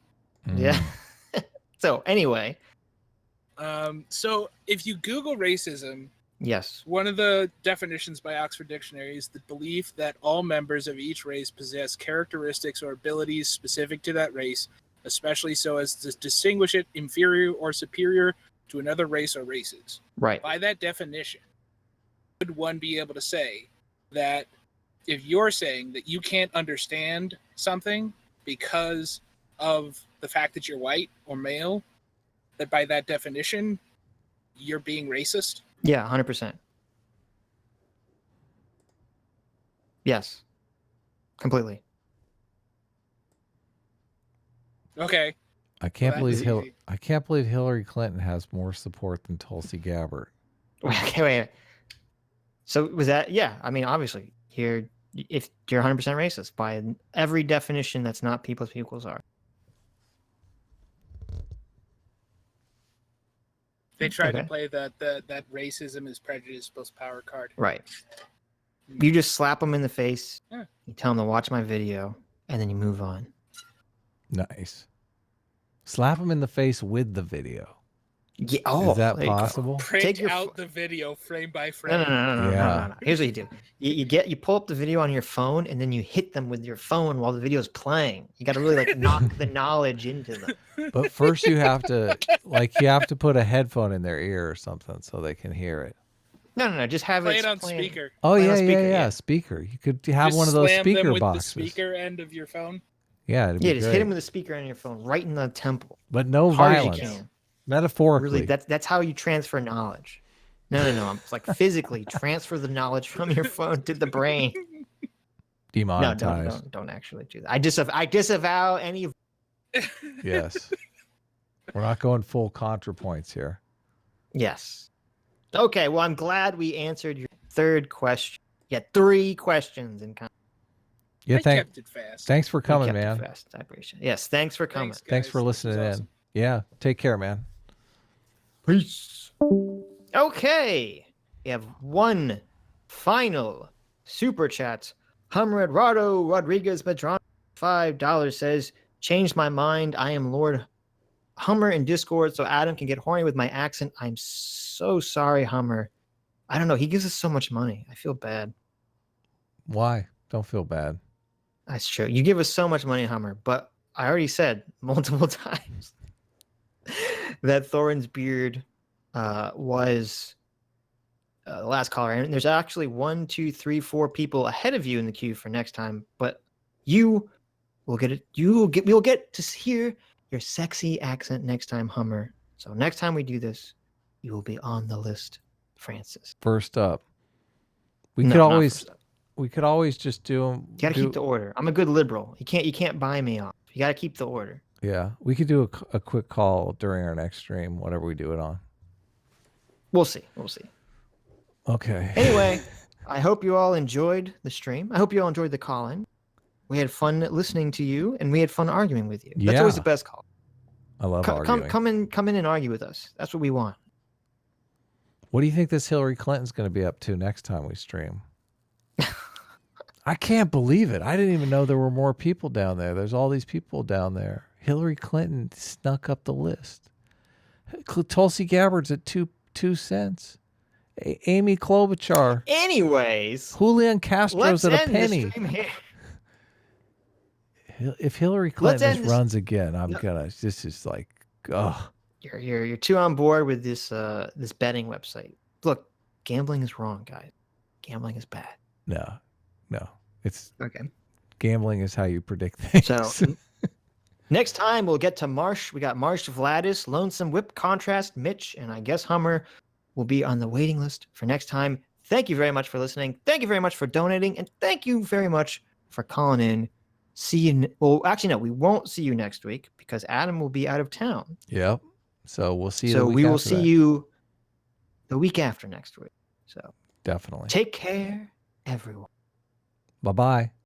Yeah. So anyway, So if you Google racism, yes. one of the definitions by Oxford Dictionary is the belief that all members of each race possess characteristics or abilities specific to that race, especially so as to distinguish it inferior or superior to another race or races. Right. By that definition, would one be able to say that if you're saying that you can't understand something because of the fact that you're white or male, that by that definition, you're being racist? Yeah, 100%. Yes. Completely. Okay. I can't Well, that's believe easy. I can't believe Hillary Clinton has more support than Tulsi Gabbard. Okay, wait. So was that? Yeah. I mean, obviously, if you're 100% racist by every definition, that's not people's equals are. They tried to Okay. play that racism is prejudice plus power card. Right. You just slap them in the face. Yeah. You tell them to watch my video, and then you move on. Nice. Slap him in the face with the video. Yeah, oh, Is that there you go. possible? Print Take your out the video frame by No, frame. no. Here's what you do. You pull up the video on your phone and then you hit them with your phone while the video is playing. You got to really like knock the knowledge into them. But first you have to put a headphone in their ear or something so they can hear it. No. Just have Play it it on playing. speaker. Oh Play yeah, on speaker, yeah. Speaker. You could have Just one of those slam them speaker with boxes. the speaker end of your phone. Yeah, it'd be Yeah, just great. hit him with a speaker on your phone, right in the temple. But no Hard as violence. you can. Metaphorically. Really, that's how you transfer knowledge. No. It's like physically transfer the knowledge from your phone to the brain. Demonetized. No, don't actually do that. I disavow any. Yes. We're not going full ContraPoints here. Yes. Okay. Well, I'm glad we answered your third question. Yeah, 3 questions in. Yeah, kept it fast. Thanks for coming, kept man. It fast. I appreciate it. Yes, thanks for coming. Thanks for listening in. awesome. Yeah, take care, man. Peace. Okay. We have one final super chat. Humredrado Rodriguez Madron, $5 says, changed my mind. I am Lord Hummer in Discord so Adam can get horny with my accent. I'm so sorry, Hummer. I don't know. He gives us so much money. I feel bad. Why? Don't feel bad. That's true. You give us so much money, Hummer, but I already said multiple times that Thorin's beard was the last caller. And there's actually 1, 2, 3, 4 people ahead of you in the queue for next time, but you will get it. We'll get to hear your sexy accent next time, Hummer. So next time we do this, you will be on the list, Francis. First up. We No, could not always first up. we could always just do them. You gotta keep the order. I'm a good liberal. You can't buy me off. You gotta keep the order. Yeah, we could do a quick call during our next stream, whatever we do it on. We'll see. Okay. Anyway, I hope you all enjoyed the stream. I hope you all enjoyed the call-in. We had fun listening to you, and we had fun arguing with you. That's always the best call. I love arguing. Come in and argue with us. That's what we want. What do you think this Hillary Clinton's going to be up to next time we stream? I can't believe it. I didn't even know there were more people down there. There's all these people down there. Hillary Clinton snuck up the list. Tulsi Gabbard's at 2 cents. Amy Klobuchar. Anyways, Julian Castro's at a penny. The stream here. If Hillary Clinton just runs again, I'm gonna. This is like, oh. You're too on board with this this betting website. Look, gambling is wrong, guys. Gambling is bad. No, it's okay. Gambling is how you predict things. So next time we'll get to Marsh. We got Marsh, Vladis, Lonesome Whip, Contrast, Mitch, and I guess Hummer will be on the waiting list for next time. Thank you very much for listening. Thank you very much for donating, and thank you very much for calling in. See you. Well, actually, no, we won't see you next week because Adam will be out of town. Yep. So we'll see you. So we will see you the week after next week. So definitely take care, everyone. Bye-bye.